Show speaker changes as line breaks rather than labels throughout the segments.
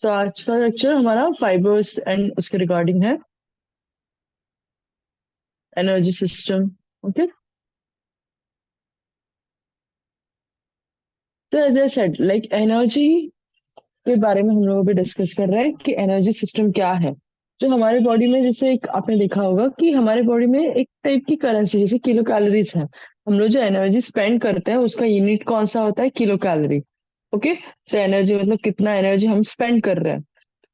तो आज का लेक्चर हमारा फाइबर्स एंड उसके रिगार्डिंग है, एनर्जी सिस्टम। ओके, तो as I said like energy के बारे में हम लोग अभी डिस्कस कर रहे हैं कि एनर्जी सिस्टम क्या है। जो हमारे बॉडी में, जैसे एक आपने देखा होगा कि हमारे बॉडी में एक टाइप की करेंसी जैसे किलो कैलोरीज है। हम लोग जो एनर्जी स्पेंड करते हैं उसका यूनिट कौन सा होता है? Kilo calorie. ओके, तो एनर्जी मतलब कितना एनर्जी हम स्पेंड कर रहे हैं,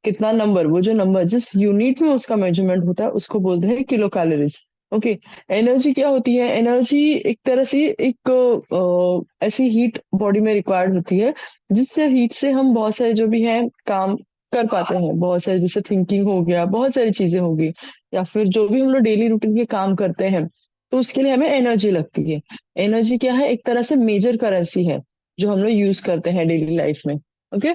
कितना नंबर, वो जो नंबर जिस यूनिट में उसका मेजरमेंट होता है उसको बोलते हैं किलो कैलोरीज। ओके, एनर्जी क्या होती है? एनर्जी एक तरह से एक ऐसी हीट बॉडी में रिक्वायर्ड होती है जिससे हीट से हम बहुत सारे जो भी है काम कर पाते हैं। बहुत सारे जैसे थिंकिंग हो गया, बहुत सारी चीजें होगी, या फिर जो भी हम लोग डेली रूटीन के काम करते हैं तो उसके लिए हमें एनर्जी लगती है। एनर्जी क्या है? एक तरह से मेजर करेंसी है जो हम लोग यूज करते हैं डेली लाइफ में। ओके,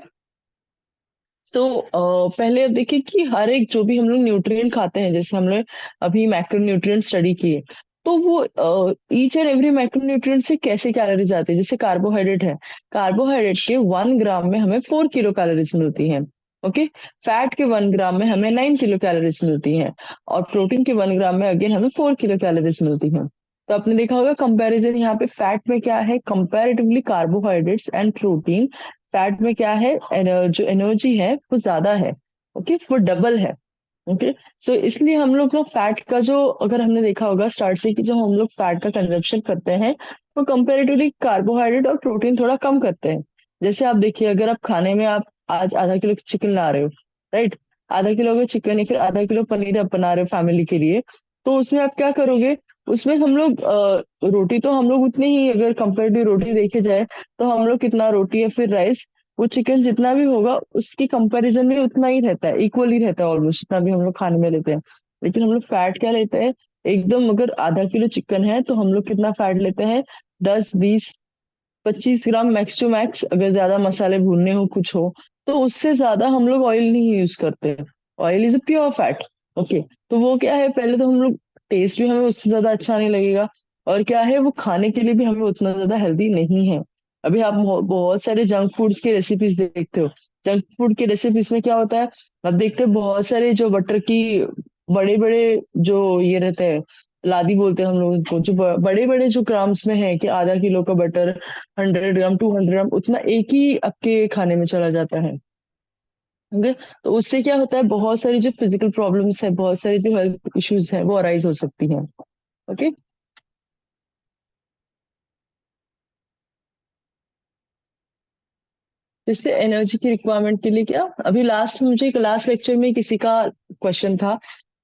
तो पहले अब देखिए कि हर एक जो भी हम लोग न्यूट्रिएंट खाते हैं, जैसे हम लोग अभी मैक्रो न्यूट्रिएंट स्टडी किए, तो वो each and every macro nutrient से कैसे कैलोरीज आती है। जैसे कार्बोहाइड्रेट है, कार्बोहाइड्रेट के 1 ग्राम में हमें 4 किलो कैलोरीज मिलती है। ओके, फैट के 1 ग्राम में हमें 9 किलो कैलोरीज मिलती है, और प्रोटीन के 1 ग्राम में अगेन हमें 4 किलो कैलोरीज मिलती है। तो आपने देखा होगा कंपैरिजन यहाँ पे फैट में क्या है, comparatively carbohydrates and protein, fat में क्या है, जो एनर्जी है वो ज्यादा है। ओके, वो डबल है। ओके, सो इसलिए हम लोग ना फैट का जो, अगर हमने देखा होगा स्टार्ट से कि जो हम लोग फैट का कंजप्शन करते हैं वो कंपेरेटिवली कार्बोहाइड्रेट और प्रोटीन थोड़ा कम करते हैं। जैसे आप देखिए, अगर आप खाने में आप आज आधा किलो चिकन ला रहे हो, राइट, आधा किलो अगर चिकन या फिर आधा किलो पनीर आप बना रहे हो फैमिली के लिए, तो उसमें आप क्या करोगे? उसमें हम लोग रोटी तो हम लोग उतनी ही, अगर कंपेरेटिव रोटी देखे जाए तो हम लोग कितना रोटी या फिर राइस, वो चिकन जितना भी होगा उसकी कंपैरिजन में उतना ही रहता है, इक्वल ही रहता है ऑलमोस्ट, जितना भी हम लोग खाने में लेते हैं। लेकिन हम लोग फैट क्या लेते हैं? एकदम, अगर आधा किलो चिकन है तो हम लोग कितना फैट लेते हैं? 10, 20, 25 ग्राम मैक्स टू मैक्स, अगर ज्यादा मसाले भूनने हो कुछ हो तो। उससे ज्यादा हम लोग ऑयल नहीं यूज करते। Oil is a pure fat. Okay, तो वो क्या है, पहले तो हम लोग, टेस्ट भी हमें उससे ज्यादा अच्छा नहीं लगेगा, और क्या है, वो खाने के लिए भी हमें उतना ज्यादा हेल्दी नहीं है। अभी आप बहुत सारे जंक फूड्स की रेसिपीज देखते हो। जंक फूड की रेसिपीज में क्या होता है? आप देखते हो बहुत सारे जो बटर की बड़े बड़े जो ये रहते हैं, लादी बोलते हैं हम लोग उनको, जो बड़े बड़े जो ग्राम्स में है कि आधा किलो का बटर, 100 ग्राम, 200 ग्राम, उतना एक ही आपके खाने में चला जाता है। ओके, तो उससे क्या होता है, बहुत सारी जो फिजिकल प्रॉब्लम्स है, बहुत सारी जो हेल्थ इश्यूज है वो अराइज हो सकती हैं। ओके, इससे एनर्जी की रिक्वायरमेंट के लिए क्या, अभी लास्ट मुझे लास्ट लेक्चर में किसी का क्वेश्चन था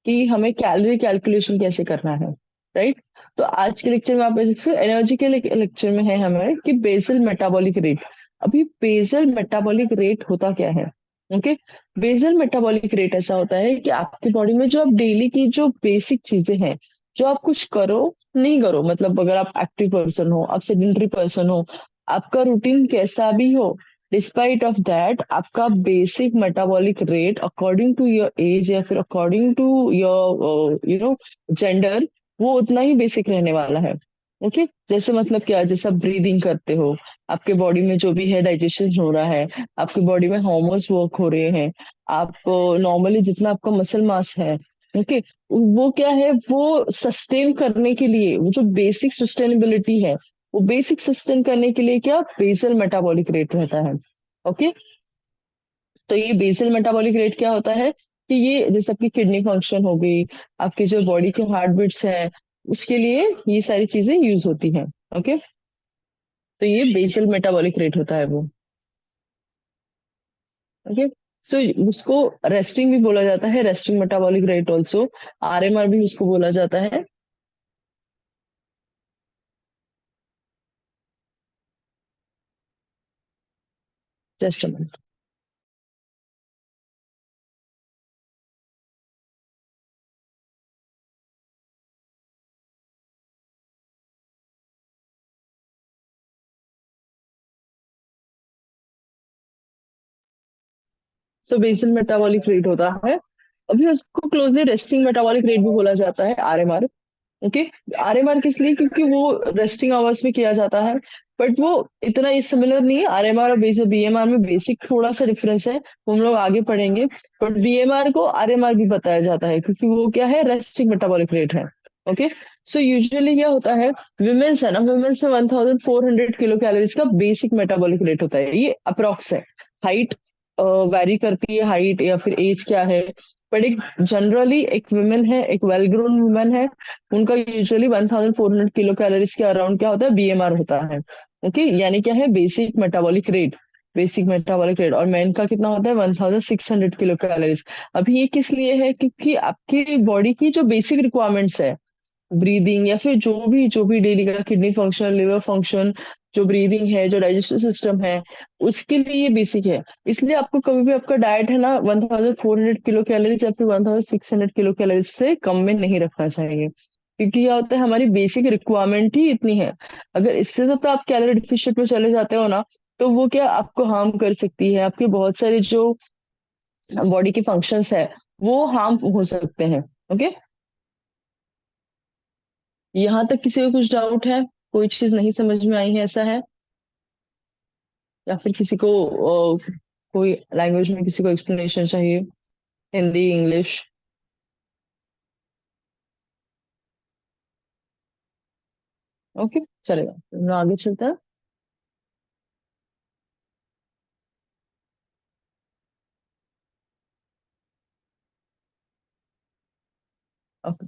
कि हमें कैलोरी कैलकुलेशन कैसे करना है, राइट। तो आज के लेक्चर में आप एनर्जी के लेक्चर में है हमें कि बेसल मेटाबॉलिक रेट। अभी बेसल मेटाबॉलिक रेट होता क्या है? ओके, बेसल मेटाबॉलिक रेट ऐसा होता है कि आपकी बॉडी में जो आप डेली की जो बेसिक चीजें हैं, जो आप कुछ करो नहीं करो, मतलब अगर आप एक्टिव पर्सन हो, आप सेडेंटरी पर्सन हो, आपका रूटीन कैसा भी हो, डिस्पाइट ऑफ दैट आपका basic metabolic rate according to your age या फिर अकॉर्डिंग टू योर जेंडर, वो उतना ही बेसिक रहने वाला है। ओके, जैसे मतलब क्या, जैसे आप ब्रीदिंग करते हो, आपके बॉडी में जो भी है डाइजेशन हो रहा है, आपके बॉडी में हार्मोन्स वर्क हो रहे हैं, आप नॉर्मली जितना आपका मसल मास है, ओके, वो क्या है, वो सस्टेन करने के लिए, वो जो बेसिक सस्टेनेबिलिटी है, वो बेसिक सस्टेन करने के लिए क्या, बेसल मेटाबॉलिक रेट रहता है। ओके, तो ये बेसल मेटाबॉलिक रेट क्या होता है कि ये जैसे आपकी किडनी फंक्शन हो गई, आपकी जो बॉडी के हार्ट बीट्स है, उसके लिए ये सारी चीजें यूज होती हैं। ओके, तो ये बेसल मेटाबॉलिक रेट होता है वो। ओके, सो उसको रेस्टिंग भी बोला जाता है, resting metabolic rate also, RMR भी उसको बोला जाता है। Just a minute. So basal metabolic rate होता है, अभी उसको क्लोजली रेस्टिंग मेटाबॉलिक रेट भी बोला जाता है, आरएमआर। ओके। आरएमआर किस लिए? क्योंकि वो रेस्टिंग आवर्स में किया जाता है, बट वो इतना ये सिमिलर नहीं है। आरएमआर और बीएमआर में बेसिक थोड़ा सा डिफरेंस है, वो हम लोग आगे पढ़ेंगे। बट बीएमआर को आरएमआर भी बताया जाता है, क्योंकि वो क्या है, रेस्टिंग मेटाबॉलिक रेट है। ओके। सो यूजुअली क्या होता है, विमेन्स है ना, विमेन्स में 1400 किलो कैलोरीज का बेसिक मेटाबॉलिक रेट होता है, ये अप्रोक्स है। हाइट वैरी करती है, हाइट या फिर एज क्या है, बट एक जनरली एक वुमेन है, एक वेल ग्रोन वुमेन है, उनका यूजुअली 1400 किलो कैलोरीज के अराउंड क्या होता है, बीएमआर होता है। ओके, यानी क्या है, basic metabolic rate. Basic metabolic rate. और मेन का कितना होता है, 1600 किलो कैलोरीज। अभी ये किस लिए है? क्योंकि आपकी बॉडी की जो बेसिक रिक्वायरमेंट्स है, ब्रीदिंग या फिर जो भी डेली का किडनी फंक्शन, लिवर फंक्शन, जो ब्रीदिंग है, जो डाइजेस्टिव सिस्टम है, उसके लिए ये बेसिक है। इसलिए आपको कभी भी आपका डाइट है ना 1400 किलो कैलोरीज या फिर 1600 किलो कैलोरीज से कम में नहीं रखना चाहिए, क्योंकि क्या होता है, हमारी बेसिक रिक्वायरमेंट ही इतनी है। अगर इससे ज्यादा आप कैलोरी डिफिशिएंट में चले जाते हो ना, तो वो क्या आपको हार्म कर सकती है, आपके बहुत सारे जो बॉडी के फंक्शंस है वो हार्म हो सकते हैं। ओके। यहाँ तक किसी को कुछ डाउट है? कोई चीज नहीं समझ में आई है, ऐसा है? या फिर किसी को कोई लैंग्वेज में किसी को एक्सप्लेनेशन चाहिए, हिंदी, इंग्लिश? ओके, चलेगा, तो आगे चलते हैं। ओके।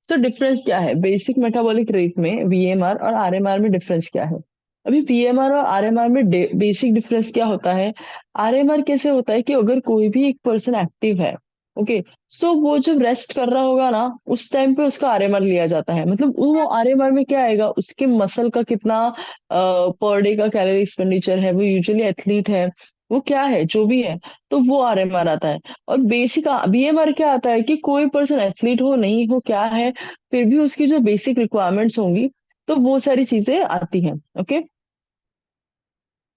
तो डिफरेंस क्या है बेसिक मेटाबॉलिक रेट में, बीएमआर और आरएमआर में डिफरेंस क्या है? अभी बीएमआर और आरएमआर में बेसिक डिफरेंस क्या होता है? आरएमआर कैसे होता है कि अगर कोई भी एक पर्सन एक्टिव है, ओके, सो वो जब रेस्ट कर रहा होगा ना, उस टाइम पे उसका आरएमआर लिया जाता है। मतलब वो आरएमआर में क्या आएगा, उसके मसल का कितना पर डे का कैलोरी एक्सपेंडिचर है, वो यूजुअली एथलीट है, वो क्या है, जो भी है, तो वो आरएमआर आता है। और बेसिक बीएमआर क्या आता है कि कोई पर्सन एथलीट हो नहीं हो क्या है, फिर भी उसकी जो बेसिक रिक्वायरमेंट्स होंगी, तो वो सारी चीजें आती हैं। ओके।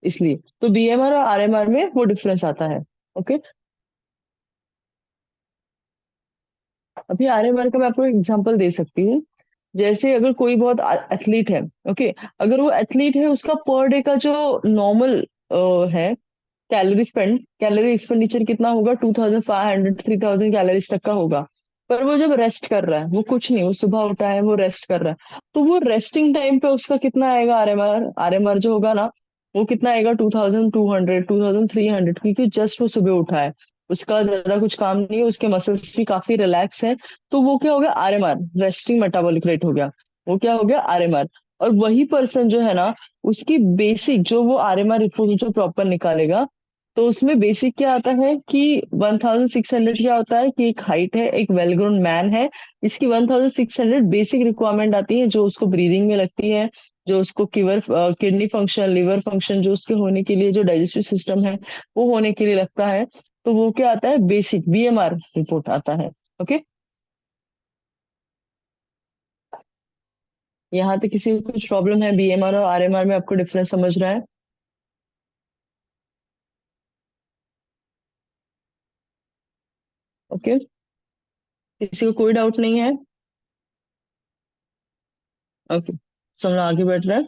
इसलिए तो बीएमआर और आरएमआर में वो डिफरेंस आता है। ओके। अभी आरएमआर का मैं आपको एग्जांपल दे सकती हूँ। जैसे अगर कोई बहुत एथलीट है, ओके, अगर वो एथलीट है, उसका पर डे का जो नॉर्मल है कैलोरी एक्सपेंडिचर कितना होगा, 2500 3000 कैलोरीज तक का होगा। पर वो जब रेस्ट कर रहा है, वो कुछ नहीं, वो सुबह उठा है, वो रेस्ट कर रहा है, तो वो रेस्टिंग टाइम पे उसका कितना आएगा आरएमआर? आरएमआर जो होगा ना, वो कितना आएगा, 2200 2300, क्योंकि जस्ट वो सुबह उठा है, उसका ज्यादा कुछ काम नहीं है, उसके मसल्स भी काफी रिलैक्स हैं। तो वो क्या हो गया, आरएमआर, रेस्टिंग मेटाबॉलिक रेट हो गया। वो क्या हो गया, आरएमआर। और वही पर्सन जो है ना, उसकी बेसिक जो वो आरएमआर रिपोर्ट जो प्रॉपर निकालेगा, तो उसमें बेसिक क्या आता है कि 1600 क्या होता है कि एक हाइट है, एक वेल ग्रोन मैन है, इसकी 1600 बेसिक रिक्वायरमेंट आती है, जो उसको ब्रीदिंग में लगती है, जो उसको किडनी फंक्शन, लिवर फंक्शन जो उसके होने के लिए, जो डाइजेस्टिव सिस्टम है वो होने के लिए लगता है। तो वो क्या आता है, बेसिक बीएमआर रिपोर्ट आता है। ओके। यहाँ तक किसी को कुछ प्रॉब्लम है बीएमआर और आरएमआर में? आपको डिफरेंस समझ रहा है? ओके। किसी को कोई डाउट नहीं है? ओके, सो हम लोग आगे बढ़ रहे हैं।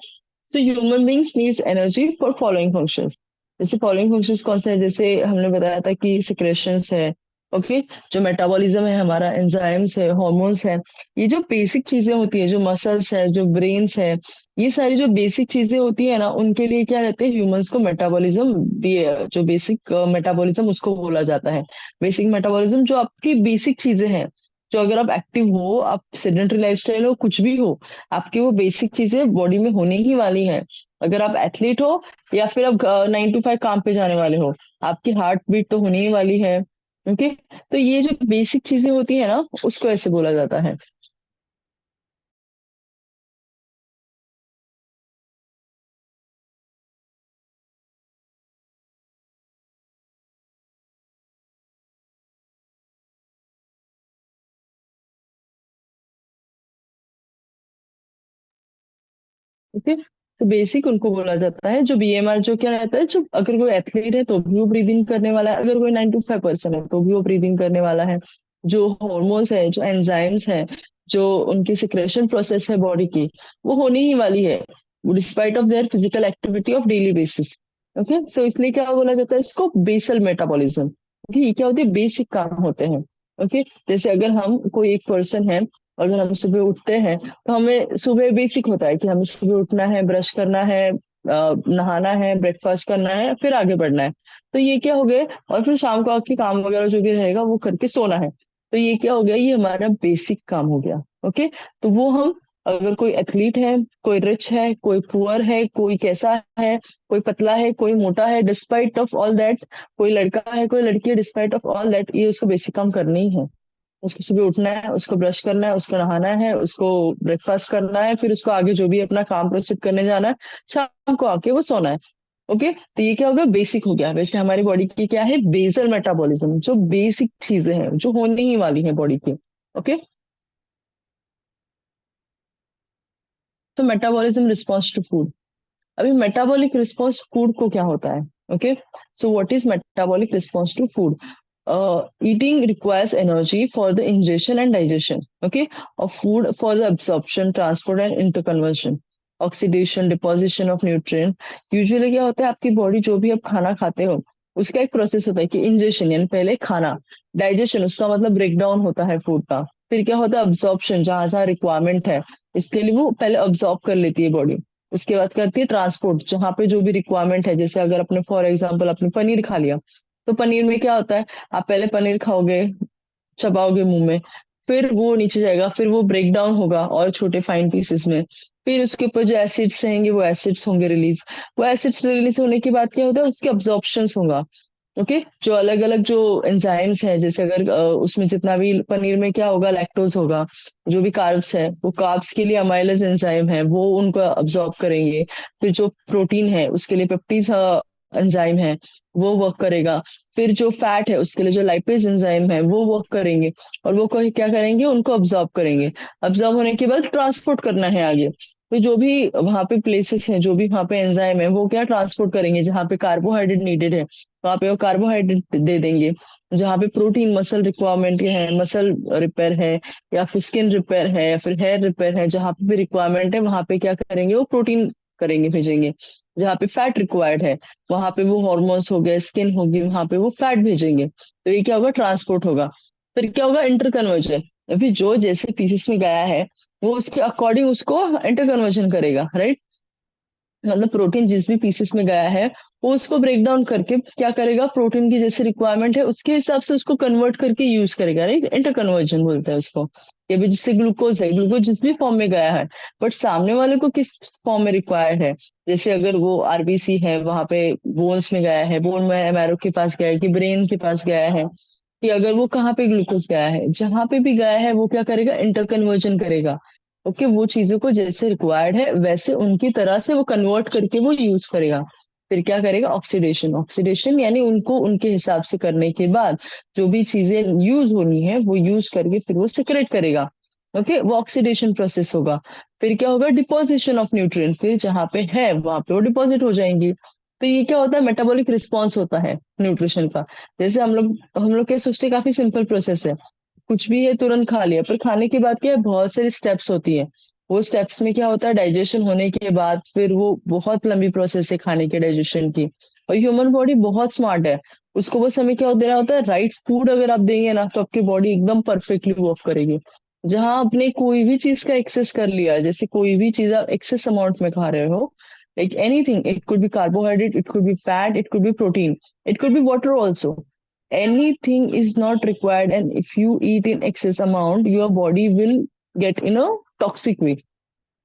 So human beings needs energy for following functions. जैसे फॉलोइंग फंक्शंस कौन से हैं? जैसे हमने बताया था कि सिक्रेशंस है, ओके, जो मेटाबॉलिज्म है हमारा, एंजाइम्स है, हॉर्मोन्स है, ये जो बेसिक चीजें होती है, जो मसल्स है, जो ब्रेन्स है, ये सारी जो बेसिक चीजें होती है ना, उनके लिए क्या रहते हैं, ह्यूमंस को मेटाबॉलिज्म भी, जो बेसिक मेटाबॉलिज्म उसको बोला जाता है। बेसिक मेटाबॉलिज्म जो आपकी बेसिक चीजें हैं, जो अगर आप एक्टिव हो, आप सेडेंटरी लाइफस्टाइल हो, कुछ भी हो, आपकी वो बेसिक चीजें बॉडी में होने ही वाली हैं। अगर आप एथलीट हो या फिर आप 9 to 5 काम पे जाने वाले हो, आपकी हार्ट बीट तो होने ही वाली है। ओके। तो ये जो बेसिक चीजें होती है ना, उसको ऐसे बोला जाता है। ओके। तो बेसिक उनको बोला जाता है। जो बीएमआर जो क्या रहता है, जो अगर कोई एथलीट है तो भी वो ब्रीदिंग करने वाला है, अगर कोई 9 to 5 पर्सन है तो भी वो ब्रीदिंग करने वाला है। जो हॉर्मोन्स है, जो एंजाइम्स है, जो उनकी सिक्रेशन प्रोसेस है बॉडी की, वो होने ही वाली है despite of their physical activity of daily basis. Okay, so इसलिए क्या बोला जाता है इसको, बेसल मेटाबॉलिज्म। ओके, ये क्या होते हैं, बेसिक काम होते हैं। ओके, जैसे अगर हम कोई एक पर्सन है, अगर हम सुबह उठते हैं तो हमें सुबह बेसिक होता है कि हमें सुबह उठना है, ब्रश करना है, नहाना है, ब्रेकफास्ट करना है, फिर आगे बढ़ना है। तो ये क्या हो गया, और फिर शाम को आके काम वगैरह जो भी रहेगा वो करके सोना है। तो ये क्या हो गया, ये हमारा बेसिक काम हो गया। ओके, तो वो हम, अगर कोई एथलीट है, कोई रिच है, कोई पुअर है, कोई कैसा है, कोई पतला है, कोई मोटा है, डिस्पाइट ऑफ ऑल दैट, कोई लड़का है, कोई लड़की है, डिस्पाइट ऑफ ऑल दैट, ये उसको बेसिक काम करना ही है। उसको सुबह उठना है, उसको ब्रश करना है, उसको नहाना है, उसको ब्रेकफास्ट करना है, फिर उसको आगे जो भी अपना काम प्रोसीड करने जाना है, शाम को आके वो सोना है। ओके, तो ये क्या हो गया, बेसिक हो गया। वैसे हमारी बॉडी की क्या है, बेसल मेटाबॉलिज्म, जो बेसिक चीजें हैं जो होने ही वाली है बॉडी की। ओके, तो मेटाबॉलिज्म रिस्पॉन्स टू फूड। अभी मेटाबॉलिक रिस्पॉन्स फूड को क्या होता है। Okay, so what is metabolic response to food. Eating requires energy for the ingestion and digestion, okay, of food, for the absorption, transport and interconversion, oxidation, deposition of nutrient। Usually क्या होता है, आपकी body जो भी आप खाना खाते हो उसका एक प्रोसेस होता है कि इंजेशन यानी पहले खाना, डाइजेशन उसका मतलब ब्रेक डाउन होता है फूड का, फिर क्या होता है अब्जॉर्प्शन, जहां जहां रिक्वायरमेंट है इसके लिए वो पहले अब्जॉर्ब कर लेती है बॉडी। उसके बाद करती है ट्रांसपोर्ट, जहां पे जो भी रिक्वायरमेंट है, जैसे अगर अपने फॉर एग्जाम्पल आपने पनीर खा लिया, तो पनीर में क्या होता है, आप पहले पनीर खाओगे, चबाओगे मुंह में, फिर वो नीचे जाएगा, फिर वो ब्रेक डाउन होगा और छोटे फाइन पीसेस में, फिर उसके ऊपर जो एसिड्स रहेंगे वो एसिड्स होंगे रिलीज। वो एसिड्स रिलीज होने के बाद क्या होता है, उसके अब्जॉर्प्शन होगा। ओके, जो अलग अलग जो एंजाइम्स हैं, जैसे अगर उसमें जितना भी पनीर में क्या होगा, लैक्टोज होगा, जो भी कार्ब्स है वो कार्ब्स के लिए अमाइलेज एंजाइम है वो उनको अब्जॉर्ब करेंगे। फिर जो प्रोटीन है उसके लिए पेप्टीज एंजाइम है वो वर्क करेगा। फिर जो फैट है उसके लिए जो लाइपेज एंजाइम है वो वर्क करेंगे, और वो क्या करेंगे, उनको अब्जॉर्ब करेंगे। अब्जॉर्ब होने के बाद ट्रांसपोर्ट करना है आगे। तो जो भी वहां पे प्लेसेस हैं, जो भी वहां पे एंजाइम है, वो क्या ट्रांसपोर्ट करेंगे, जहाँ पे कार्बोहाइड्रेट नीडेड है वहां पे वो कार्बोहाइड्रेट दे देंगे। जहाँ पे प्रोटीन मसल रिक्वायरमेंट है, मसल रिपेयर है, या फिर स्किन रिपेयर है, या फिर हेयर रिपेयर है, जहाँ पे भी रिक्वायरमेंट है वहां पे क्या करेंगे, वो प्रोटीन करेंगे, भेजेंगे। जहाँ पे फैट रिक्वायर्ड है वहां पे वो हॉर्मोन्स हो गए, स्किन होगी, वहां पे वो फैट भेजेंगे। तो ये क्या होगा, ट्रांसपोर्ट होगा। फिर क्या होगा, इंटरकन्वर्जन। अभी जो जैसे पीसेस में गया है वो उसके अकॉर्डिंग उसको इंटरकन्वर्जन करेगा, राइट। मतलब प्रोटीन जिस भी पीसेस में गया है वो उसको ब्रेक डाउन करके क्या करेगा, प्रोटीन की जैसे रिक्वायरमेंट है उसके हिसाब से उसको कन्वर्ट करके यूज करेगा, राइट। इंटर कन्वर्जन बोलते हैं उसको। ये भी जिससे ग्लूकोज है, ग्लूकोज जिस भी फॉर्म में गया है, बट सामने वाले को किस फॉर्म में रिक्वायर्ड है। जैसे अगर वो आरबीसी है, वहां पे बोन्स में गया है, बोन में मैरो के पास गया है कि ब्रेन के पास गया है, कि अगर वो कहाँ पे ग्लूकोज गया है, जहां पे भी गया है वो क्या करेगा, इंटर कन्वर्जन करेगा। ओके, वो चीजों को जैसे रिक्वायर्ड है वैसे उनकी तरह से वो कन्वर्ट करके वो यूज करेगा। फिर क्या करेगा, ऑक्सीडेशन। ऑक्सीडेशन यानी उनको उनके हिसाब से करने के बाद जो भी चीजें यूज होनी है वो यूज करके फिर वो सेक्रेट करेगा। ओके, वो ऑक्सीडेशन प्रोसेस होगा। फिर क्या होगा, डिपोजिशन ऑफ न्यूट्रिएंट, फिर जहां पे है वहां पे वो डिपॉजिट हो जाएंगी। तो ये क्या होता है, मेटाबॉलिक रिस्पॉन्स होता है न्यूट्रिशन का। जैसे हम लोग क्या सोचते हैं, काफी सिंपल प्रोसेस है, कुछ भी है तुरंत खा लिया, पर खाने के बाद क्या है, बहुत सारी स्टेप्स होती है। वो स्टेप्स में क्या होता है, डाइजेशन होने के बाद फिर वो बहुत लंबी प्रोसेस है खाने के डाइजेशन की। और ह्यूमन बॉडी बहुत स्मार्ट है, उसको बस हमें क्या देना होता है, राइट फूड अगर आप देंगे ना तो आपकी बॉडी एकदम परफेक्टली वर्क करेगी। जहां आपने कोई भी चीज का एक्सेस कर लिया, जैसे कोई भी चीज आप एक्सेस अमाउंट में खा रहे हो, like anything, it could be carbohydrate, it could be fat, it could be protein, it could be water also, anything is not required, and if you eat in excess amount your body will get in a toxic way।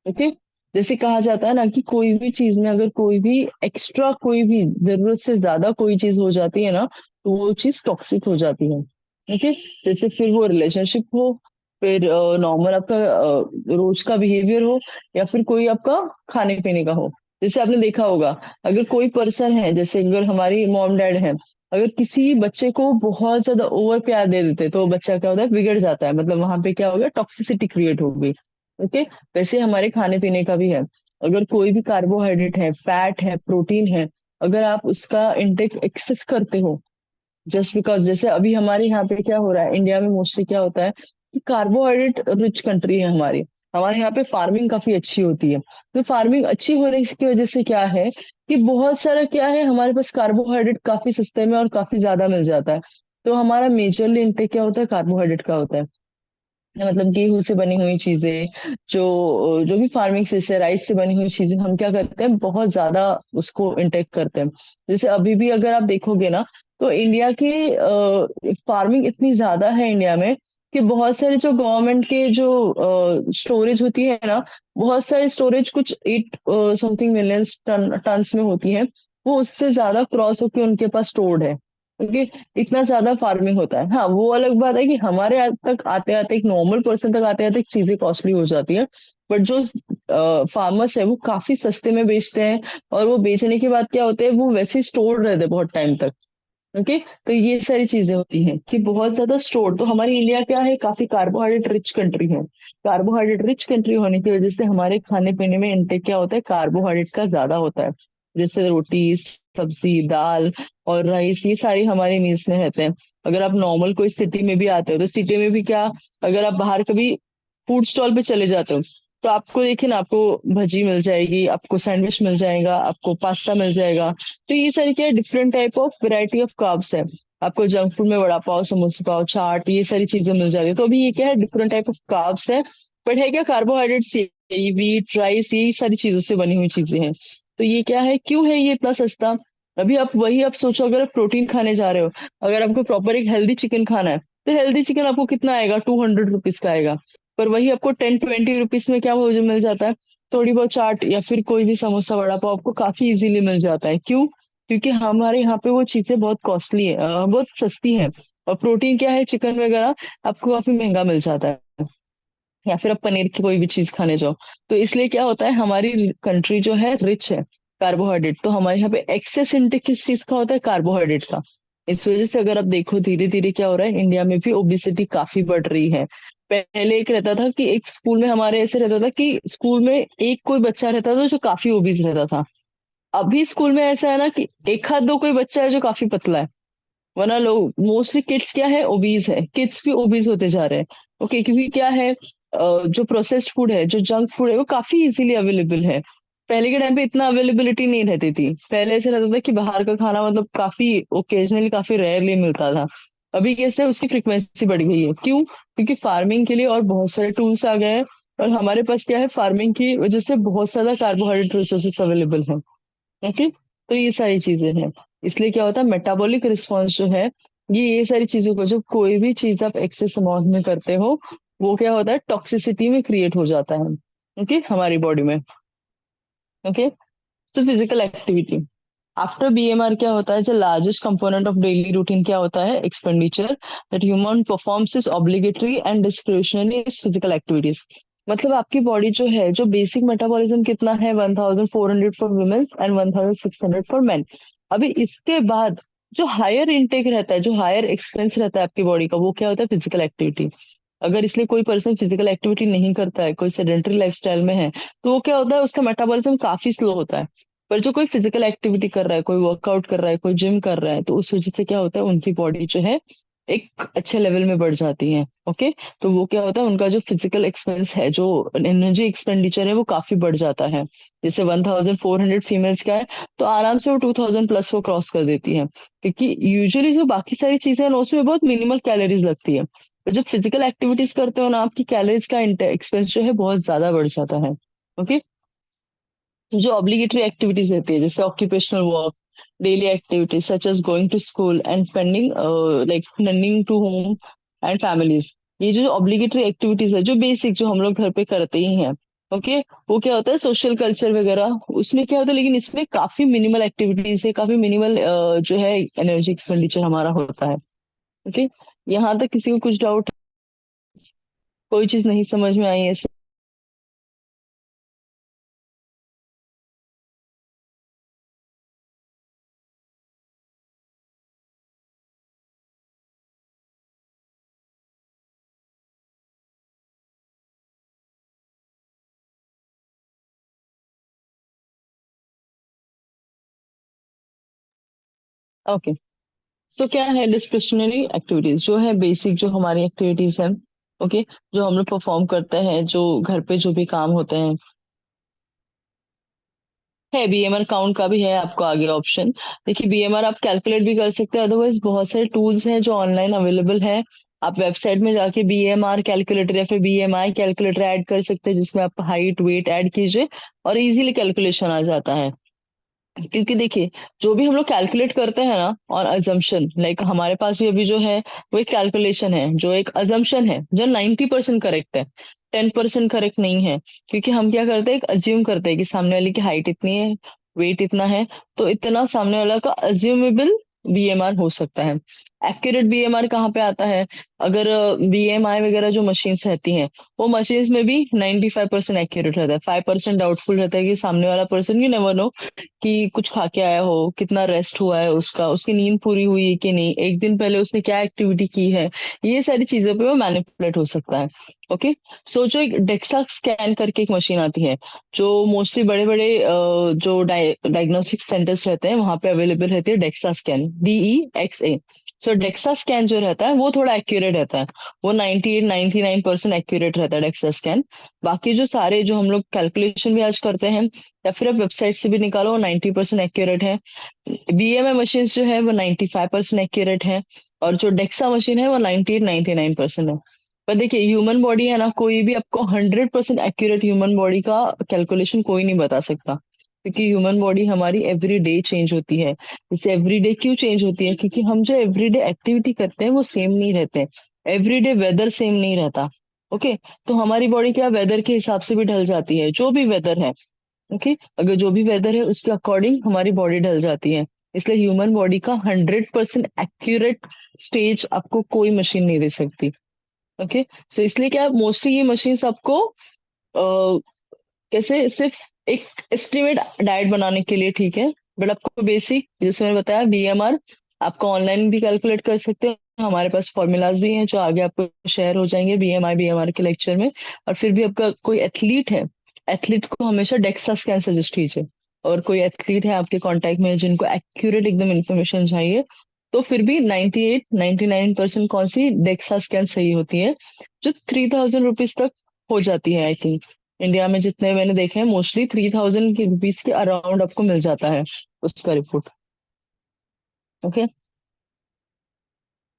Okay, जैसे कहा जाता है ना कि कोई भी चीज में अगर कोई भी एक्स्ट्रा, कोई भी जरूरत से ज्यादा कोई चीज हो जाती है ना तो वो चीज टॉक्सिक हो जाती है। ओके, जैसे फिर वो रिलेशनशिप हो, फिर नॉर्मल आपका रोज का बिहेवियर हो, या फिर कोई आपका खाने पीने का हो। जैसे आपने देखा होगा, अगर कोई पर्सन है, जैसे अगर हमारी मॉम डैड है, अगर किसी बच्चे को बहुत ज्यादा ओवर प्यार दे देते तो वो बच्चा क्या होता है, बिगड़ जाता है, मतलब वहां पे क्या हो गया, टॉक्सिसिटी क्रिएट हो गई। ओके, वैसे हमारे खाने पीने का भी है। अगर कोई भी कार्बोहाइड्रेट है, फैट है, प्रोटीन है, अगर आप उसका इंटेक एक्सेस करते हो, जस्ट बिकॉज जैसे अभी हमारे यहाँ पे क्या हो रहा है, इंडिया में मोस्टली क्या होता है कि कार्बोहाइड्रेट रिच कंट्री है हमारी। हमारे यहाँ पे फार्मिंग काफी अच्छी होती है। तो फार्मिंग अच्छी होने की वजह से क्या है कि बहुत सारा क्या है, हमारे पास कार्बोहाइड्रेट काफी सस्ते में और काफी ज्यादा मिल जाता है। तो हमारा मेजरली इंटेक क्या होता है, कार्बोहाइड्रेट का होता है। मतलब गेहूं से बनी हुई चीजें, जो जो भी फार्मिंग से राइस से बनी हुई चीजें हम क्या करते हैं, बहुत ज्यादा उसको इंटेक करते हैं। जैसे अभी भी अगर आप देखोगे ना, तो इंडिया की फार्मिंग इतनी ज्यादा है इंडिया में कि बहुत सारे जो गवर्नमेंट के जो स्टोरेज होती है ना, बहुत सारी स्टोरेज कुछ 8 समथिंग मिलियन टन्स में होती है। वो उससे ज्यादा क्रॉस होके उनके पास स्टोर्ड है, क्योंकि इतना ज्यादा फार्मिंग होता है। हाँ, वो अलग बात है कि हमारे यहाँ तक आते आते, एक नॉर्मल पर्सन तक आते आते चीजें कॉस्टली हो जाती है। बट जो फार्मर्स है वो काफी सस्ते में बेचते हैं। और वो बेचने के बाद क्या होता है, वो वैसे स्टोर रहते हैं बहुत टाइम तक। ओके। तो ये सारी चीजें होती हैं कि बहुत ज्यादा स्टोर। तो हमारी इंडिया क्या है, काफी कार्बोहाइड्रेट रिच कंट्री है। कार्बोहाइड्रेट रिच कंट्री होने की वजह से हमारे खाने पीने में इंटेक क्या होता है, कार्बोहाइड्रेट का ज्यादा होता है। जैसे रोटी, सब्जी, दाल और राइस, ये सारी हमारे मील्स में रहते हैं। अगर आप नॉर्मल कोई सिटी में भी आते हो, तो सिटी में भी क्या, अगर आप बाहर कभी फूड स्टॉल पे चले जाते हो, तो आपको देखिए ना, आपको भजी मिल जाएगी, आपको सैंडविच मिल जाएगा, आपको पास्ता मिल जाएगा। तो ये सारी क्या है, different type of variety of carbs है। आपको जंक फूड में वड़ा पाव, समोसा पाव, चाट, ये सारी चीजें मिल जाती है। तो अभी ये क्या है, डिफरेंट टाइप ऑफ कार्ब्स है। बट है क्या, कार्बोहाइड्रेट्स, ये व्हीट, राइस, यही सारी चीजों से बनी हुई चीजें हैं। तो ये क्या है, क्यों है ये इतना सस्ता। अभी आप वही आप सोचो, अगर आप प्रोटीन खाने जा रहे हो, अगर आपको प्रॉपर एक हेल्दी चिकन खाना है, तो हेल्दी चिकन आपको कितना आएगा, 200 रुपीज का आएगा। पर वही आपको 10-20 रुपीज में क्या मुझे मिल जाता है, थोड़ी बहुत चाट या फिर कोई भी समोसा, वड़ा पाव आपको काफी इजीली मिल जाता है। क्यों? क्योंकि हमारे यहाँ पे वो चीजें बहुत कॉस्टली है, बहुत सस्ती है। और प्रोटीन क्या है, चिकन वगैरह आपको काफी महंगा मिल जाता है। या फिर आप पनीर की कोई भी चीज खाने जाओ। तो इसलिए क्या होता है, हमारी कंट्री जो है रिच है कार्बोहाइड्रेट। तो हमारे यहाँ पे एक्सेस इंटेक किस चीज का होता है, कार्बोहाइड्रेट का। इस वजह से अगर आप देखो, धीरे धीरे क्या हो रहा है, इंडिया में भी ओबिसिटी काफी बढ़ रही है। पहले एक रहता था कि एक स्कूल में हमारे ऐसे रहता था कि स्कूल में एक कोई बच्चा रहता था जो काफी ओबीज रहता था। अभी स्कूल में ऐसा है ना कि एक हाथ दो कोई बच्चा है जो काफी पतला है। वरना लोग मोस्टली किड्स क्या है, ओबीज है, किड्स भी ओबीज होते जा रहे हैं। ओके, क्योंकि क्या है, जो प्रोसेस्ड फूड है, जो जंक फूड है, वो काफी इजीली अवेलेबल है। पहले के टाइम पे इतना अवेलेबिलिटी नहीं रहती थी। पहले ऐसे रहता था कि बाहर का खाना मतलब काफी ओकेजनली, काफी रेयरली मिलता था। अभी कैसे उसकी फ्रिक्वेंसी बढ़ गई है, क्यों? क्योंकि फार्मिंग के लिए और बहुत सारे टूल्स आ गए हैं। और हमारे पास क्या है, फार्मिंग की वजह से बहुत ज्यादा कार्बोहाइड्रेट रिसोर्सेस अवेलेबल है। ओके। तो ये सारी चीजें हैं। इसलिए क्या होता है, मेटाबॉलिक रिस्पॉन्स जो है, ये सारी चीजों को, जब कोई भी चीज आप एक्सेस अमाउंट में करते हो, वो क्या होता है, टॉक्सिसिटी में क्रिएट हो जाता है। ओके, हमारी बॉडी में। ओके। तो फिजिकल एक्टिविटी आफ्टर बीएमआर क्या होता है, जो largest component of daily routine क्या होता है, expenditure that human performs is obligatory and discretionary is physical activities. मतलब आपकी बॉडी जो है, जो बेसिक मेटाबॉलिज्म कितना है, 1400 for womens and 1600 for men. अभी इसके बाद जो हायर इनटेक रहता है, जो हायर एक्सपेंस रहता है आपकी बॉडी का, वो क्या होता है, फिजिकल एक्टिविटी। अगर इसलिए कोई पर्सन फिजिकल एक्टिविटी नहीं करता है, कोई सेडेंटरी लाइफस्टाइल में है, तो वो क्या होता है, उसका मेटाबॉलिज्म काफी स्लो होता है। पर जो कोई फिजिकल एक्टिविटी कर रहा है, कोई वर्कआउट कर रहा है, कोई जिम कर रहा है, तो उस वजह से क्या होता है, उनकी बॉडी जो है एक अच्छे लेवल में बढ़ जाती है। ओके। तो वो क्या होता है, उनका जो फिजिकल एक्सपेंस है, जो एनर्जी एक्सपेंडिचर है, वो काफी बढ़ जाता है। जैसे 1400 फीमेल्स का है, तो आराम से वो 2000 प्लस वो क्रॉस कर देती है। क्योंकि यूजुअली जो बाकी सारी चीजें हैं ना, उसमें बहुत मिनिमल कैलोरीज लगती है। तो जब फिजिकल एक्टिविटीज करते हो ना, आपकी कैलोरीज का एक्सपेंस जो है बहुत ज्यादा बढ़ जाता है। ओके। जो ऑब्लिगेटरी एक्टिविटीज रहती है, जैसे occupational work, daily activities such as going to school and spending like running to home and families, ये जो ऑब्लिगेटरी एक्टिविटीज है, जो बेसिक, जो हम लोग घर पे करते ही हैं। ओके। वो क्या होता है, सोशल कल्चर वगैरह, उसमें क्या होता है, लेकिन इसमें काफी मिनिमल एक्टिविटीज है, काफी मिनिमल जो है एनर्जी एक्सपेंडिचर हमारा होता है। ओके। यहाँ तक किसी को कुछ डाउट, कोई चीज नहीं समझ में आई ऐसे? ओके। सो क्या है, डिस्क्रिशनरी एक्टिविटीज जो है, बेसिक जो हमारी एक्टिविटीज है। ओके, जो हम लोग परफॉर्म करते हैं, जो घर पे जो भी काम होते हैं। है, बीएमआर काउंट का भी है आपको आगे ऑप्शन। देखिए, बीएमआर आप कैलकुलेट भी कर सकते हैं, अदरवाइज बहुत सारे टूल्स हैं जो ऑनलाइन अवेलेबल हैं। आप वेबसाइट में जाके बीएमआर कैलकुलेटर या फिर बीएमआई कैलकुलेटर ऐड कर सकते हैं, जिसमें आप हाइट वेट ऐड कीजिए और इजीली कैलकुलेशन आ जाता है। क्योंकि देखिए, जो भी हम लोग कैलकुलेट करते हैं ना, और अजम्पशन, लाइक हमारे पास भी अभी जो है वो एक कैलकुलेशन है, जो एक अजम्पशन है जो 90% करेक्ट है, 10% करेक्ट नहीं है। क्योंकि हम क्या करते हैं, एक अज्यूम करते हैं कि सामने वाले की हाइट इतनी है, वेट इतना है, तो इतना सामने वाला का अज्यूमेबल बीएमआर हो सकता है। एक्यूरेट बीएमआर कहाँ पे आता है? अगर बीएमआई वगैरह जो मशीन्स रहती हैं, वो मशीन्स में भी 95% एक्यूरेट रहता है, 5% डाउटफुल रहता है कि सामने वाला पर्सन, यू नेवर नो कि कुछ खा के आया हो, कितना रेस्ट हुआ है उसका, उसकी नींद पूरी हुई है कि नहीं, एक दिन पहले उसने क्या एक्टिविटी की है, ये सारी चीजों पे वो मैनिपुलेट हो सकता है। ओके। सो जो एक डेक्सा स्कैन करके एक मशीन आती है, जो मोस्टली बड़े बड़े जो डायग्नोस्टिक सेंटर्स रहते हैं वहां पे अवेलेबल रहती है, डेक्सा स्कैन, DEXA। सो डेक्सा स्कैन जो रहता है वो थोड़ा एक्यूरेट रहता है, वो 98-99% एक्यूरेट रहता है डेक्सा स्कैन। बाकी जो सारे जो हम लोग कैलकुलेशन भी आज करते हैं, या फिर आप वेबसाइट से भी निकालो, वो 90% एक्यूरेट है। बीएमए मशीन जो है वो 95% एक्यूरेट है। और जो डेक्सा मशीन है वो 98-99% है। पर देखिए, ह्यूमन बॉडी है ना, कोई भी आपको 100% एक्यूरेट ह्यूमन बॉडी का कैलकुलेशन कोई नहीं बता सकता, क्योंकि ह्यूमन बॉडी हमारी एवरी डे चेंज होती है। जैसे एवरी डे क्यों चेंज होती है? क्योंकि हम जो एवरी डे एक्टिविटी करते हैं वो सेम नहीं रहते, एवरी डे वेदर सेम नहीं रहता। ओके। तो हमारी बॉडी क्या वेदर के हिसाब से भी ढल जाती है, जो भी वेदर है। ओके। अगर जो भी वेदर है उसके अकॉर्डिंग हमारी बॉडी ढल जाती है। इसलिए ह्यूमन बॉडी का 100% एक्यूरेट स्टेज आपको कोई मशीन नहीं दे सकती। ओके। सो इसलिए क्या, मोस्टली ये मशीन्स आपको कैसे, सिर्फ एक एस्टिमेट डाइट बनाने के लिए ठीक है। बट आपको बेसिक, जैसे मैंने बताया, बीएमआर आपको ऑनलाइन भी कैलकुलेट कर सकते हैं। हमारे पास फॉर्मूलाज भी हैं जो आगे आपको शेयर हो जाएंगे बीएमआई बीएमआर के लेक्चर में। और फिर भी आपका कोई एथलीट है, एथलीट को हमेशा डेक्सा स्कैन सजेस्ट कीजिए। और कोई एथलीट है आपके कांटेक्ट में जिनको एक्यूरेट एकदम इन्फॉर्मेशन चाहिए, तो फिर भी 98-99% कौन सी डेक्सा स्कैन सही होती है, जो 3000 रुपीज तक हो जाती है, आई थिंक। इंडिया में जितने मैंने देखे हैं, मोस्टली 3000 की रुपीज के अराउंड आपको मिल जाता है उसका report. Okay.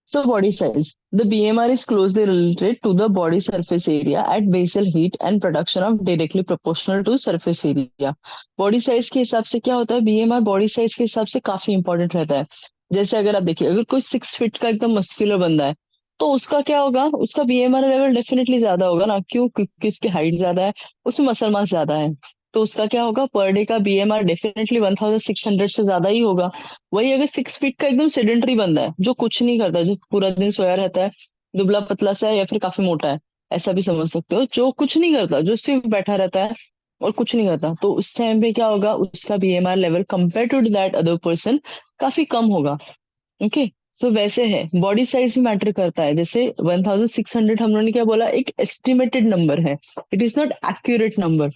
So body size. The BMR is closely related to the body surface area at basal heat and production of directly proportional to surface area. Body size के हिसाब से क्या होता है, बीएमआर बॉडी साइज के हिसाब से काफी इंपॉर्टेंट रहता है। जैसे अगर आप देखिए, अगर कोई 6 फीट का एकदम मस्कुलर बंदा है, तो उसका क्या होगा, उसका बीएमआर लेवल डेफिनेटली ज्यादा होगा ना, क्यों? क्योंकि उसकी हाइट ज्यादा है, उसमें मसल मास ज्यादा है। तो उसका क्या होगा, पर डे का बीएमआर डेफिनेटली 1600 से ज्यादा ही होगा। वही अगर 6 फीट का एकदम सेडेंटरी बंदा है, जो कुछ नहीं करता, जो पूरा दिन सोया रहता है, दुबला पतला सा है या फिर काफी मोटा है, ऐसा भी समझ सकते हो, जो कुछ नहीं करता, जो सिर्फ बैठा रहता है और कुछ नहीं करता, तो उस टाइम पे क्या होगा, उसका BMR level compare to that other person काफी कम होगा। ओके। सो वैसे है, बॉडी साइज भी मैटर करता है। जैसे 1600 हम लोगों ने क्या बोला, एक एस्टिमेटेड नंबर है, it is not accurate number.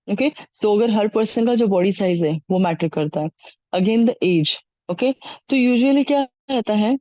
Okay. तो अगर हर पर्सन का जो बॉडी साइज है वो मैटर करता है। Again the age. ओके। तो यूजुअली क्या रहता है,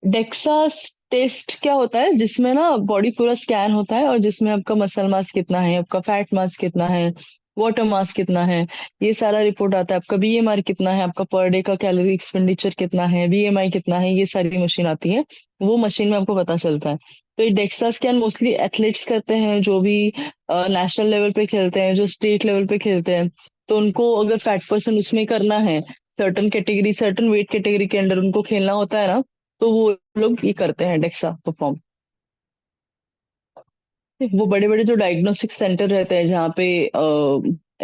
डेक्सा टेस्ट क्या होता है, जिसमें ना बॉडी पूरा स्कैन होता है, और जिसमें आपका मसल मास कितना है, आपका फैट मास कितना है, वाटर मास कितना है, ये सारा रिपोर्ट आता है। आपका बीएमआर कितना है, आपका पर डे का कैलोरी एक्सपेंडिचर कितना है, बीएमआई कितना है, ये सारी मशीन आती है, वो मशीन में आपको पता चलता है। तो ये डेक्सा स्कैन मोस्टली एथलीट्स करते हैं, जो भी नेशनल लेवल पे खेलते हैं, जो स्टेट लेवल पे खेलते हैं। तो उनको अगर फैट पर्सन उसमें करना है, certain category, certain weight category के अंडर उनको खेलना होता है ना, तो वो लोग ये करते हैं, डेक्सा परफॉर्म। वो बड़े बड़े जो डायग्नोस्टिक सेंटर रहते हैं, जहाँ पे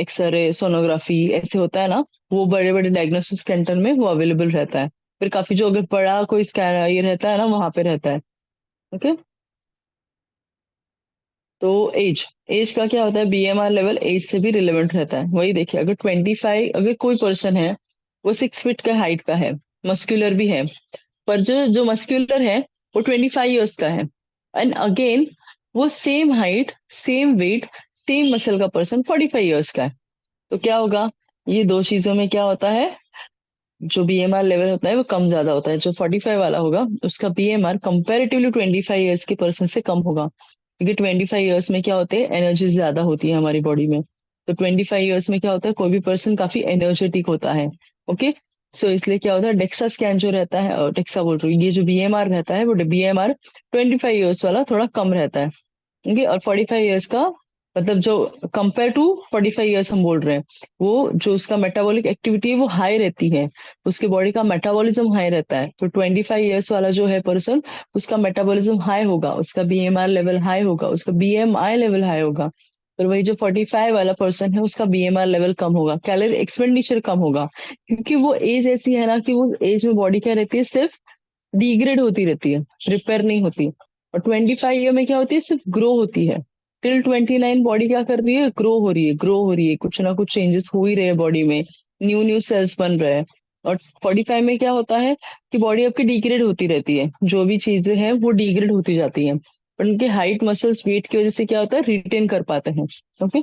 एक्सरे सोनोग्राफी ऐसे होता है ना, वो बड़े बड़े डायग्नोस्टिक सेंटर में वो अवेलेबल रहता है। फिर काफी जो अगर बड़ा कोई स्कैन ये रहता है ना, वहां पे रहता है। ओके। तो एज, एज का क्या होता है, बीएमआर लेवल एज से भी रिलेवेंट रहता है। वही देखिए, अगर 25, अगर कोई पर्सन है, वो 6 फीट का हाइट का है, मस्कुलर भी है, पर जो जो मस्क्यूलर है वो 25 ईयर्स का है, एंड अगेन वो same height same weight same muscle का पर्सन 45 ईयर्स का है, तो क्या होगा, ये दो चीजों में क्या होता है, जो बीएमआर लेवल होता है वो कम ज्यादा होता है। जो 45 वाला होगा उसका बीएमआर कंपेरेटिवली 25 ईयर्स के पर्सन से कम होगा, क्योंकि 25 ईयर्स में क्या होते हैं, एनर्जी ज्यादा होती है हमारी बॉडी में। तो 25 ईयर्स में क्या होता है, कोई भी पर्सन काफी एनर्जेटिक होता है। ओके। सो इसलिए क्या होता है, डेक्सा स्कैन जो रहता है, डेक्सा बोल रही हूँ, ये जो बीएमआर रहता है वो बीएमआर 25 ईयर्स वाला थोड़ा कम रहता है। ओके। और 45 ईयर्स का मतलब जो कंपेयर टू 45 ईयर्स हम बोल रहे हैं, वो जो उसका मेटाबॉलिक एक्टिविटी है वो हाई रहती है, उसके बॉडी का मेटाबॉलिज्म हाई रहता है। तो 25 ईयर्स वाला जो है पर्सन, उसका मेटाबॉलिज्म हाई होगा, उसका बीएमआर लेवल हाई होगा, उसका बीएमआई लेवल हाई होगा। और वही जो 45 वाला पर्सन है उसका बीएमआर लेवल कम होगा, कैलोरी एक्सपेंडिचर कम होगा, क्योंकि वो एज ऐसी है ना कि वो एज में बॉडी क्या रहती है, सिर्फ डिग्रेड होती रहती है, रिपेयर नहीं होती। और 25 ईयर में क्या होती है, सिर्फ ग्रो होती है। टिल 29 बॉडी क्या कर रही है, ग्रो हो रही है, ग्रो हो रही है, कुछ ना कुछ चेंजेस हो ही रहे हैं बॉडी में, न्यू न्यू सेल्स बन रहे हैं। और 45 में क्या होता है कि बॉडी आपकी डिग्रेड होती रहती है, जो भी चीजें हैं वो डिग्रेड होती जाती हैं, पर उनके हाइट मसल्स वेट की वजह से क्या होता है, रिटेन कर पाते हैं। ओके।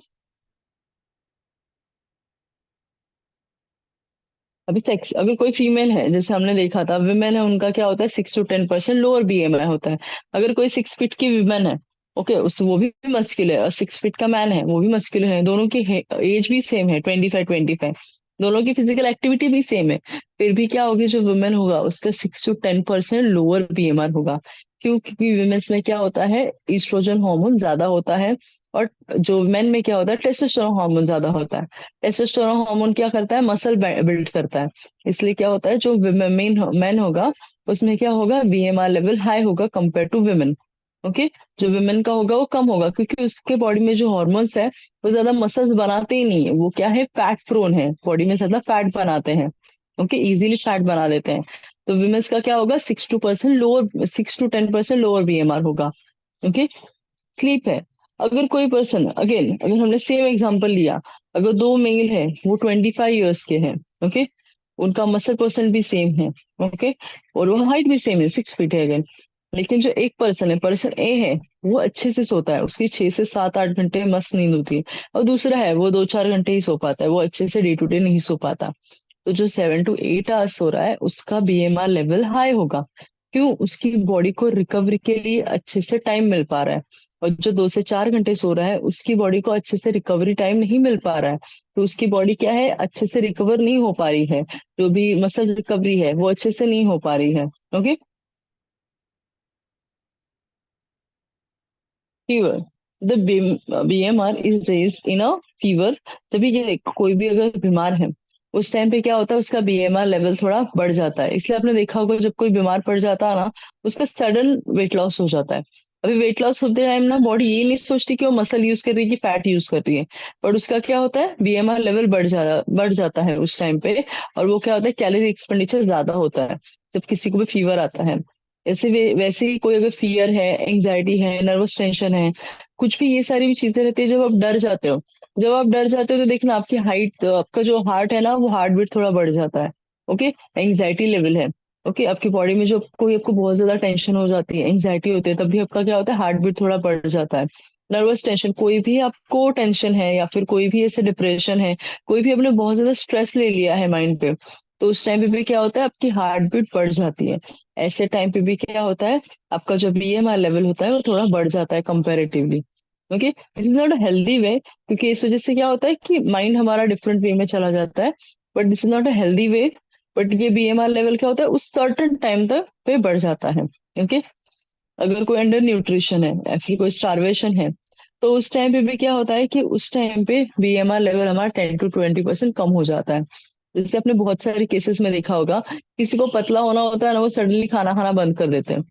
अभी सेक्स, अगर कोई फीमेल है, जैसे हमने देखा था विमेन है, उनका क्या होता है, 6 to 10% लोअर बीएमआई होता है। अगर कोई 6 फीट की विमेन है, ओके, उस वो भी मस्कुलर है, और 6 फीट का मैन है वो भी मस्कुलर है, दोनों की एज भी सेम है, 25-25, दोनों की फिजिकल एक्टिविटी भी सेम है, फिर भी क्या होगी, जो वुमेन होगा उसका 6 to 10% लोअर बीएमआर होगा। क्यों? क्योंकि विमेन्स में क्या होता है, ईस्ट्रोजन हार्मोन ज्यादा होता है, और जो मेन में क्या होता है, टेस्टोस्टेरोन हार्मोन ज्यादा होता है। टेस्टोस्टेरोन हार्मोन क्या करता है, मसल बिल्ड करता है। इसलिए क्या होता है, जो मेन मैन होगा उसमें क्या होगा, बीएमआर लेवल हाई होगा कंपेयर टू वुमेन। ओके। जो वुमेन का होगा वो कम होगा, क्योंकि उसके बॉडी में जो हॉर्मोन्स है वो ज्यादा मसल्स बनाते ही नहीं है, वो क्या है, फैट प्रोन है, बॉडी में ज्यादा फैट बनाते हैं। ओके, इजीली फैट बना देते हैं। तो वुमेन्स का क्या होगा, 6 to 10% lower, 6 to 10% lower BMR होगा। ओके। स्लीप है, अगर कोई पर्सन, अगेन अगर हमने सेम एग्जांपल लिया, अगर दो मेल है, वो 25 ईयर्स के हैं, ओके, उनका मसल परसेंट भी सेम है, ओके, और वो हाइट भी सेम है, 6 फीट है अगेन, लेकिन जो एक पर्सन है, पर्सन ए है, वो अच्छे से सोता है, उसकी 6 से 7-8 घंटे मस्त नींद होती है, और दूसरा है वो 2-4 घंटे ही सो पाता है, वो अच्छे से डे टू डे नहीं सो पाता। तो जो 7 to 8 आवर्स सो रहा है उसका बीएमआर लेवल हाई होगा। क्यों? उसकी बॉडी को रिकवरी के लिए अच्छे से टाइम मिल पा रहा है। और जो 2 से 4 घंटे सो रहा है उसकी बॉडी को अच्छे से रिकवरी टाइम नहीं मिल पा रहा है, तो उसकी बॉडी क्या है, अच्छे से रिकवर नहीं हो पा रही है, जो भी मसल रिकवरी है वो अच्छे से नहीं हो पा रही है। Okay. Fever, the BMR is raise in a fever. जब भी ये कोई भी अगर बीमार है, उस टाइम पे क्या होता है, उसका बीएमआर लेवल थोड़ा बढ़ जाता है। इसलिए आपने देखा होगा जब कोई बीमार पड़ जाता है ना, उसका सडन वेट लॉस हो जाता है। अभी वेट लॉस होते टाइम ना बॉडी ये नहीं सोचती कि वो मसल यूज कर रही है कि फैट यूज कर रही है, बट उसका क्या होता है, बीएमआर लेवल बढ़ जाता है उस टाइम पे। और वो क्या होता है, कैलोरी एक्सपेंडिचर ज्यादा होता है जब किसी को भी फीवर आता है। वैसे ही कोई अगर फियर है, एंग्जाइटी है, नर्वस टेंशन है, कुछ भी, ये सारी भी चीजें रहती है, जब आप डर जाते हो, जब आप डर जाते हो तो देखना आपकी हाइट, आपका जो हार्ट है ना वो हार्ट बीट थोड़ा बढ़ जाता है। ओके। एंग्जाइटी लेवल है। ओके। आपकी बॉडी में जो कोई आपको बहुत ज्यादा टेंशन हो जाती है, एंग्जाइटी होती है, तब भी आपका क्या होता है, हार्ट बीट थोड़ा बढ़ जाता है। नर्वस टेंशन, कोई भी आपको टेंशन है या फिर कोई भी ऐसे डिप्रेशन है, कोई भी आपने बहुत ज्यादा स्ट्रेस ले लिया है माइंड पे, तो उस टाइम पे भी क्या होता है, आपकी हार्ट बीट बढ़ जाती है। ऐसे टाइम पे भी क्या होता है, आपका जो बीएमआर लेवल होता है वो थोड़ा बढ़ जाता है comparatively. Okay, this is not a healthy way, क्योंकि इस वजह से क्या होता है कि माइंड हमारा डिफरेंट वे में चला जाता है, but this is not a healthy way. But ये बीएमआर लेवल क्या होता है, उस सर्टन टाइम तक पे बढ़ जाता है। ओके। अगर कोई अंडर न्यूट्रिशन है या फिर कोई स्टारवेशन है, तो उस टाइम पे भी क्या होता है कि उस टाइम पे बीएमआर लेवल हमारा 10 to 20% कम हो जाता है। जैसे आपने बहुत सारे केसेस में देखा होगा, किसी को पतला होना होता है ना, वो सडनली खाना खाना बंद कर देते हैं,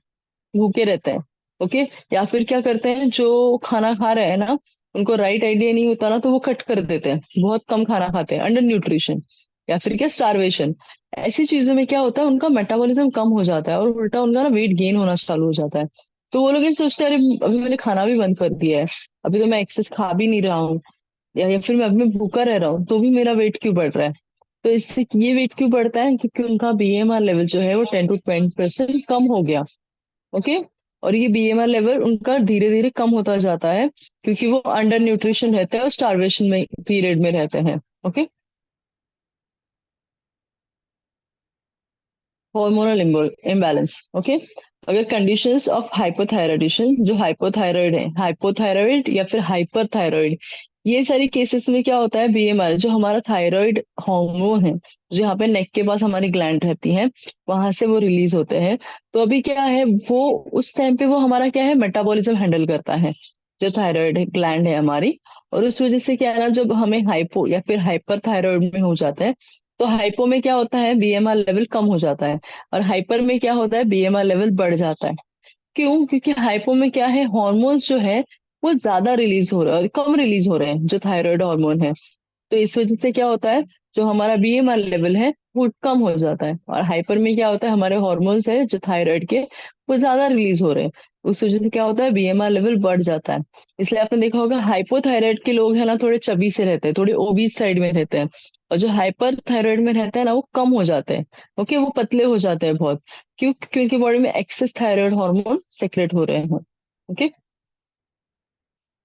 भूखे रहते हैं। ओके। या फिर क्या करते हैं, जो खाना खा रहे हैं ना, उनको राइट आइडिया नहीं होता ना, तो वो कट कर देते हैं, बहुत कम खाना खाते हैं, अंडर न्यूट्रिशन या फिर क्या, स्टारवेशन। ऐसी चीजों में क्या होता है, उनका मेटाबॉलिज्म कम हो जाता है और उल्टा उनका ना वेट गेन होना चालू हो जाता है। तो वो लोग ये सोचते हैं, अरे अभी मैंने खाना भी बंद कर दिया है, अभी तो मैं एक्सेस खा भी नहीं रहा हूँ, या फिर मैं अभी मैं भूखा रह रहा हूँ तो भी मेरा वेट क्यों बढ़ रहा है। तो इससे ये वेट क्यों बढ़ता है, क्योंकि उनका बीएमआर लेवल जो है वो 10 to 20% कम हो गया। ओके। और ये बीएमआर लेवल उनका धीरे धीरे कम होता जाता है, क्योंकि वो अंडर न्यूट्रिशन रहते हैं और स्टारवेशन में पीरियड में रहते हैं। ओके। Hormonal imbalance. ओके। अगर कंडीशंस ऑफ हाइपोथायराइडिशन, जो हाइपोथायराइड है, हाइपोथायराइड या फिर हाइपर, ये सारी केसेस में क्या होता है, बीएमआर जो हमारा थायराइड हार्मोन है, जो यहाँ पे नेक के पास हमारी ग्लैंड रहती है, वहां से वो रिलीज होते हैं। तो अभी क्या है, वो उस टाइम पे वो हमारा क्या है, मेटाबॉलिज्म हैंडल करता है, जो थायराइड ग्लैंड है हमारी। और उस वजह से क्या है ना, जब हमें हाइपो या फिर हाइपर थायराइड में हो जाता है, तो हाइपो में क्या होता है, बीएमआर लेवल कम हो जाता है, और हाइपर में क्या होता है, बीएमआर लेवल बढ़ जाता है। क्यों? क्योंकि हाइपो में क्या है, हॉर्मोन्स जो है वो ज्यादा रिलीज हो रहे हैं और कम रिलीज हो रहे हैं, जो थायराइड हार्मोन है। तो इस वजह से क्या होता है, जो हमारा बीएमआर लेवल है वो कम हो जाता है, और हाइपर में क्या होता है, हमारे हॉर्मोन्स है जो थायराइड के, वो ज्यादा रिलीज हो रहे हैं। उस वजह से क्या होता है, बीएमआर लेवल बढ़ जाता है। इसलिए आपने देखा होगा, हाइपोथायराइड के लोग है ना, थोड़े चबी से रहते हैं, थोड़े ओबीज साइड में रहते हैं, और जो हाइपर थायराइड में रहते हैं ना, वो कम हो जाते हैं। ओके, वो पतले हो जाते हैं बहुत। क्योंकि बॉडी में एक्सेस थायराइड हार्मोन सेक्रेट हो रहे हैं। ओके।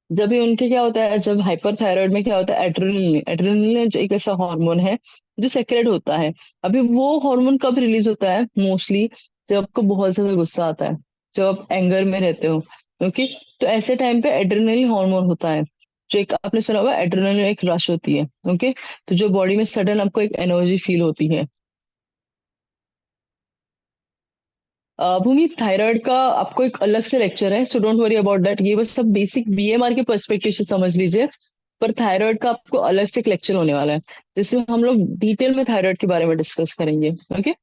जब भी उनके क्या होता है, जब हाइपर थायराइड में क्या होता है, एड्रेनलिन, एड्रेनलिन जो एक ऐसा हार्मोन है जो सेक्रेट होता है। अभी वो हार्मोन कब रिलीज होता है, मोस्टली जब आपको बहुत ज्यादा गुस्सा आता है, जब आप एंगर में रहते हो। ओके। तो ऐसे टाइम पे एड्रेनलिन हार्मोन होता है, जो एक आपने सुना हुआ, एड्रेनलिन एक रश होती है। ओके। तो जो बॉडी में सडन आपको एक एनर्जी फील होती है। भूमि, थायराइड का आपको एक अलग से लेक्चर है, so don't worry about that, ये बस सब बेसिक बीएमआर के पर्सपेक्टिव से समझ लीजिए। पर थायराइड का आपको अलग से एक लेक्चर होने वाला है, जिसमें हम लोग डिटेल में थायराइड के बारे में डिस्कस करेंगे। ओके।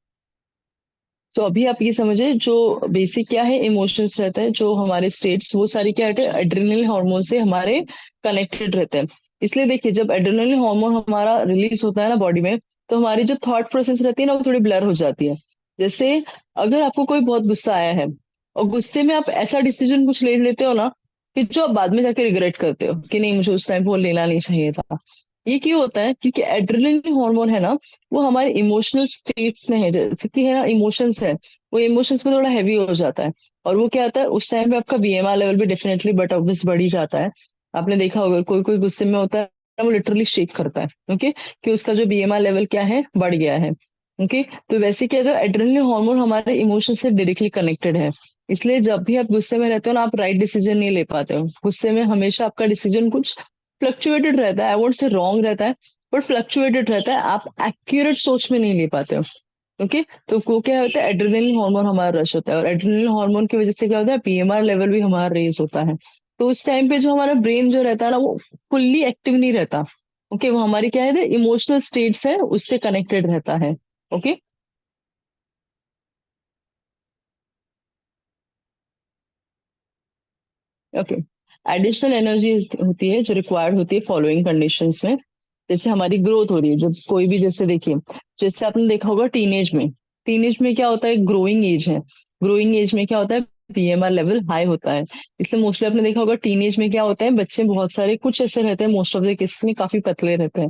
तो अभी आप ये समझे, जो बेसिक क्या है, इमोशंस रहता है, जो हमारे स्टेट्स, वो सारी क्या है, एड्रेनल हार्मोन से हमारे कनेक्टेड रहते हैं। इसलिए देखिए, जब एड्रेनल हार्मोन हमारा रिलीज होता है ना बॉडी में, तो हमारी जो थॉट प्रोसेस रहती है ना, वो थोड़ी ब्लर हो जाती है। जैसे अगर आपको कोई बहुत गुस्सा आया है, और गुस्से में आप ऐसा डिसीजन कुछ ले लेते हो ना, कि जो आप बाद में जाके रिग्रेट करते हो कि नहीं, मुझे उस टाइम वो लेना नहीं चाहिए था। ये क्यों होता है? क्योंकि एड्रेनलिन हार्मोन है ना, वो हमारे इमोशनल स्टेट्स में है, जैसे कि है ना, इमोशंस है, वो इमोशंस में थोड़ा हैवी हो जाता है। और वो क्या होता है, उस टाइम पे आपका बीएमआर लेवल भी डेफिनेटली बट ऑब्वियस बढ़ ही जाता है। आपने देखा होगा, कोई कोई गुस्से में होता है, वो लिटरली शेक करता है। ओके। कि उसका जो बीएमआर लेवल क्या है, बढ़ गया है। ओके। तो वैसे क्या है, एड्रेनलिन हार्मोन हमारे इमोशन से डायरेक्टली कनेक्टेड है। इसलिए जब भी आप गुस्से में रहते हो ना, आप राइट डिसीजन नहीं ले पाते हो गुस्से में, हमेशा आपका डिसीजन कुछ फ्लक्चुएटेड रहता है, आई वोंट से रॉन्ग रहता है, बट फ्लक्चुएटेड रहता है, आप एक्यूरेट सोच में नहीं ले पाते हो। ओके। तो वो क्या होता है, एड्रेनलिन हार्मोन हमारा रश होता है, और एड्रेनलिन हार्मोन की वजह से क्या होता है, पीएमआर लेवल भी हमारा रेज होता है। तो उस टाइम पे जो हमारा ब्रेन जो रहता है ना, वो फुल्ली एक्टिव नहीं रहता। ओके। वो हमारी क्या है, इमोशनल स्टेट्स है, उससे कनेक्टेड रहता है। ओके। ओके। एडिशनल एनर्जी होती है, जो रिक्वायर्ड होती है फॉलोइंग कंडीशंस में। जैसे हमारी ग्रोथ हो रही है, जब कोई भी, जैसे देखिए, जैसे आपने देखा होगा टीनेज में, टीनेज में क्या होता है, ग्रोइंग एज है, ग्रोइंग एज में क्या होता है, पीएमआर लेवल हाई होता है। इसलिए मोस्टली आपने देखा होगा, टीनेज में क्या होता है, बच्चे बहुत सारे कुछ ऐसे रहते हैं, मोस्ट ऑफ द केसेस में काफी पतले रहते हैं।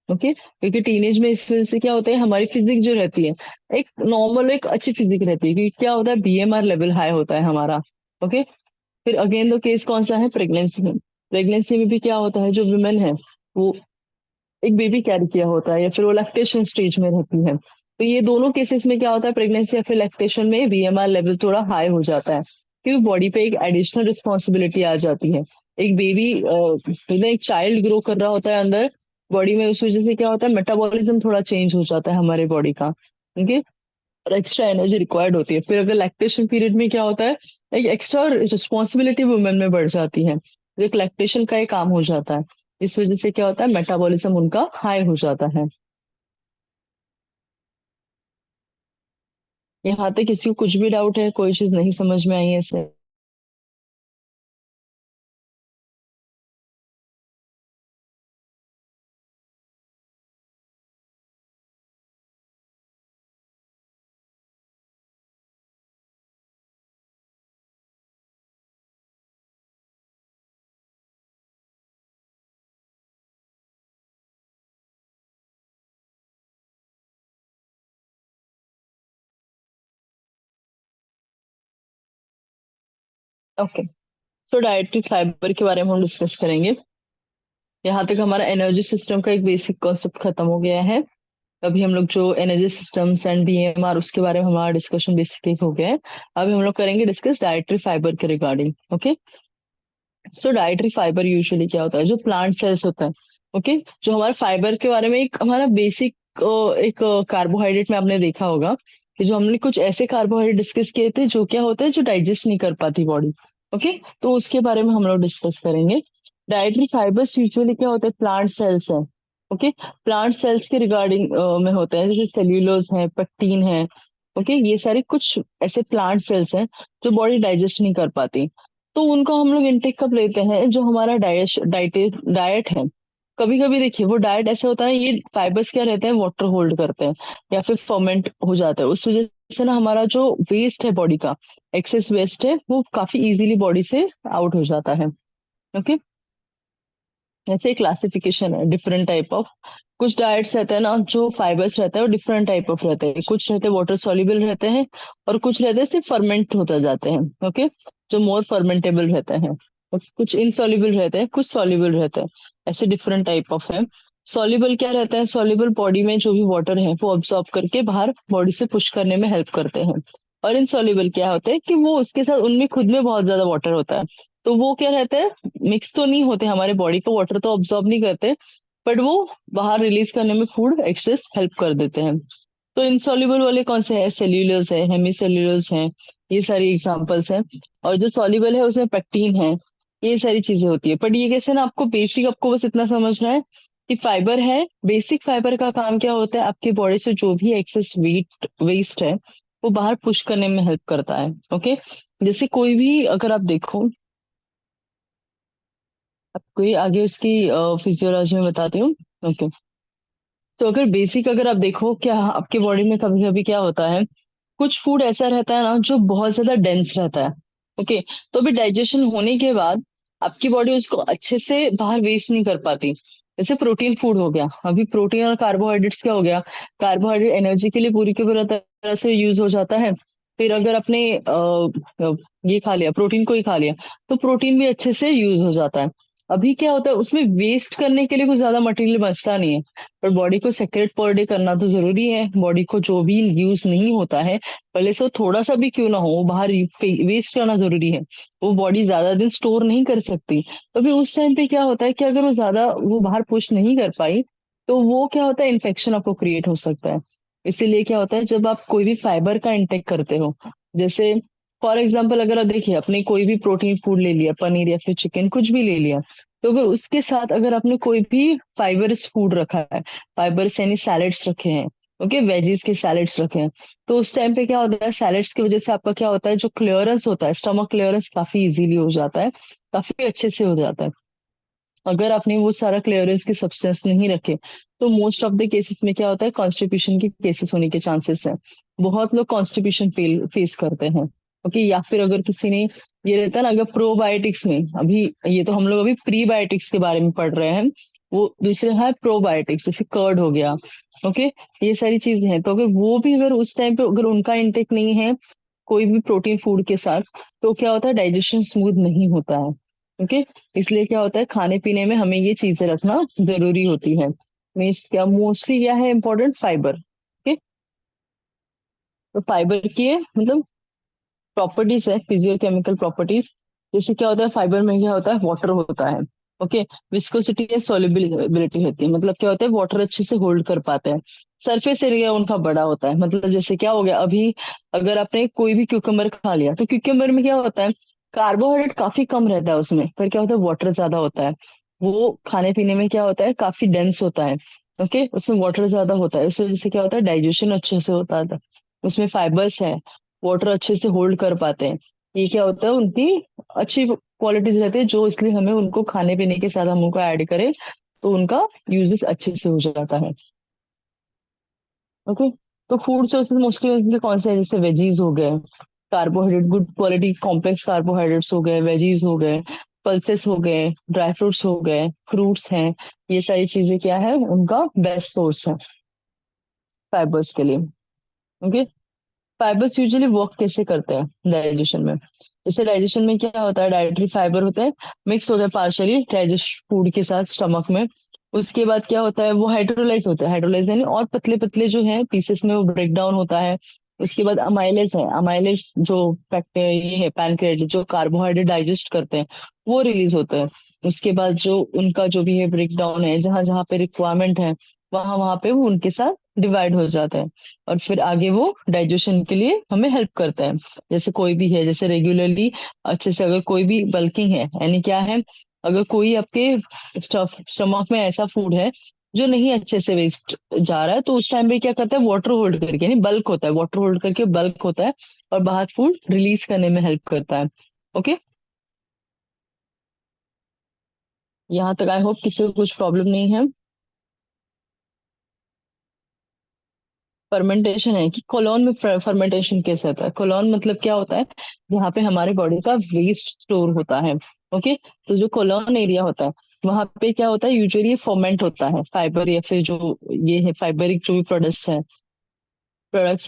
ओके। क्योंकि टीनेज में इस वजह से क्या होता है, हमारी फिजिक जो रहती है, एक नॉर्मल, एक अच्छी फिजिक रहती है, क्योंकि क्या होता है, बीएमआर लेवल हाई होता है हमारा। ओके। फिर अगेन, दो केस कौन सा है, प्रेगनेंसी में। प्रेगनेंसी में भी क्या होता है, जो वुमेन है, वो एक बेबी कैरी किया होता है, या फिर वो लैक्टेशन स्टेज में रहती है, तो ये दोनों केसेस में क्या होता है, प्रेगनेंसी या फिर लैक्टेशन में बीएमआर लेवल थोड़ा हाई हो जाता है, क्योंकि बॉडी पे एक एडिशनल रिस्पॉन्सिबिलिटी आ जाती है। एक बेबी, एक चाइल्ड ग्रो कर रहा होता है अंदर बॉडी में, उस वजह से क्या होता है, मेटाबॉलिज्म थोड़ा चेंज हो जाता है हमारे बॉडी का। ठीक है। और एक्स्ट्रा एनर्जी रिक्वायर्ड होती है। फिर अगर लैक्टेशन पीरियड में क्या होता है, एक एक्स्ट्रा रिस्पॉन्सिबिलिटी वुमेन में बढ़ जाती है, जो एक लैक्टेशन का ही काम हो जाता है। इस वजह से क्या होता है, मेटाबॉलिज्म उनका हाई हो जाता है। यहाँ तक किसी को कुछ भी डाउट है, कोई चीज नहीं समझ में आई है इसे? ओके। सो डाइटरी फाइबर के बारे में हम डिस्कस करेंगे। यहाँ तक हमारा एनर्जी सिस्टम का एक बेसिक कॉन्सेप्ट खत्म हो गया है। अभी हम लोग जो एनर्जी सिस्टम्स एंड बीएमआर उसके बारे में हमारा डिस्कशन बेसिकली हो गया है। अभी हम लोग करेंगे डिस्कस डाइटरी फाइबर के रिगार्डिंग। ओके, सो डाइटरी फाइबर यूजुअली क्या होता है, जो प्लांट सेल्स होता है। ओके, जो हमारे फाइबर के बारे में एक हमारा बेसिक एक कार्बोहाइड्रेट में आपने देखा होगा कि जो हमने कुछ ऐसे कार्बोहाइड्रेट डिस्कस किए थे जो क्या होते हैं, जो डाइजेस्ट नहीं कर पाती बॉडी। ओके, तो उसके बारे में हम लोग डिस्कस करेंगे। डाइटरी फाइबर्स यूजुअली क्या होते हैं, प्लांट सेल्स है। ओके, प्लांट सेल्स के रिगार्डिंग में होते हैं, जैसे सेल्यूलोज है, पेक्टिन है। ओके, ये सारे कुछ ऐसे प्लांट सेल्स हैं जो बॉडी डाइजेस्ट नहीं कर पाती। तो उनको हम लोग इनटेक कब लेते हैं, जो हमारा डाइट है। कभी कभी देखिए वो डाइट ऐसे होता है, ये फाइबर्स क्या रहते हैं, वाटर होल्ड करते हैं या फिर फर्मेंट हो जाता है। उस वजह से ना हमारा जो वेस्ट है बॉडी का, एक्सेस वेस्ट है, वो काफी इजीली बॉडी से आउट हो जाता है। ओके, ऐसे क्लासिफिकेशन है डिफरेंट टाइप ऑफ। कुछ डाइट्स रहते हैं ना, जो फाइबर्स रहते हैं वो डिफरेंट टाइप ऑफ रहते हैं। कुछ रहते हैं वाटर सॉल्युबल रहते हैं, और कुछ रहते हैं सिर्फ फर्मेंट होते जाते हैं। ओके, जो मोर फर्मेंटेबल रहते हैं, और कुछ इनसॉल्युबल रहते हैं, कुछ सॉल्युबल रहते हैं। ऐसे डिफरेंट टाइप ऑफ है। सॉल्युबल क्या रहता है, सॉल्युबल बॉडी में जो भी वाटर है वो ऑब्जॉर्ब करके बाहर बॉडी से पुश करने में हेल्प करते हैं। और इनसॉल्युबल क्या होता है कि वो उसके साथ उनमें खुद में बहुत ज्यादा वाटर होता है, तो वो क्या रहता है, मिक्स तो नहीं होते, हमारे बॉडी को वाटर तो ऑब्जॉर्ब नहीं करते, बट वो बाहर रिलीज करने में फूड एक्सेस हेल्प कर देते हैं। तो इनसॉल्युबल वाले कौन से हैं, सेल्यूलोज है, हेमी सेल्यूलोज है, ये सारी एग्जांपल्स हैं। और जो सॉल्युबल है उसमें पेक्टिन है, ये सारी चीजें होती है। बट ये कैसे ना, आपको बेसिक, आपको बस इतना समझना है कि फाइबर है, बेसिक फाइबर का काम क्या होता है, आपकी बॉडी से जो भी एक्सेस वेस्ट है वो बाहर पुश करने में हेल्प करता है। ओके, जैसे कोई भी अगर आप देखो, आपको ये आगे उसकी फिजियोलॉजी में बताती हूँ। ओके, तो अगर बेसिक अगर आप देखो, क्या आपके बॉडी में कभी कभी क्या होता है, कुछ फूड ऐसा रहता है ना जो बहुत ज्यादा डेंस रहता है। ओके, तो अभी डाइजेशन होने के बाद आपकी बॉडी उसको अच्छे से बाहर वेस्ट नहीं कर पाती। जैसे प्रोटीन फूड हो गया, अभी प्रोटीन और कार्बोहाइड्रेट्स क्या हो गया, कार्बोहाइड्रेट एनर्जी के लिए पूरी की पूरी तरह से यूज हो जाता है। फिर अगर आपने ये खा लिया, प्रोटीन को ही खा लिया, तो प्रोटीन भी अच्छे से यूज हो जाता है। अभी क्या होता है, उसमें वेस्ट करने के लिए कुछ ज्यादा मटेरियल बचता नहीं है, पर बॉडी को सेक्रेट पर डे करना तो जरूरी है। बॉडी को जो भी यूज नहीं होता है, भले से वो थोड़ा सा भी क्यों ना हो, वो बाहर वेस्ट करना जरूरी है। वो बॉडी ज्यादा दिन स्टोर नहीं कर सकती। तो अभी उस टाइम पे क्या होता है कि अगर वो ज्यादा वो बाहर पुश नहीं कर पाई, तो वो क्या होता है, इन्फेक्शन आपको क्रिएट हो सकता है। इसीलिए क्या होता है, जब आप कोई भी फाइबर का इंटेक करते हो, जैसे फॉर एग्जाम्पल अगर आप देखिए, आपने कोई भी प्रोटीन फूड ले लिया, पनीर या फिर चिकन कुछ भी ले लिया, तो अगर उसके साथ अगर आपने कोई भी फाइबरस फूड रखा है, फाइबर्स यानी सैलेड्स रखे हैं, ओके, वेजीज के सैलेड्स रखे हैं, तो उस टाइम पे क्या होता है, सैलेड्स की वजह से आपका क्या होता है, जो क्लियरेंस होता है, स्टमक क्लियरेंस काफी इजीली हो जाता है, काफी अच्छे से हो जाता है। अगर आपने वो सारा क्लियरेंस के सब्सटेंस नहीं रखे, तो मोस्ट ऑफ द केसेस में क्या होता है, कॉन्स्टिपेशन के केसेस होने के चांसेस है। बहुत लोग कॉन्स्टिपेशन फेस करते हैं। ओके, या फिर अगर किसी ने, ये रहता है ना, अगर प्रोबायोटिक्स में, अभी ये तो हम लोग अभी प्रीबायोटिक्स के बारे में पढ़ रहे हैं, वो दूसरे है प्रोबायोटिक्स, जैसे कर्ड हो गया। ओके, ये सारी चीजें हैं, तो अगर वो भी अगर उस टाइम पे अगर उनका इंटेक नहीं है कोई भी प्रोटीन फूड के साथ, तो क्या होता है, डाइजेशन स्मूथ नहीं होता है। ओके, इसलिए क्या होता है, खाने पीने में हमें ये चीजें रखना जरूरी होती है। मीन्स क्या, मोस्टली क्या है इंपॉर्टेंट, फाइबर। ओके, तो फाइबर की है मतलब प्रॉपर्टीज है, फिजियोकेमिकल प्रॉपर्टीज। जैसे क्या होता है, फाइबर में क्या होता है, वाटर होता है। ओके, विस्कोसिटी या सोल्युबिलिटी होती है, मतलब क्या होता है, वाटर अच्छे से होल्ड कर पाते हैं। सरफेस एरिया उनका बड़ा होता है, मतलब जैसे क्या हो गया, अभी अगर आपने कोई भी क्यूकम्बर खा लिया, तो क्यूकम्बर में क्या होता है, कार्बोहाइड्रेट काफी कम रहता है उसमें, पर क्या होता है, वाटर ज्यादा होता है। वो खाने पीने में क्या होता है, काफी डेंस होता है। ओके, उसमें वाटर ज्यादा होता है, इस वजह से क्या होता है, डाइजेशन अच्छे से होता है। उसमें फाइबर्स है, वाटर अच्छे से होल्ड कर पाते हैं। ये क्या होता है, उनकी अच्छी क्वालिटीज रहती है, जो इसलिए हमें उनको खाने पीने के साथ हम उनको ऐड करें, तो उनका यूजेस अच्छे से हो जाता है। ओके, तो फूड सोर्सेज मोस्टली उनके कौन से हैं, जैसे वेजीज हो गए, carbohydrate good quality complex carbohydrates हो गए, वेजीज हो गए, पल्सेस हो गए, ड्राई फ्रूट्स हो गए, फ्रूट्स हैं। ये सारी चीजें क्या है, उनका बेस्ट सोर्स है फाइबर्स के लिए। ओके, फाइबर्स यूजुअली वर्क कैसे करते हैं डाइजेशन में, जैसे डाइजेशन में क्या होता है, डाइटरी फाइबर होते हैं, मिक्स होते हैं पार्शियली डाइजेस्ट फूड के साथ स्टमक में, उसके बाद क्या होता है, वो हाइड्रोलाइज होता है, हाइड्रोलाइज यानी और पतले पतले जो है पीसेस में वो ब्रेक डाउन होता है। उसके बाद अमाइलेज है, अमाइलेज जो ये है पैनक्रियाज जो कार्बोहाइड्रेट डाइजेस्ट करते हैं, वो रिलीज होता है। उसके बाद जो उनका जो भी है ब्रेक डाउन है, जहां जहां पे रिक्वायरमेंट है वहां वहां पे वो उनके साथ डिवाइड हो जाता है। और फिर आगे वो डाइजेशन के लिए हमें हेल्प करता है। जैसे कोई भी है, जैसे रेगुलरली अच्छे से अगर कोई भी बल्किंग है, यानी क्या है, अगर कोई आपके स्टमक में ऐसा फूड है जो नहीं अच्छे से वेस्ट जा रहा है, तो उस टाइम पे क्या करता है, वाटर होल्ड करके, यानी बल्क होता है, वाटर होल्ड करके बल्क होता है और बाहर फूड रिलीज करने में हेल्प करता है। ओके। यहाँ तक आई होप किसी को कुछ प्रॉब्लम नहीं है। फर्मेंटेशन है कि कोलोन में फर्मेंटेशन कैसे होता है, कोलोन मतलब क्या होता है, जहाँ पे हमारे बॉडी का वेस्ट स्टोर होता है। ओके। तो जो कोलोन एरिया होता है वहां पे क्या होता है, यूजुअली फर्मेंट होता है फाइबर, या फिर जो ये है फाइबरिक जो भी प्रोडक्ट्स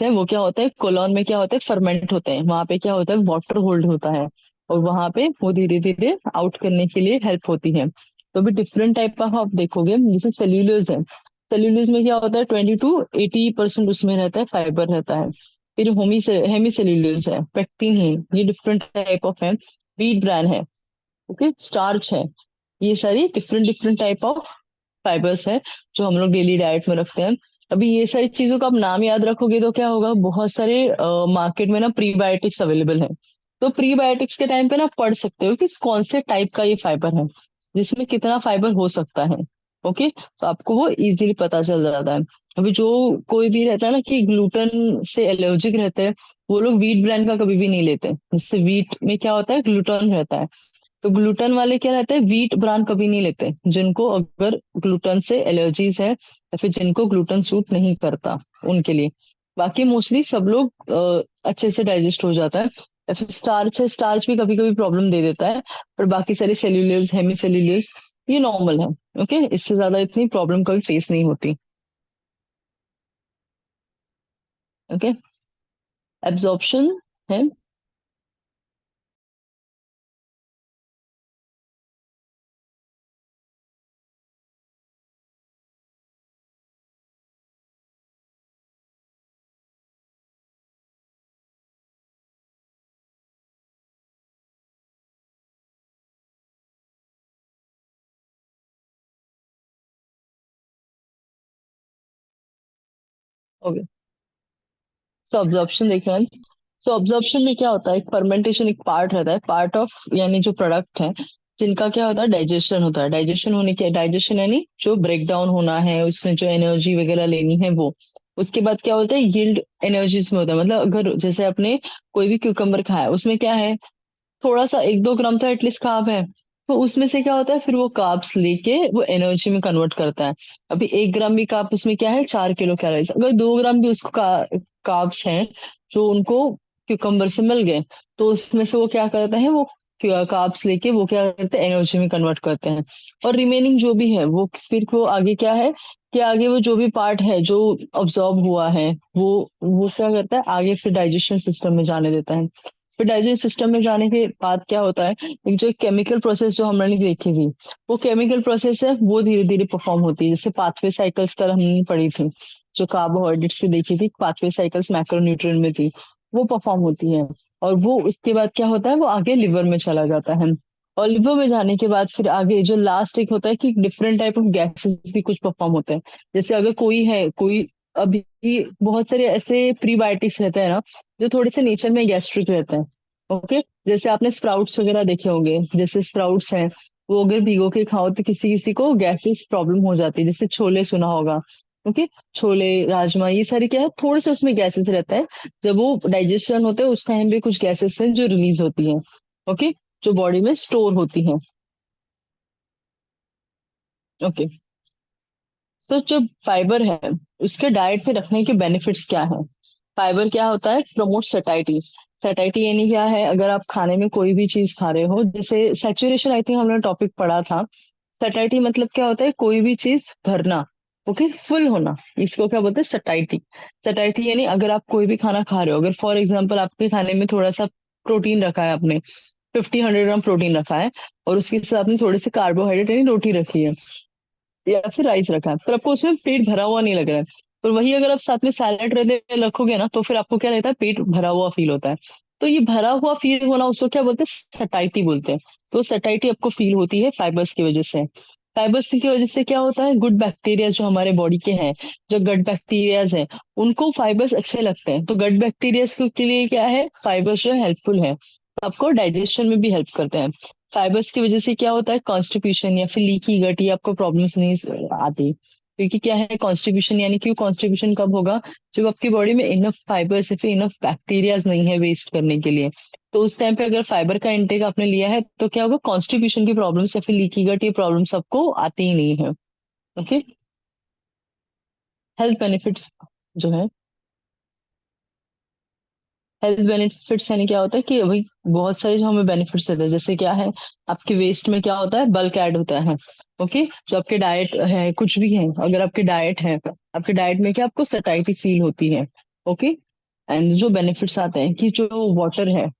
है वो क्या होता है, कोलोन में क्या होता है, फर्मेंट होते हैं, वहां पे क्या होता है, वाटर होल्ड होता है, और वहां पे वो धीरे धीरे आउट करने के लिए हेल्प होती है। तो भी डिफरेंट टाइप का आप देखोगे, जैसे सेल्यूलोज है, सेल्यूलोज में क्या होता है, 20 to 80% उसमें रहता है, फाइबर रहता है। फिर होमी से हेमी सेल्यूलोज है, पेक्टिन है, ये डिफरेंट टाइप ऑफ है। व्हीट ब्रांड है, ओके, स्टार्च है। ये सारी different different type of fibres है जो हम लोग डेली डाइट में रखते हैं। अभी ये सारी चीजों का आप नाम याद रखोगे तो क्या होगा, बहुत सारे मार्केट में ना प्रीबायोटिक्स अवेलेबल है। तो प्रीबायोटिक्स के टाइम पे ना पढ़ सकते हो कि कौन से टाइप का ये फाइबर है, जिसमें कितना फाइबर हो सकता है। ओके। तो आपको वो इजीली पता चल जाता है। अभी जो कोई भी रहता है ना कि ग्लूटेन से एलर्जिक रहते हैं, वो लोग व्हीट ब्रांड का कभी भी नहीं लेते, जिससे व्हीट में क्या होता है, ग्लूटेन रहता है। तो ग्लूटेन वाले क्या रहते हैं, व्हीट ब्रांड कभी नहीं लेते, जिनको अगर ग्लूटेन से एलर्जीज है या फिर जिनको ग्लूटेन सूट नहीं करता उनके लिए। बाकी मोस्टली सब लोग अच्छे से डाइजेस्ट हो जाता है। या फिर स्टार्च है, स्टार्च भी कभी कभी प्रॉब्लम दे देता है, पर बाकी सारे सेल्यूलोज, हेमी सेल्यूलोज, ये नॉर्मल है। ओके, इससे ज्यादा इतनी प्रॉब्लम कभी फेस नहीं होती। ओके। एब्जॉर्प्शन है। ओके। तो ऑब्जॉर्प्शन देख रहे हैं। सो ऑब्जॉर्प्शन में क्या होता है, एक फर्मेंटेशन एक पार्ट रहता है, पार्ट ऑफ यानी जो प्रोडक्ट है जिनका क्या होता है, डाइजेशन होता है। डाइजेशन होने के, डाइजेशन यानी जो ब्रेक डाउन होना है, उसमें जो एनर्जी वगैरह लेनी है वो। उसके बाद क्या होता है, यील्ड एनर्जीज में होता है। मतलब अगर जैसे आपने कोई भी क्यूकम्बर खाया, उसमें क्या है, थोड़ा सा 1-2 ग्राम तो एटलीस्ट कार्ब है। तो उसमें से क्या होता है, फिर वो कार्ब्स लेके वो एनर्जी में कन्वर्ट करता है। अभी 1 ग्राम भी कार्ब उसमें क्या है, 4 किलो कैलोरीज। अगर 2 ग्राम भी उसको कार्ब्स हैं जो उनको क्यूकम्बर से मिल गए, तो उसमें से वो क्या करते हैं, वो कार्ब्स लेके वो क्या करते हैं, एनर्जी में कन्वर्ट करते हैं। और रिमेनिंग जो भी है वो फिर वो आगे क्या है, कि आगे वो जो भी पार्ट है जो ऑब्जॉर्ब हुआ है, वो क्या करता है, आगे फिर डाइजेशन सिस्टम में जाने देता है। फिर डाइजेशन सिस्टम में जाने के बाद क्या होता है, एक जो केमिकल प्रोसेस जो हमने देखी थी, वो केमिकल प्रोसेस है वो धीरे धीरे परफॉर्म होती है। जैसे पाथवे साइकिल्स कर हमने पढ़ी थी, जो कार्बोहाइड्रेट्स की देखी थी, पाथवे साइकिल्स मैक्रोन्यूट्रिएंट में थी, वो परफॉर्म होती है। और वो उसके बाद क्या होता है, वो आगे लिवर में चला जाता है। और लिवर में जाने के बाद फिर आगे जो लास्ट एक होता है कि डिफरेंट टाइप ऑफ गैसेस भी कुछ परफॉर्म होते हैं। जैसे अगर कोई है कोई, अभी बहुत सारे ऐसे प्रीबायोटिक्स रहते हैं ना जो थोड़े से नेचर में गैस्ट्रिक रहते हैं। ओके। जैसे आपने स्प्राउट्स वगैरह देखे होंगे, जैसे स्प्राउट्स हैं, वो अगर भिगो के खाओ तो किसी किसी को गैसेस प्रॉब्लम हो जाती है। जैसे छोले सुना होगा। ओके। छोले, राजमा, ये सारी क्या है, थोड़े से उसमें गैसेस रहता है। जब वो डाइजेशन होते हैं उस टाइम पे कुछ गैसेस हैं जो रिलीज होती हैं। ओके। जो बॉडी में स्टोर होती हैं। ओके। तो जो फाइबर है उसके डाइट में रखने के बेनिफिट्स क्या है। फाइबर क्या होता है, प्रमोट सैटिस्फैक्शन। सैटिस्फैक्शन यानी क्या है, अगर आप खाने में कोई भी चीज खा रहे हो, जैसे सैचुरेशन, आई थिंक हमने टॉपिक पढ़ा था। सैटिस्फैक्शन मतलब क्या होता है, कोई भी चीज भरना। ओके, फुल होना, इसको क्या बोलते हैं, सैटिस्फैक्शन। सैटिस्फैक्शन यानी अगर आप कोई भी खाना खा रहे हो, अगर फॉर एग्जाम्पल आपके खाने में थोड़ा सा प्रोटीन रखा है आपने, 50-100 ग्राम प्रोटीन रखा है, और उसके साथ आपने थोड़े से कार्बोहाइड्रेट यानी रोटी रखी है, या फिर राइस रखा है, पर आपको उसमें पेट भरा हुआ नहीं लग रहा है। पर वही अगर आप साथ में सैलेड रखोगे ना, तो फिर आपको क्या रहता है, पेट भरा हुआ फील होता है। तो ये भरा हुआ फील होना, उसको क्या बोलते हैं, सटाइटी बोलते हैं। तो सटाइटी आपको फील होती है फाइबर्स की वजह से। फाइबर्स की वजह से क्या होता है, गुड बैक्टीरिया जो हमारे बॉडी के हैं, जो गट बैक्टीरियाज हैं, उनको फाइबर्स अच्छे लगते हैं। तो गट बैक्टीरियाज के लिए क्या है, फाइबर्स जो हेल्पफुल है, आपको डाइजेशन में भी हेल्प करते हैं। फाइबर्स की वजह से क्या होता है, कॉन्स्टिपेशन या फिर लीकी गट, ये आपको प्रॉब्लम्स नहीं आती। क्योंकि क्या है कॉन्स्टिपेशन, यानी कि कॉन्स्टिपेशन कब होगा, जब आपकी बॉडी में इनफ फाइबर्स या फिर इनफ बैक्टीरियाज नहीं है वेस्ट करने के लिए। तो उस टाइम पे अगर फाइबर का इंटेक आपने लिया है, तो क्या होगा, कॉन्स्टिपेशन की प्रॉब्लम्स या फिर लीकी गट, ये प्रॉब्लम्स आपको आती ही नहीं है। ओके। हेल्थ बेनिफिट्स जो है, हेल्थ बेनिफिट्स यानी क्या होता है कि भाई बहुत सारे जो हमें बेनिफिट्स देते हैं, जैसे क्या है, आपके वेस्ट में क्या होता है, बल्क ऐड होता है। ओके। जो आपके डाइट है, कुछ भी है, अगर आपके डाइट है, आपके डाइट में क्या आपको सटाइटी फील होती है। ओके। एंड जो बेनिफिट्स आते हैं कि जो वाटर है।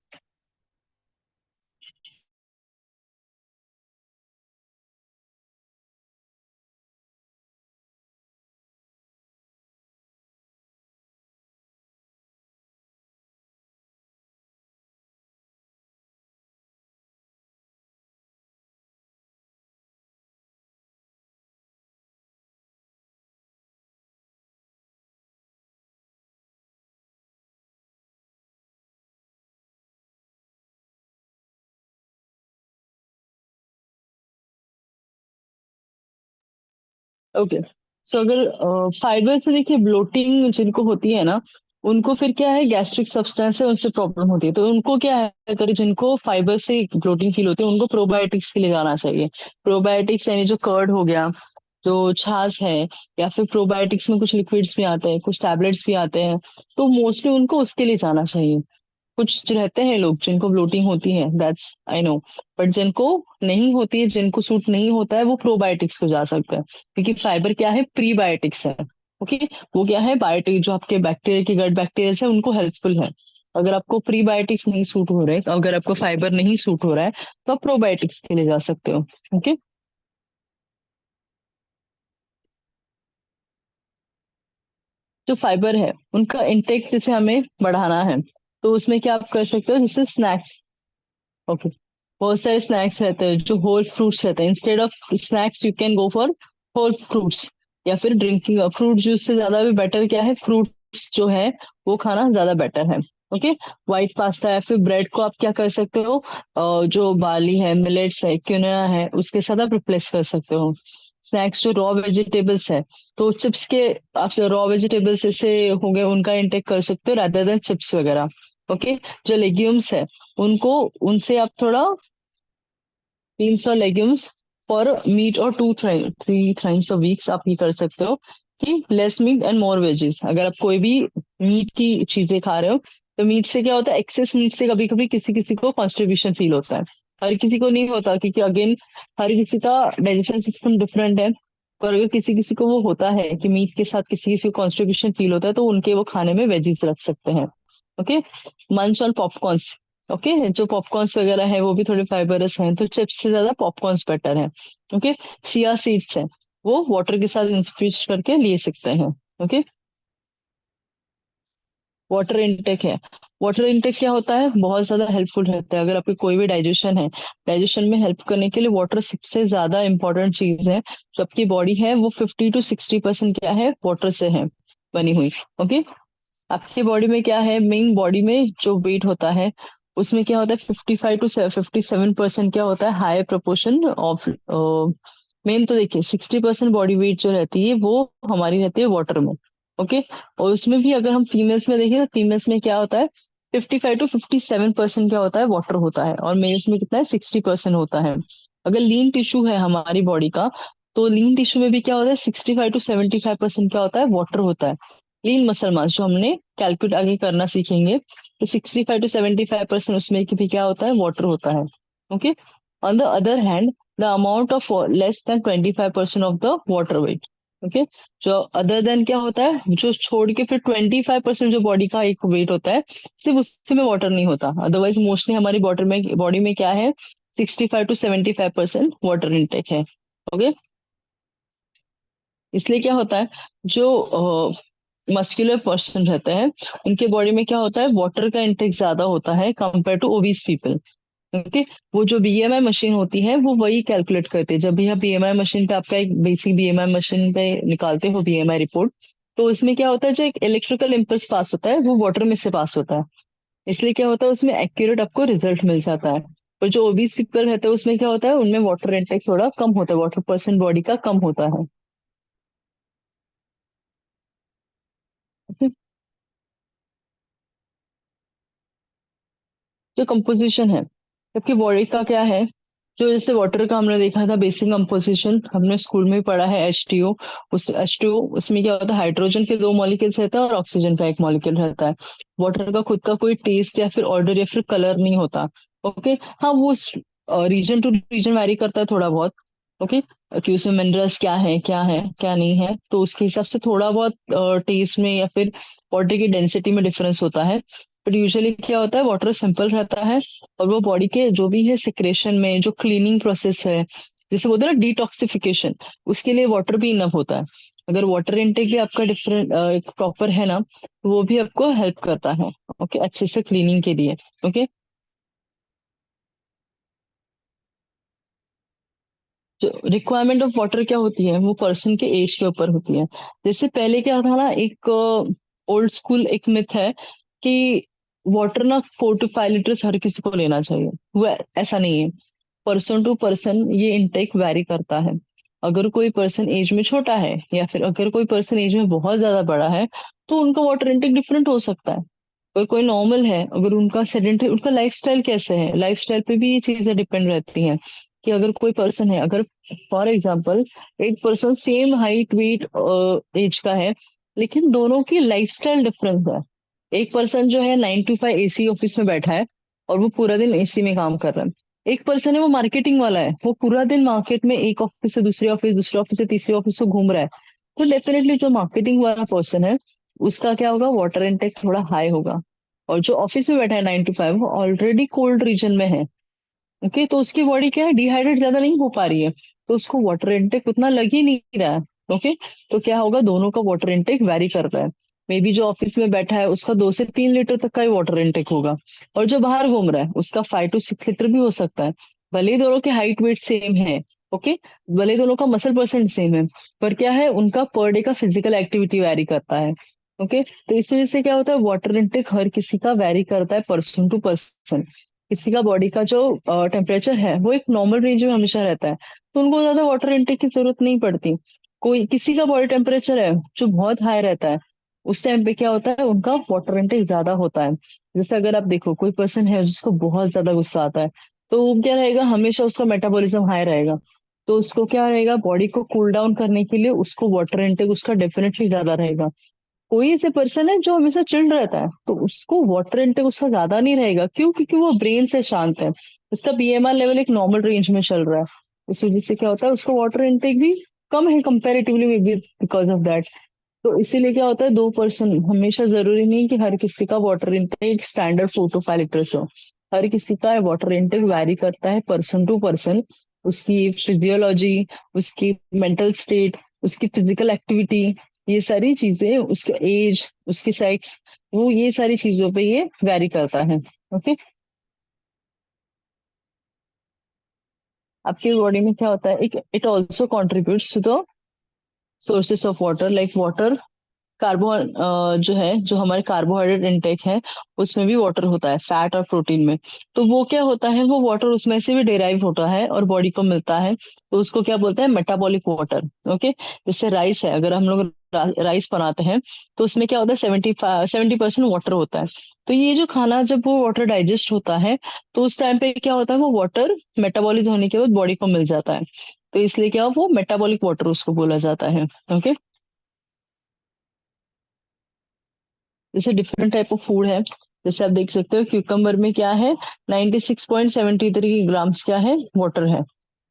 ओके। सो अगर फाइबर से देखिए, ब्लोटिंग जिनको होती है ना, उनको फिर क्या है, गैस्ट्रिक सब्सटेंस है उनसे प्रॉब्लम होती है, तो उनको क्या है, अगर जिनको फाइबर से ब्लोटिंग फील होती है, उनको प्रोबायोटिक्स के लिए जाना चाहिए। प्रोबायोटिक्स यानी जो कर्ड हो गया, जो छाछ है, या फिर प्रोबायोटिक्स में कुछ लिक्विड्स भी आते हैं, कुछ टैबलेट्स भी आते हैं। तो मोस्टली उनको उसके लिए जाना चाहिए। कुछ रहते हैं लोग जिनको ब्लोटिंग होती है, दैट्स आई नो। बट जिनको नहीं होती है, जिनको सूट नहीं होता है, वो प्रोबायोटिक्स को जा सकते हैं, क्योंकि फाइबर क्या है, प्रीबायोटिक्स है। ओके। वो क्या है, बायोटिक जो आपके बैक्टीरिया के गट बैक्टीरिया है, उनको हेल्पफुल है। अगर आपको प्रीबायोटिक्स नहीं सूट हो रहे, अगर आपको फाइबर नहीं सूट हो रहा है, तो आप प्रोबायोटिक्स के लिए जा सकते हो। ओके। जो फाइबर है उनका इंटेक जैसे हमें बढ़ाना है, तो उसमें क्या आप कर सकते हो, जैसे स्नैक्स। ओके। बहुत सारे स्नैक्स रहते हैं, जो होल फ्रूट्स रहते हैं, instead of snacks you can go for whole fruits. या फिर ड्रिंकिंग फ्रूट जूस से ज्यादा भी बेटर क्या है, फ्रूट्स जो है वो खाना ज्यादा बेटर है। ओके। व्हाइट पास्ता या फिर ब्रेड को आप क्या कर सकते हो, जो बार्ली है, मिलेट्स है, क्विनोआ है, उसके साथ आप रिप्लेस कर सकते हो। स्नैक्स जो रॉ वेजिटेबल्स है, तो चिप्स के, आप रॉ वेजिटेबल्स जैसे हो गए, उनका इंटेक कर सकते हो रादर देन चिप्स वगैरह। ओके। जो लेग्यूम्स है, उनको, उनसे आप थोड़ा बीन्स और लेग्यूम्स फॉर मीट, और 2 3 टाइम्स अ वीक्स आप ये कर सकते हो कि less meat and more veggies. अगर आप कोई भी मीट की चीजें खा रहे हो, तो मीट से क्या होता है, एक्सेस मीट से कभी कभी किसी किसी को कॉन्स्टिपेशन फील होता है। हर किसी को नहीं होता, क्योंकि अगेन हर किसी का डाइजेशन सिस्टम डिफरेंट है। पर अगर किसी किसी को वो होता है कि मीट के साथ किसी किसी को कॉन्स्टिपेशन फील होता है, तो उनके वो खाने में वेजीज रख सकते हैं। ओके। मंच और पॉपकॉर्न्स। ओके। जो पॉपकॉर्न्स वगैरह है वो भी थोड़े फाइबरस हैं, तो चिप्स से ज्यादा पॉपकॉर्न्स बेटर है। ओके। चिया सीड्स है, वो वाटर के साथ इन्फ्यूज करके ले सकते हैं। ओके। वाटर इनटेक है। वाटर इनटेक क्या होता है, बहुत ज्यादा हेल्पफुल रहता है अगर आपकी कोई भी डाइजेशन है। डाइजेशन में हेल्प करने के लिए वाटर सबसे ज्यादा इंपॉर्टेंट चीज है। जो आपकी बॉडी है वो 50 to 60% क्या है, वाटर से है बनी हुई। ओके। आपकी बॉडी में क्या है, मेन बॉडी में जो वेट होता है, उसमें क्या होता है, 55 to 57% क्या होता है, हाई प्रोपोर्शन ऑफ। मेन तो देखिए 60% बॉडी वेट जो रहती है वो हमारी रहती है वाटर में। ओके। और उसमें भी अगर हम फीमेल्स में देखें, तो फीमेल्स में क्या होता है, 55 to 57% क्या होता है, वाटर होता है, और मेल्स में कितना है, 60% होता है। अगर लीन टिश्यू है हमारी बॉडी का, तो लीन टिश्यू में भी क्या होता है, 65 to 75% क्या होता है, वाटर होता है। लीन मसल मास जो हमने कैलकुलेट आगे करना सीखेंगे, तो 65 to 75% उसमें की भी क्या होता है, वाटर होता है। Okay. On the other hand, the amount of less than 25% of the water weight. Okay. जो अदर देन क्या होता है, जो छोड़ के फिर 25% जो बॉडी का एक वेट होता है, सिर्फ उसी में वाटर नहीं होता, अदरवाइज मोस्टली हमारी बॉडी में क्या है, 65 to 75% वाटर इनटेक है। ओके। इसलिए क्या होता है, जो मस्कुलर पर्सन रहते हैं उनके बॉडी में क्या होता है, वाटर का इंटेक ज्यादा होता है compare to obese people. Okay. वो जो बीएमआई मशीन होती है वो वही कैलकुलेट करती है। जब भी आप बीएमआई मशीन पे, आपका एक बेसिक बीएमआई मशीन पे निकालते हो बीएमआई रिपोर्ट, तो उसमें क्या होता है, जो एक इलेक्ट्रिकल इम्पल्स पास होता है वो वाटर में से पास होता है। इसलिए क्या होता है, उसमें एक्यूरेट आपको रिजल्ट मिल जाता है। और जो ओबीस पीपल रहते हैं उसमें क्या होता है, उनमें वाटर इंटेक थोड़ा कम होता है, वाटर परसेंट बॉडी का कम होता है। Okay? जो कंपोजिशन है सबकी बॉडी का क्या है, जो जैसे वाटर का हमने देखा था बेसिक कंपोजिशन, हमने स्कूल में ही पढ़ा है H2O। उस H2O, उसमें क्या होता है, हाइड्रोजन के दो मॉलिक्यूल्स रहता है और ऑक्सीजन का एक मॉलिक्यूल रहता है। वाटर का खुद का कोई टेस्ट या फिर ऑर्डर या फिर कलर नहीं होता। ओके। हाँ, वो रीजन टू रीजन वैरी करता है थोड़ा बहुत। ओके। कि उसमें मिनरल्स क्या है क्या नहीं है, तो उसके हिसाब से थोड़ा बहुत टेस्ट में या फिर वाटर की डेंसिटी में डिफरेंस होता है। बट यूजुअली क्या होता है, वाटर सिंपल रहता है। और वो बॉडी के जो भी है सिक्रेशन में जो क्लीनिंग प्रोसेस है, जैसे बोलते हैं ना डिटॉक्सिफिकेशन, उसके लिए वाटर भी इनफ होता है। अगर वाटर इनटेक भी आपका डिफरेंट एक प्रॉपर है ना, तो वो भी आपको हेल्प करता है। ओके, अच्छे से क्लीनिंग के लिए। ओके। जो रिक्वायरमेंट ऑफ वाटर क्या होती है, वो पर्सन के एज के ऊपर होती है। जैसे पहले क्या था ना, एक ओल्ड स्कूल एक मिथ है कि वाटर ना 4 to 5 लीटर्स हर किसी को लेना चाहिए। वो ऐसा नहीं है। पर्सन टू पर्सन ये इनटेक वैरी करता है। अगर कोई पर्सन एज में छोटा है या फिर अगर कोई पर्सन एज में बहुत ज्यादा बड़ा है, तो उनका वाटर इनटेक डिफरेंट हो सकता है। और कोई नॉर्मल है, अगर उनका सेडेंटरी, उनका लाइफस्टाइल कैसे है, लाइफस्टाइल पे भी ये चीजें डिपेंड रहती हैं। कि अगर कोई पर्सन है, अगर फॉर एग्जाम्पल एक person same height weight age का है, लेकिन दोनों की लाइफस्टाइल डिफरेंस है। एक पर्सन जो है 9 to 5 एसी ऑफिस में बैठा है और वो पूरा दिन एसी में काम कर रहा है। एक पर्सन है वो मार्केटिंग वाला है, वो पूरा दिन मार्केट में एक ऑफिस से दूसरे ऑफिस, दूसरे ऑफिस से तीसरे ऑफिस से घूम रहा है। तो डेफिनेटली जो मार्केटिंग वाला पर्सन है उसका क्या होगा, वाटर इनटेक थोड़ा हाई होगा। और जो ऑफिस में बैठा है 9 to 5, वो ऑलरेडी कोल्ड रीजन में है। ओके, तो उसकी बॉडी क्या है, डिहाइड्रेट ज्यादा नहीं हो पा रही है, तो उसको वाटर इनटेक उतना लग ही नहीं रहा है। ओके। तो क्या होगा, दोनों का वाटर इनटेक वैरी कर रहा है। मे बी जो ऑफिस में बैठा है उसका 2 से 3 लीटर तक का ही वाटर इनटेक होगा, और जो बाहर घूम रहा है उसका 5 to 6 लीटर भी हो सकता है। भले ही दोनों के हाइट वेट सेम है। ओके। भले ही दोनों का मसल परसेंट सेम है, पर क्या है, उनका पर डे का फिजिकल एक्टिविटी वैरी करता है। ओके। तो इस वजह से क्या होता है, वाटर इनटेक हर किसी का वैरी करता है पर्सन टू पर्सन। किसी का बॉडी का जो टेम्परेचर है वो एक नॉर्मल रेंज में हमेशा रहता है, तो उनको ज्यादा वाटर इनटेक की जरूरत नहीं पड़ती। कोई किसी का बॉडी टेम्परेचर है जो बहुत हाई रहता है, उस टाइम पे क्या होता है, उनका वाटर इनटेक ज्यादा होता है। जैसे अगर आप देखो, कोई पर्सन है जिसको बहुत ज्यादा गुस्सा आता है, तो वो क्या रहेगा, हमेशा उसका मेटाबॉलिज्म हाई रहेगा। तो उसको क्या रहेगा, बॉडी को कूल डाउन करने के लिए उसको वाटर इनटेक उसका डेफिनेटली ज्यादा रहेगा। कोई ऐसे पर्सन है जो हमेशा चिल रहता है, तो उसको वाटर इनटेक उसका ज्यादा नहीं रहेगा। क्यों? क्योंकि वो ब्रेन से शांत है, उसका बीएमआर लेवल एक नॉर्मल रेंज में चल रहा है। इस वजह से क्या होता है, उसका वाटर इनटेक भी कम है comparatively, may be because of that. तो इसीलिए क्या होता है, दो पर्सन हमेशा जरूरी नहीं कि हर किसी का water intake standard 4 to 5 litres हो। हर किसी का वाटर इनटेक वैरी करता है पर्सन टू पर्सन। उसकी फिजियोलॉजी, उसकी मेंटल स्टेट, उसकी फिजिकल एक्टिविटी, ये सारी चीजें, उसका एज, उसकी सेक्स, वो ये सारी चीजों पे ये वैरी करता है। ओके। आपकी बॉडी में क्या होता है, एक it also contributes to the sources of water, like water. Carbo जो है, जो हमारे कार्बोहाइड्रेट इनटेक है, उसमें भी वाटर होता है, फैट और प्रोटीन में। तो वो क्या होता है, वो वाटर उसमें से भी डिराइव होता है और बॉडी को मिलता है। तो उसको क्या बोलते हैं, मेटाबॉलिक वाटर। ओके। जैसे राइस है, अगर हम लोग राइस बनाते हैं, तो उसमें क्या होता है, 70% वाटर होता है। तो ये जो खाना जब वो वाटर डाइजेस्ट होता है, तो उस टाइम पे क्या होता है, वो वाटर मेटाबॉलिज्म होने के बाद बॉडी को मिल जाता है। तो इसलिए क्या, वो मेटाबॉलिक वाटर उसको बोला जाता है। ओके। जैसे डिफरेंट टाइप ऑफ फूड है, जैसे आप देख सकते हो क्यूकम्बर में क्या है, 96.73 ग्राम्स क्या है, वाटर है।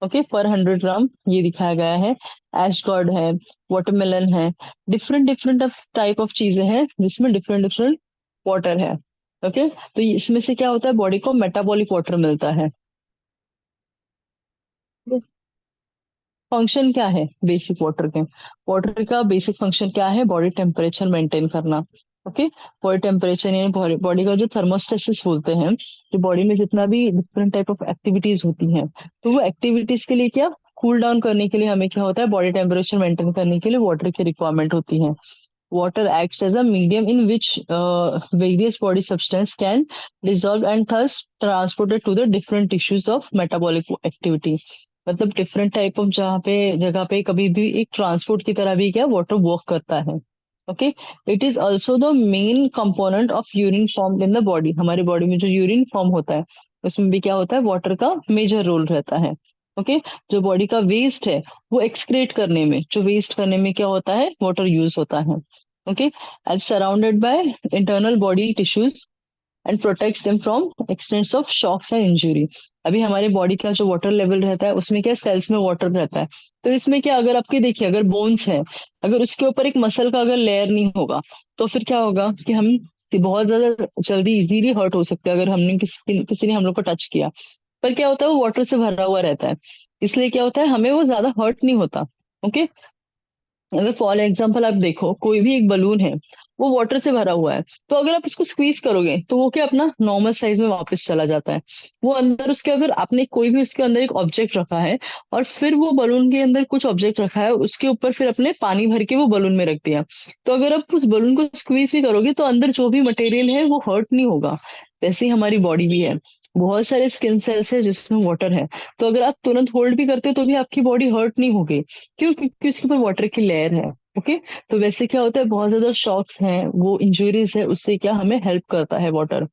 ओके, पर 100 ग्राम ये दिखाया गया है। एशगॉर्ड है, वाटरमेलन है, डिफरेंट डिफरेंट टाइप ऑफ चीजें हैं जिसमें डिफरेंट डिफरेंट वाटर है। ओके। तो इसमें से क्या होता है, बॉडी को मेटाबॉलिक वाटर मिलता है। फंक्शन क्या है बेसिक वाटर के? वाटर का बेसिक फंक्शन क्या है? बॉडी टेम्परेचर मेंटेन करना। ओके। बॉडी टेम्परेचर यानी बॉडी का जो थर्मोस्टेसिस बोलते हैं, जो बॉडी में जितना भी डिफरेंट टाइप ऑफ एक्टिविटीज होती हैं, तो वो एक्टिविटीज के लिए क्या, कूल डाउन करने के लिए हमें क्या होता है, बॉडी टेम्परेचर मेंटेन करने के लिए वाटर की रिक्वायरमेंट होती है। Water acts as a medium in which various body substance can dissolve and thus transported to the different tissues of metabolic activity। मतलब डिफरेंट टाइप ऑफ जहाँ पे जगह पे कभी भी एक ट्रांसपोर्ट की तरह भी क्या वाटर वर्क करता है। Okay. It is also the main component of urine form in the body. हमारी बॉडी में जो यूरिन फॉर्म होता है उसमें भी क्या होता है, वाटर का मेजर रोल रहता है। ओके। जो बॉडी का वेस्ट है वो एक्सक्रेट करने में, जो वेस्ट करने में क्या होता है, वाटर यूज होता है। Okay. As surrounded by internal body tissues and protects them from extents of shocks and injury. अभी हमारे बॉडी का जो वाटर लेवल रहता है उसमें क्या सेल्स में वाटर रहता है, तो इसमें क्या, अगर आपके देखिए अगर बोन्स है, अगर उसके ऊपर एक मसल का अगर लेयर नहीं होगा तो फिर क्या होगा कि हम बहुत ज्यादा जल्दी इजीली हर्ट हो सकते हैं अगर हमने किसी ने हम लोग को टच किया। पर क्या होता है, वो वाटर से भरा हुआ रहता है, इसलिए क्या होता है, हमें वो ज्यादा हर्ट नहीं होता। ओके। अगर फॉर एग्जाम्पल आप देखो कोई भी एक बलून है, वो वाटर से भरा हुआ है, तो अगर आप उसको स्क्वीज करोगे तो वो क्या अपना नॉर्मल साइज में वापस चला जाता है। वो अंदर उसके, अगर आपने कोई भी उसके अंदर एक ऑब्जेक्ट रखा है और फिर वो बलून के अंदर कुछ ऑब्जेक्ट रखा है, उसके ऊपर फिर अपने पानी भर के वो बलून में रख दिया, तो अगर आप उस बलून को स्क्वीज भी करोगे तो अंदर जो भी मटेरियल है वो हर्ट नहीं होगा। वैसे ही हमारी बॉडी भी है, बहुत सारे स्किन सेल्स है जिसमें वाटर है, तो अगर आप तुरंत होल्ड भी करते हो तो भी आपकी बॉडी हर्ट नहीं होगी। क्यों? क्योंकि उसके ऊपर वाटर की लेयर है। ओके। तो वैसे क्या होता है, बहुत ज्यादा शॉक्स हैं, वो इंजुरीज है, उससे क्या हमें हेल्प करता है वाटर।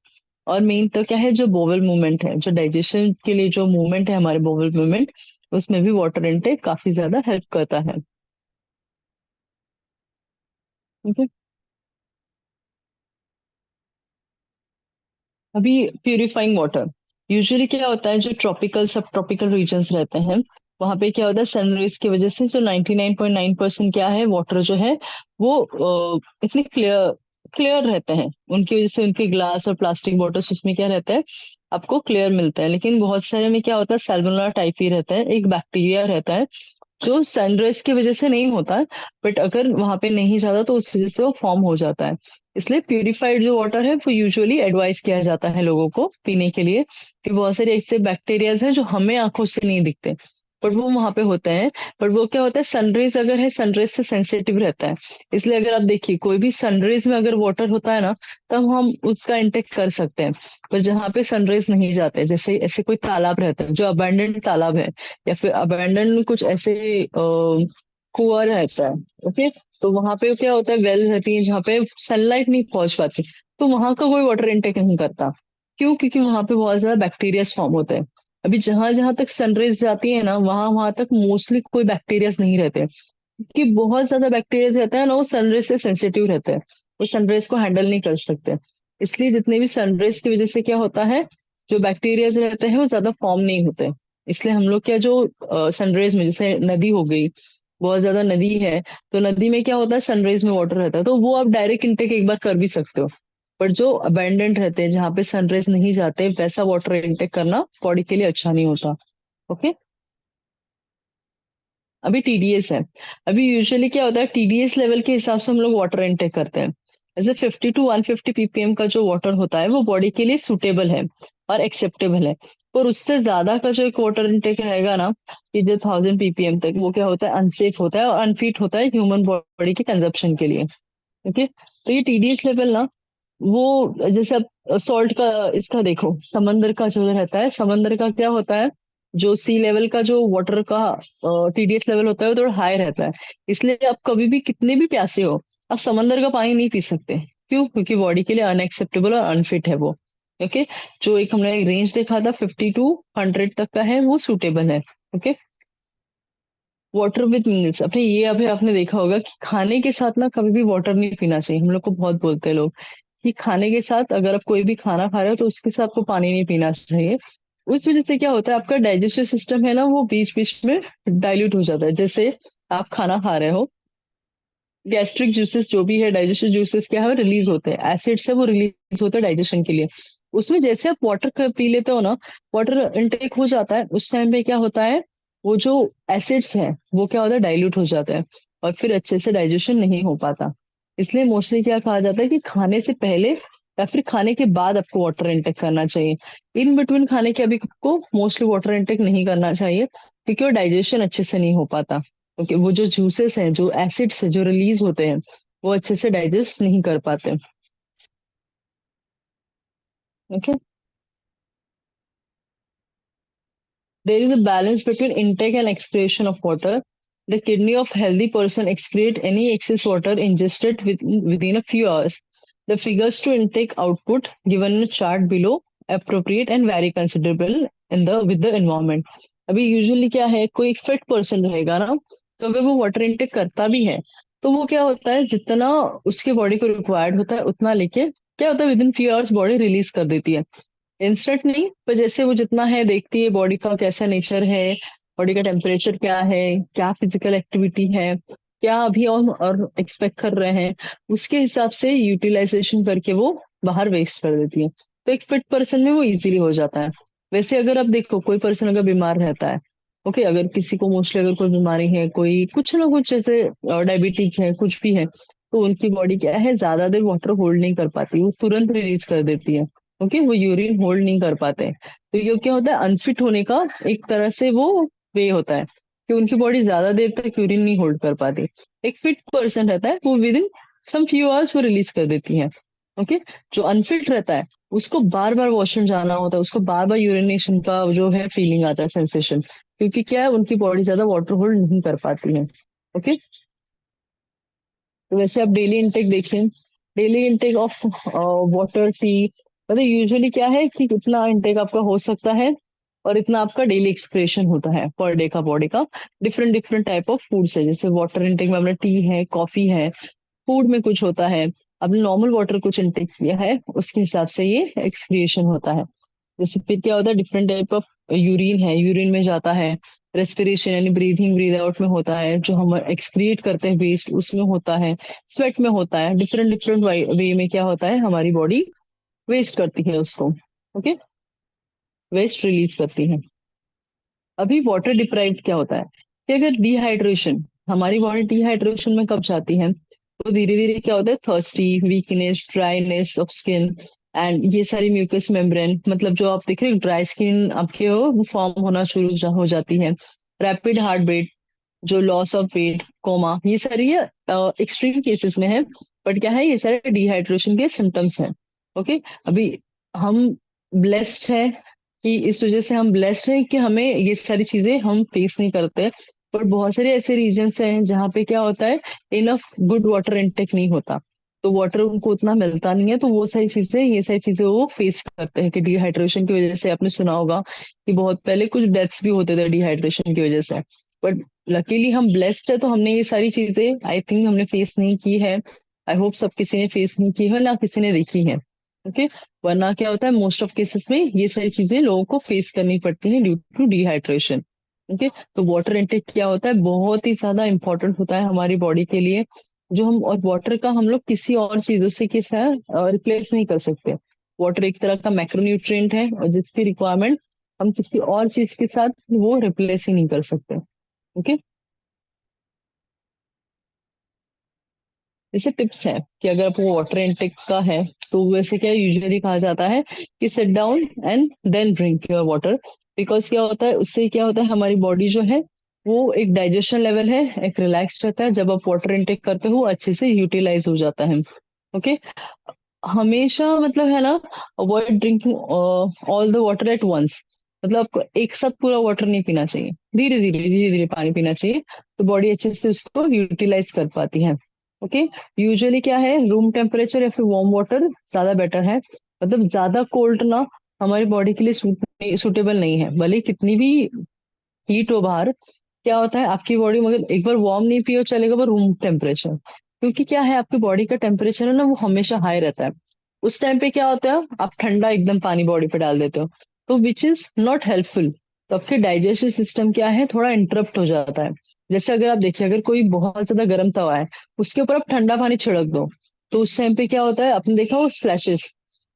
और मेन तो क्या है, जो बोवल मूवमेंट है, जो डाइजेशन के लिए जो मूवमेंट है हमारे बोवल मूवमेंट, उसमें भी वाटर इनटेक काफी ज्यादा हेल्प करता है। ठीक है। अभी प्यूरिफाइंग वाटर, यूजुअली क्या होता है, जो ट्रॉपिकल सब ट्रॉपिकल रीजन्स रहते हैं वहां पे क्या होता है, सनराइज की वजह से जो 99.9% क्या है, वाटर जो है वो इतने क्लियर क्लियर रहते हैं, उनकी वजह से उनके ग्लास और प्लास्टिक बॉटल्स उसमें क्या रहता है, आपको क्लियर मिलता है। लेकिन बहुत सारे में क्या होता है, सैल्मोनेला टाइफी रहता है, एक बैक्टीरिया रहता है जो सनराइज की वजह से नहीं होता है, बट अगर वहां पे नहीं जाता तो उस वजह से वो फॉर्म हो जाता है। इसलिए प्यूरिफाइड जो वाटर है वो यूजुअली एडवाइस किया जाता है लोगों को पीने के लिए, कि बहुत सारे ऐसे बैक्टीरियाज हैं जो हमें आंखों से नहीं दिखते पर वो वहां पे होते हैं। पर वो क्या होता है, सनरेज अगर है, सनरेज से सेंसिटिव रहता है, इसलिए अगर आप देखिए कोई भी सनरेज में अगर वाटर होता है ना, तब हम उसका इंटेक कर सकते हैं। पर जहाँ पे सनरेज नहीं जाते, जैसे ऐसे कोई तालाब रहता है जो अबैंडन तालाब है, या फिर अबैंडन कुछ ऐसे कुआं रहता है। ओके। तो वहां पे क्या होता है, वेल रहती है जहाँ पे सनलाइट नहीं पहुंच पाती, तो वहां का कोई वाटर इनटेक नहीं करता। क्यों? क्योंकि वहां पे बहुत ज्यादा बैक्टीरिया फॉर्म होते हैं। अभी जहां जहां तक सनरेज जाती है ना, वहां वहां तक मोस्टली कोई बैक्टीरिया नहीं रहते, कि बहुत ज्यादा बैक्टीरिया रहता है ना, वो सनरेज से सेंसिटिव रहते हैं, वो सनरेज को हैंडल नहीं कर सकते। इसलिए जितने भी सनरेज की वजह से क्या होता है, जो बैक्टीरिया रहते हैं वो ज्यादा फॉर्म नहीं होते। इसलिए हम लोग क्या, जो सनरेज में, जैसे नदी हो गई, बहुत ज्यादा नदी है, तो नदी में क्या होता है, सनरेज में वाटर रहता है, तो वो आप डायरेक्ट इनटेक एक बार कर भी सकते हो। पर जो अबैंडेंट रहते हैं, जहाँ पे सनरेज नहीं जाते, वैसा वाटर इनटेक करना बॉडी के लिए अच्छा नहीं होता। ओके। अभी टीडीएस है। अभी यूजुअली क्या होता है, टीडीएस लेवल के हिसाब से हम लोग वाटर इनटेक करते हैं। जैसे 50 to 150 ppm का जो वाटर होता है वो बॉडी के लिए सुटेबल है और एक्सेप्टेबल है। पर उससे ज्यादा का जो एक वाटर इनटेक रहेगा ना, कि जो 1000 ppm तक, वो क्या होता है, अनसेफ होता है और अनफिट होता है ह्यूमन बॉडी के कंजप्शन के लिए। ओके। तो ये टीडीएस लेवल ना, वो जैसे अब सॉल्ट का, इसका देखो, समंदर का जो रहता है, समंदर का क्या होता है, जो सी लेवल का जो वाटर का टीडीएस लेवल होता है वो थोड़ा हाई रहता है। इसलिए आप कभी भी कितने भी प्यासे हो, आप समंदर का पानी नहीं पी सकते। क्यों? क्योंकि बॉडी के लिए अनएक्सेप्टेबल और अनफिट है वो। ओके। जो एक हमने रेंज देखा था 50 to 100 तक का है, वो सूटेबल है। ओके। वाटर विद मील्स, अपने ये अभी आपने देखा होगा कि खाने के साथ ना कभी भी वाटर नहीं पीना चाहिए। हम लोग को बहुत बोलते हैं लोग कि खाने के साथ, अगर आप कोई भी खाना खा रहे हो तो उसके साथ आपको पानी नहीं पीना चाहिए। उस वजह से क्या होता है, आपका डाइजेस्टिव सिस्टम है ना, वो बीच बीच में डाइल्यूट हो जाता है। जैसे आप खाना खा रहे हो, गैस्ट्रिक जूसेस जो भी है, डाइजेस्टिव जूसेस क्या है, रिलीज होते हैं, एसिड से वो रिलीज होते हैं डाइजेशन के लिए। उसमें जैसे आप वाटर पी लेते हो ना, वाटर इनटेक हो जाता है, उस टाइम पे क्या होता है, वो जो एसिड्स हैं वो क्या होता है, डाइल्यूट हो जाता है और फिर अच्छे से डाइजेशन नहीं हो पाता। इसलिए मोस्टली क्या कहा जाता है कि खाने से पहले या फिर खाने के बाद आपको वाटर इनटेक करना चाहिए। इन बिटवीन खाने के अभी आपको मोस्टली वाटर इनटेक नहीं करना चाहिए, क्योंकि वो डाइजेशन अच्छे से नहीं हो पाता, क्योंकि वो जो जूसेस हैं, जो एसिड्स है जो रिलीज होते हैं, वो अच्छे से डाइजेस्ट नहीं कर पाते। Okay. There is a balance between intake and excretion of water. The kidney of healthy person excrete any excess water ingested within a few hours. The figures to intake output given in a chart below appropriate and vary considerable in the with the environment. अभी usually क्या है, कोई fit person रहेगा ना, तो अगर वो water intake करता भी है, तो वो क्या होता है, जितना उसके बॉडी को रिक्वायर्ड होता है उतना लेके क्या होता है, with in few hours body release कर देती है। इंस्टेंट नहीं, पर जैसे वो जितना है देखती है बॉडी का कैसा नेचर है, बॉडी का टेम्परेचर क्या है, क्या फिजिकल एक्टिविटी है, क्या अभी और एक्सपेक्ट कर रहे हैं, उसके हिसाब से यूटिलाइजेशन करके वो बाहर वेस्ट कर देती है। तो एक फिट पर्सन में वो इजीली हो जाता है। वैसे अगर आप देखो कोई पर्सन अगर बीमार रहता है, ओके, अगर किसी को मोस्टली अगर कोई बीमारी है, कोई कुछ ना कुछ जैसे डायबिटीज है, कुछ भी है, तो उनकी बॉडी क्या है, ज्यादा देर वाटर होल्ड नहीं कर पाती, वो तुरंत रिलीज कर देती है। ओके, वो यूरिन होल्ड नहीं कर पाते। तो ये क्या होता है, अनफिट होने का एक तरह से वो वे होता है कि उनकी बॉडी ज्यादा देर तक यूरिन नहीं होल्ड कर पाती। एक फिट पर्सन रहता है वो within some few hours वो रिलीज कर देती है। ओके। जो अनफिट रहता है उसको बार बार वॉशरूम जाना होता है, उसको बार बार यूरिनेशन का जो है फीलिंग आता है, सेंसेशन, क्योंकि क्या है, उनकी बॉडी ज्यादा वाटर होल्ड नहीं कर पाती है। ओके। तो वैसे आप डेली इंटेक देखिए, daily intake of water, T, मतलब यूजुअली क्या है कि कितना इंटेक आपका हो सकता है और इतना आपका डेली एक्सक्रेशन होता है पर डे का बॉडी का। Different different type of food है, जैसे वाटर इंटेक में अपना टी है, कॉफी है, फूड में कुछ होता है, आपने नॉर्मल वाटर कुछ इंटेक किया है, उसके हिसाब से ये एक्सक्रिएशन होता है। जैसे फिर क्या होता है, डिफरेंट टाइप ऑफ यूरिन है, यूरिन में जाता है, रेस्पिरेशन यानी ब्रीथिंग ब्रीद आउट में होता है, जो हम एक्सक्रिएट करते हैं वेस्ट उसमें होता है, स्वेट में होता है, डिफरेंट डिफरेंट वे में क्या होता है, हमारी बॉडी वेस्ट करती है उसको। ओके, वेस्ट रिलीज करती है। अभी वाटर डिप्राइव क्या होता है कि अगर डिहाइड्रेशन, हमारी बॉडी डिहाइड्रेशन में कब जाती है, तो धीरे धीरे क्या होता है, thirsty, weakness, dryness of skin, and ये सारी म्यूकस मेम्ब्रेन, मतलब जो आप देख रहे हो ड्राई स्किन आपके वो फॉर्म होना शुरू हो जाती है, रैपिड हार्ट बीट, जो लॉस ऑफ वेट, कोमा, ये सारी एक्सट्रीम केसेस में है। बट क्या है, ये सारे डिहाइड्रेशन के सिम्टम्स हैं। ओके। अभी हम ब्लेस्ड है कि इस वजह से हम ब्लेस्ड हैं कि हमें ये सारी चीजें हम फेस नहीं करते। पर बहुत सारे ऐसे रीजन्स हैं जहाँ पे क्या होता है, इनफ गुड वाटर इनटेक नहीं होता, तो वाटर उनको उतना मिलता नहीं है, तो वो सारी चीजें, ये सारी चीजें वो फेस करते हैं कि डिहाइड्रेशन की वजह से। आपने सुना होगा कि बहुत पहले कुछ डेथ्स भी होते थे डिहाइड्रेशन की वजह से। बट लकीली हम ब्लेस्ड है, तो हमने ये सारी चीजें आई थिंक हमने फेस नहीं की है। आई होप सब किसी ने फेस नहीं की है, ना किसी ने देखी है। ओके। वरना क्या होता है, मोस्ट ऑफ केसेस में ये सारी चीजें लोगों को फेस करनी पड़ती हैं ड्यू टू डिहाइड्रेशन। ओके। तो वाटर इनटेक क्या होता है, बहुत ही ज्यादा इंपॉर्टेंट होता है हमारी बॉडी के लिए। जो हम, और वाटर का हम लोग किसी और चीजों से किस रिप्लेस नहीं कर सकते। वाटर एक तरह का मैक्रोन्यूट्रिएंट है और जिसकी रिक्वायरमेंट हम किसी और चीज के साथ वो रिप्लेस ही नहीं कर सकते। ओके। जैसे टिप्स है कि अगर आपको वाटर इनटेक का है, तो वैसे क्या यूजुअली कहा जाता है कि sit down and then drink your water. Because क्या होता है, उससे क्या होता है, हमारी बॉडी जो है वो एक डाइजेशन लेवल है, एक रिलैक्स रहता है, जब आप वाटर इनटेक करते हो अच्छे से यूटिलाइज हो जाता है। ओके। हमेशा मतलब है ना, avoid drinking all the water at once, मतलब आपको एक साथ पूरा वाटर नहीं पीना चाहिए, धीरे धीरे धीरे धीरे पानी पीना चाहिए, तो बॉडी अच्छे से उसको यूटिलाइज कर पाती है। ओके। यूजुअली क्या है, रूम टेम्परेचर या फिर वार्म वाटर ज्यादा बेटर है, मतलब ज्यादा कोल्ड ना हमारी बॉडी के लिए सूटेबल नहीं है, भले ही कितनी भी हीट हो बाहर। क्या होता है, आपकी बॉडी मगर एक बार वार्म नहीं पियो चलेगा, पर रूम टेम्परेचर, क्योंकि क्या है, आपकी बॉडी का टेम्परेचर है ना वो हमेशा हाई रहता है। उस टाइम पे क्या होता है, आप ठंडा एकदम पानी बॉडी पे डाल देते हो, तो विच इज नॉट हेल्पफुल। तो आपके डाइजेस्टिव सिस्टम क्या है, थोड़ा इंटरप्ट हो जाता है। जैसे अगर आप देखिए, अगर कोई बहुत ज्यादा गर्म तवा है, उसके ऊपर आप ठंडा पानी छिड़क दो, तो उस टाइम पे क्या होता है, आपने देखा वो स्प्लैशेस,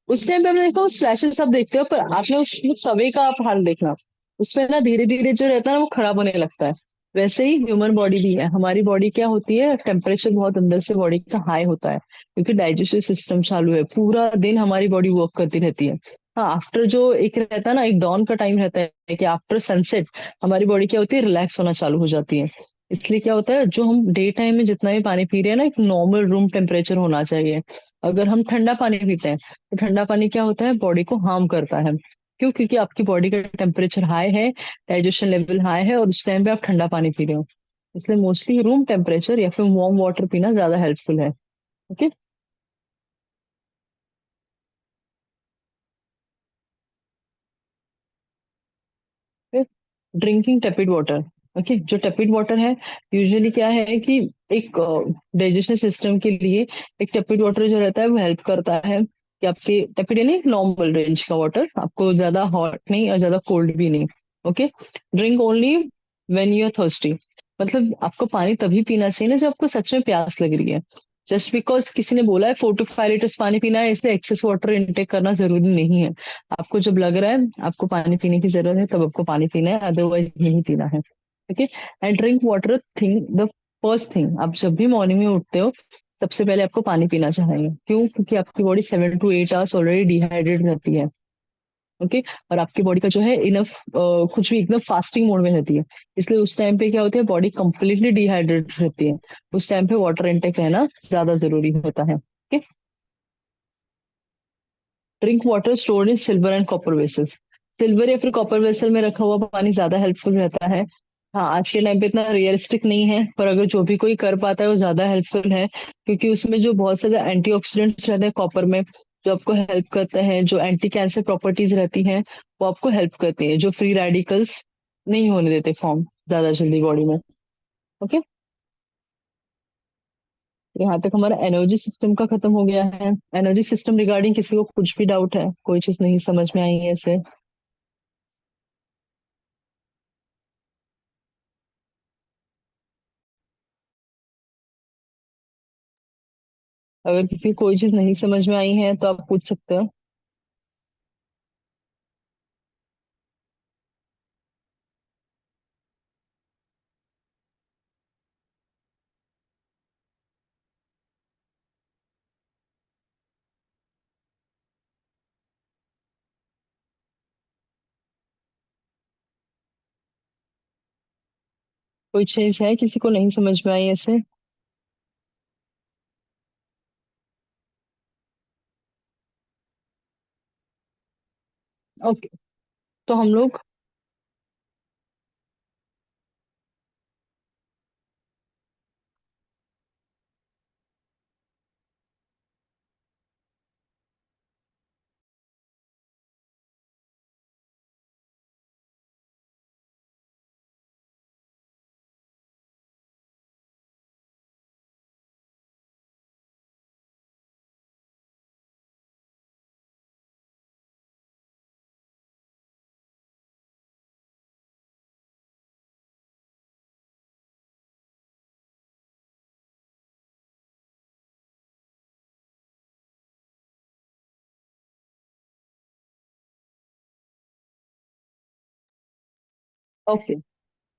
उस टाइम पे आपने देखा वो स्प्लैशेस आप देखते हो, पर आपने उस तवे का आप हाल देखना, उसमें ना धीरे धीरे जो रहता है ना वो खराब होने लगता है। वैसे ही ह्यूमन बॉडी भी है, हमारी बॉडी क्या होती है, टेम्परेचर बहुत अंदर से बॉडी का हाई होता है क्योंकि डाइजेस्टिव सिस्टम चालू है, पूरा दिन हमारी बॉडी वर्क करती रहती है। हाँ, आफ्टर जो एक रहता है ना, एक डॉन का टाइम रहता है कि आफ्टर सनसेट हमारी बॉडी क्या होती है, रिलैक्स होना चालू हो जाती है। इसलिए क्या होता है, जो हम डे टाइम में जितना भी पानी पी रहे हैं ना, एक नॉर्मल रूम टेम्परेचर होना चाहिए। अगर हम ठंडा पानी पीते हैं तो ठंडा पानी क्या होता है, बॉडी को हार्म करता है। क्यों? क्योंकि आपकी बॉडी का टेम्परेचर हाई है, डाइजेशन लेवल हाई है, और उस टाइम पे आप ठंडा पानी पी रहे हो। इसलिए मोस्टली रूम टेम्परेचर या फिर वार्म वाटर पीना ज्यादा हेल्पफुल है। Okay. Drinking tepid water. Okay, जो टेपिड वाटर है, यूजुअली क्या है कि एक डाइजेशन सिस्टम के लिए एक टेपिड वाटर जो रहता है वो हेल्प करता है कि आपके टेपिड यानी नॉर्मल रेंज का वाटर, आपको ज्यादा हॉट नहीं और ज्यादा कोल्ड भी नहीं। Okay. Drink only when you are thirsty. मतलब आपको पानी तभी पीना चाहिए ना जब आपको सच में प्यास लग रही है। जस्ट बिकॉज किसी ने बोला है 4 to 5 लीटर्स पानी पीना है, इसलिए एक्सेस वाटर इनटेक करना जरूरी नहीं है। आपको जब लग रहा है आपको पानी पीने की जरूरत है, तब आपको पानी पीना है, अदरवाइज नहीं पीना है। Okay. And drink water thing the first thing, आप जब भी मॉर्निंग में उठते हो सबसे पहले आपको पानी पीना चाहिए। क्यों? क्योंकि आपकी body 7 to 8 hours already dehydrate रहती है। ओके। और आपकी बॉडी का जो है इनफ, कुछ भी एकदम फास्टिंग मोड में रहती है। इसलिए उस टाइम पे क्या होता है, बॉडी कंप्लीटली डिहाइड्रेट रहती है। उस टाइम पे वाटर इनटेक रहना ज्यादा जरूरी होता है। Okay. Drink water stored in silver and copper vessels. Silver या फिर कॉपर वेसल में रखा हुआ पानी ज्यादा हेल्पफुल रहता है। हाँ, आज के टाइम पे इतना रियलिस्टिक नहीं है, पर अगर जो भी कोई कर पाता है वो ज्यादा हेल्पफुल है, क्योंकि उसमें जो बहुत सारे एंटीऑक्सीडेंट्स रहते हैं कॉपर में, जो आपको हेल्प करते हैं, जो एंटी कैंसर प्रॉपर्टीज रहती हैं, वो आपको हेल्प करती है, जो फ्री रेडिकल्स नहीं होने देते फॉर्म ज्यादा जल्दी बॉडी में। ओके। यहाँ तक हमारा एनर्जी सिस्टम का खत्म हो गया है। एनर्जी सिस्टम रिगार्डिंग किसी को कुछ भी डाउट है, कोई चीज नहीं समझ में आई है ऐसे? अगर किसी को कोई चीज नहीं समझ में आई है तो आप पूछ सकते हो। कोई चीज है किसी को नहीं समझ में आई ऐसे? ओके। तो हम लोग, ओके,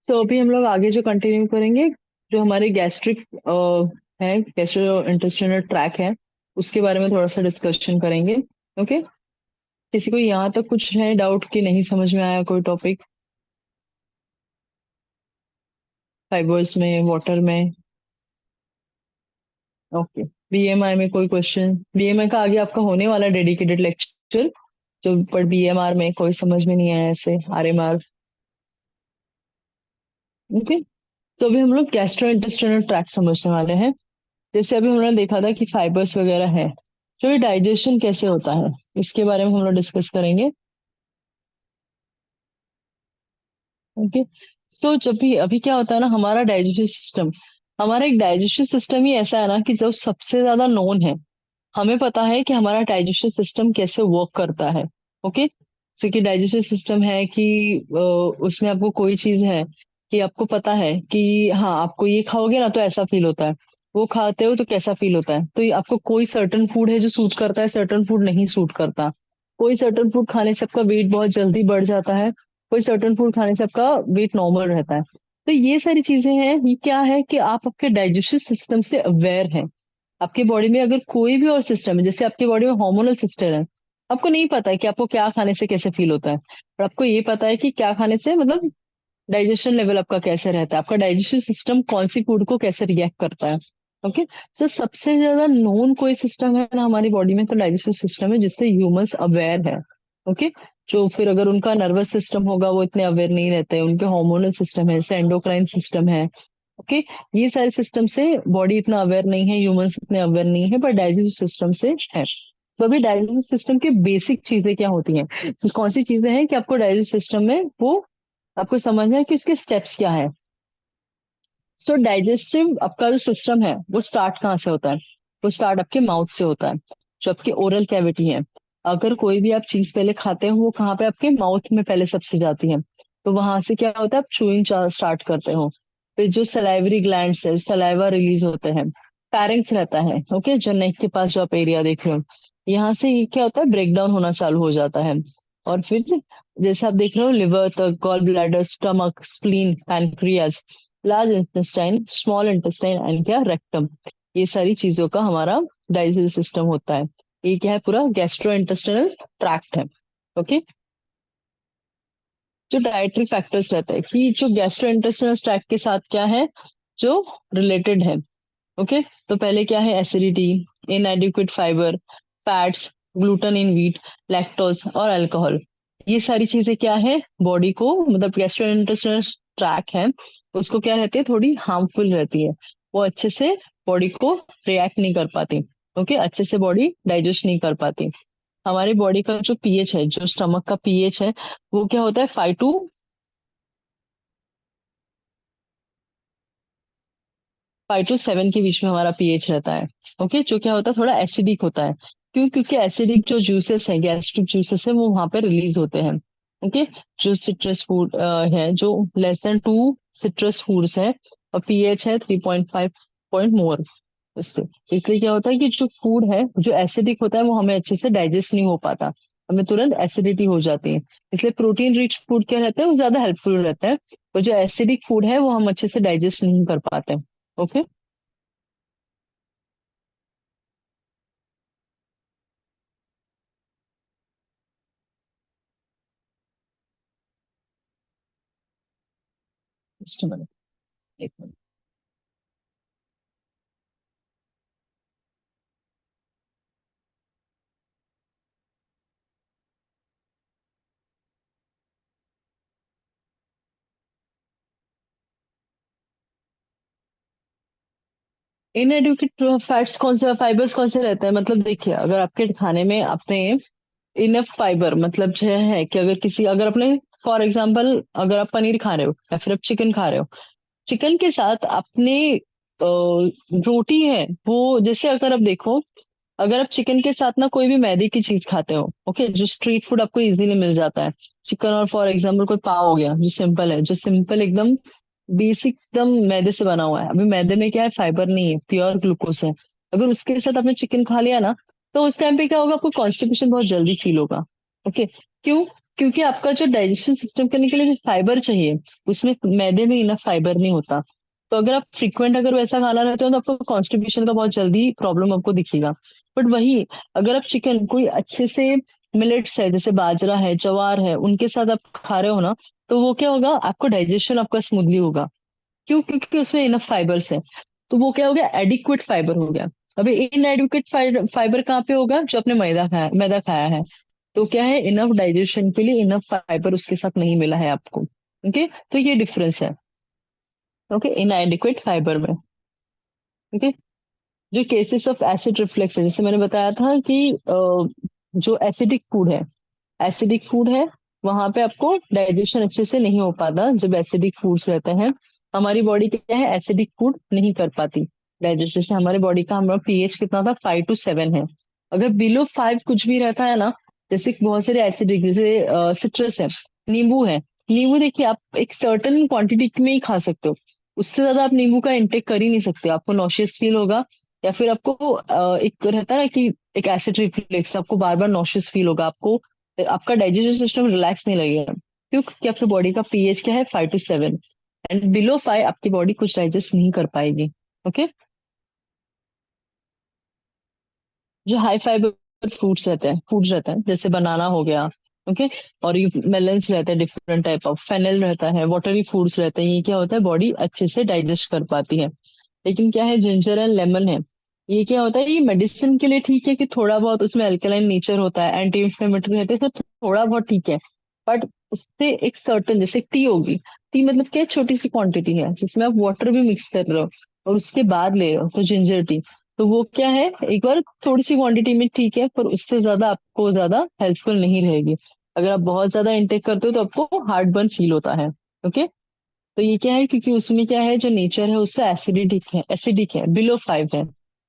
तो अभी हम लोग आगे जो कंटिन्यू करेंगे, जो हमारे गैस्ट्रिक है, गैस्ट्रो इंटेस्टिनल ट्रैक है, उसके बारे में थोड़ा सा डिस्कशन करेंगे। ओके। किसी को यहाँ तक कुछ है डाउट कि नहीं समझ में आया कोई टॉपिक, फाइबर्स में, वाटर में? ओके। बीएमआई में कोई क्वेश्चन? बीएमआई का आगे आपका होने वाला डेडिकेटेड लेक्चर, जो पर बीएमआर में कोई समझ में नहीं आया ऐसे, आरएमआर। ओके। तो अभी हम लोग गैस्ट्रो इंटेस्टिनल ट्रैक्ट समझने वाले हैं। जैसे अभी हमने देखा था कि फाइबर्स वगैरह है, तो ये डाइजेशन कैसे होता है इसके बारे में हम लोग डिस्कस करेंगे। ओके। सो जब भी अभी क्या होता है ना, हमारा डाइजेस्टिव सिस्टम, हमारा एक डाइजेस्टिव सिस्टम ही ऐसा है ना कि जो सबसे ज्यादा नोन है। हमें पता है कि हमारा डाइजेस्टिव सिस्टम कैसे वर्क करता है। ओके। जैसे कि डाइजेस्टिव सिस्टम है कि उसमें आपको कोई चीज है कि आपको पता है कि हाँ, आपको ये खाओगे ना तो ऐसा फील होता है, वो खाते हो तो कैसा फील होता है। तो ये आपको कोई सर्टन फूड है जो सूट करता है, सर्टन फूड नहीं सूट करता। कोई सर्टन फूड खाने से आपका वेट बहुत जल्दी बढ़ जाता है, कोई सर्टेन फूड खाने से आपका वेट नॉर्मल रहता है। तो ये सारी चीजें हैं, ये क्या है कि आप आपके डाइजेस्टिव सिस्टम से अवेयर हैं। आपके बॉडी में अगर कोई भी और सिस्टम है, जैसे आपके बॉडी में हार्मोनल सिस्टम है, आपको नहीं पता है कि आपको क्या खाने से कैसे फील होता है, पर आपको ये पता है कि क्या खाने से मतलब डाइजेशन लेवल आपका कैसे रहता है, आपका डाइजेस्टिव सिस्टम कौन सी फूड को कैसे रिएक्ट करता है। ओके। तो सबसे ज्यादा नोन कोई सिस्टम है ना हमारी बॉडी में, तो डाइजेस्टिव सिस्टम है, जिससे ह्यूमंस अवेयर है। ओके। जो फिर अगर उनका नर्वस सिस्टम होगा वो इतने अवेयर नहीं रहते, उनके हार्मोनल सिस्टम है, जैसे एंडोक्राइन सिस्टम है। ओके। ये सारे सिस्टम से बॉडी इतना अवेयर नहीं है, ह्यूमंस इतने अवेयर नहीं है, पर डाइजेस्टिव सिस्टम से है। तो अभी डाइजेस्टिव सिस्टम की बेसिक चीजें क्या होती हैं, तो कौन सी चीजें हैं कि आपको डाइजेस्टिव सिस्टम में वो आपको समझना है कि उसके स्टेप्स क्या है। सो डाइजेस्टिव आपका जो सिस्टम है वो स्टार्ट कहाँ से होता है, वो स्टार्ट आपके माउथ से होता है, जो आपकी ओरल कैविटी है। अगर कोई भी आप चीज पहले खाते हो वो कहाँ पे, आपके माउथ में पहले सबसे जाती है। तो वहां से क्या होता है, आप चूइंग स्टार्ट करते हो। फिर जो सलाइवरी ग्लैंड्स है, सलाइवा रिलीज होते हैं, पैरिंग्स रहता है, ओके, जो नेक के पास जो आप एरिया देख रहे हो, यहाँ से ये क्या होता है, ब्रेक डाउन होना चालू हो जाता है। और फिर जैसे आप देख रहे हो, लिवर तक, gall bladder, stomach, spleen, pancreas, large intestine, small intestine and क्या, रेक्टम, ये सारी चीजों का हमारा डाइजेस्टिव सिस्टम होता है। ये क्या है, पूरा गैस्ट्रो इंटेस्टिनल ट्रैक्ट है। ओके। जो डाइटरी फैक्टर्स रहते हैं कि जो गैस्ट्रो इंटेस्टिनल ट्रैक्ट के साथ क्या है, जो रिलेटेड है। ओके। तो पहले क्या है, acidity, इनएडिक्वेट fibre, fats, gluten in wheat, lactose और अल्कोहल, ये सारी चीजें क्या है, बॉडी को मतलब गैस्ट्रोइंटेस्टिनल ट्रैक है, उसको क्या रहती है, थोड़ी हार्मफुल रहती है। वो अच्छे से बॉडी को रिएक्ट नहीं कर पाती। ओके। अच्छे से बॉडी डाइजेस्ट नहीं कर पाती। हमारी बॉडी का जो पीएच है, जो स्टमक का पीएच है, वो क्या होता है, 5 to 7 के बीच में हमारा पीएच रहता है। ओके। जो क्या होता है, थोड़ा एसिडिक होता है। क्यों? क्योंकि एसिडिक जो जूसेस हैं, गैस्ट्रिक जूसेस है, वो वहां पे रिलीज होते हैं। ओके। जो सिट्रस फूड है, जो लेस देन 2 सिट्रस फूड्स है, और पीएच है 3.5 पॉइंट मोर उससे। इसलिए क्या होता है कि जो फूड है जो एसिडिक होता है वो हमें अच्छे से डाइजेस्ट नहीं हो पाता, हमें तुरंत एसिडिटी हो जाती है। इसलिए प्रोटीन रिच फूड क्या रहता है, वो ज्यादा हेल्पफुल रहता है। और जो एसिडिक फूड है वो हम अच्छे से डाइजेस्ट नहीं कर पाते। ओके। जस्ट मिनट, एक मिनट। इनएडुकेट फैट्स कौन से, फाइबर्स कौन से रहते हैं, मतलब देखिए, अगर आपके खाने में आपने इनफ फाइबर, मतलब जो है कि अगर किसी, अगर आपने फॉर एग्जांपल अगर आप पनीर खा रहे हो या फिर आप चिकन खा रहे हो, चिकन के साथ आपने रोटी है, वो जैसे अगर आप देखो, अगर आप चिकन के साथ ना कोई भी मैदे की चीज खाते हो, ओके, जो स्ट्रीट फूड आपको इजीली मिल जाता है, चिकन और फॉर एग्जांपल कोई पाव हो गया, जो सिंपल है, जो सिंपल एकदम बेसिक एकदम मैदे से बना हुआ है, अभी मैदे में क्या है, फाइबर नहीं है, प्योर ग्लूकोज है। अगर उसके साथ आपने चिकन खा लिया ना, तो उस टाइम पे क्या होगा, आपको कॉन्स्टिपेशन बहुत जल्दी फील होगा। ओके। क्यों? क्योंकि आपका जो डाइजेशन सिस्टम करने के लिए जो फाइबर चाहिए, उसमें मैदे में इनफ फाइबर नहीं होता। तो अगर आप फ्रिक्वेंट अगर वैसा खाना रहते हो तो आपको कॉन्स्टिपेशन का बहुत जल्दी प्रॉब्लम आपको दिखेगा। बट वही, अगर आप चिकन कोई अच्छे से मिलेट्स है, जैसे बाजरा है, जवार है, उनके साथ आप खा रहे हो ना, तो वो क्या होगा, आपको डाइजेशन आपका स्मूथली होगा। क्यों? क्योंकि उसमें इनफ फाइबर्स है। तो वो क्या हो गया, एडिक्वेट फाइबर हो गया। अभी इनएडिक्वेट फाइबर कहाँ पे होगा, जो आपने मैदा खाया है। तो क्या है, इनफ डाइजेशन के लिए इनफ फाइबर उसके साथ नहीं मिला है आपको। ओके। तो ये डिफरेंस है। ओके। इनएडिक्वेट फाइबर में। ओके। जो केसेस ऑफ एसिड रिफ्लेक्स है, जैसे मैंने बताया था कि जो एसिडिक फूड है, एसिडिक फूड है, वहां पे आपको डाइजेशन अच्छे से नहीं हो पाता। जब एसिडिक फूड्स रहते हैं, हमारी बॉडी क्या है, एसिडिक फूड नहीं कर पाती डाइजेस्ट। जैसे हमारे बॉडी का हमारा पीएच कितना था, 5 to 7 है। अगर बिलो 5 कुछ भी रहता है ना, जैसे बहुत सारे एसिडिक, जैसे सिट्रस है, नींबू है, नींबू देखिए आप एक सर्टन क्वांटिटी में ही खा सकते हो, उससे ज्यादा आप नींबू का इंटेक कर ही नहीं सकते, आपको नॉशियस फील होगा। या फिर आपको एक रहता है ना कि एक एसिड रिफ्लेक्स, आपको बार बार नॉशियस फील होगा, आपको आपका डाइजेशन सिस्टम रिलैक्स नहीं लगेगा। क्यों? क्योंकि आपकी बॉडी का पीएच क्या है, 5 to 7, एंड बिलो 5 आपकी बॉडी कुछ डाइजेस्ट नहीं कर पाएगी। ओके। जो हाई फाइबर फूड्स रहते हैं जैसे बनाना हो गया। ओके। और ये मेलन्स रहते हैं, डिफरेंट टाइप ऑफ फेनल रहता है, वाटरी फूड्स रहते हैं, ये क्या होता है बॉडी अच्छे से डाइजेस्ट कर पाती है। लेकिन क्या है, जिंजर एंड लेमन है, ये क्या होता है, ये मेडिसिन के लिए ठीक है कि थोड़ा बहुत उसमें अल्कलाइन नेचर होता है, एंटी इंफ्लेमेटरी रहते हैं, तो थोड़ा बहुत ठीक है। बट उससे एक सर्टन, जैसे टी होगी, टी मतलब क्या है, छोटी सी क्वांटिटी है जिसमें आप वाटर भी मिक्स कर रहे हो और उसके बाद ले रहे हो, तो जिंजर टी, तो वो क्या है, एक बार थोड़ी सी क्वांटिटी में ठीक है, पर उससे ज्यादा आपको ज्यादा हेल्पफुल नहीं रहेगी। अगर आप बहुत ज्यादा इंटेक करते हो तो आपको हार्ट बर्न फील होता है। ओके। तो ये क्या है, क्योंकि उसमें क्या है, जो नेचर है उसका एसिडिक है, बिलो 5 है।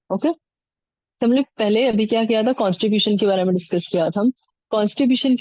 ओके। तो हमने पहले अभी क्या किया था, कॉन्स्टिट्यूशन के बारे में डिस्कस किया था। कॉन्स्टिट्यूशन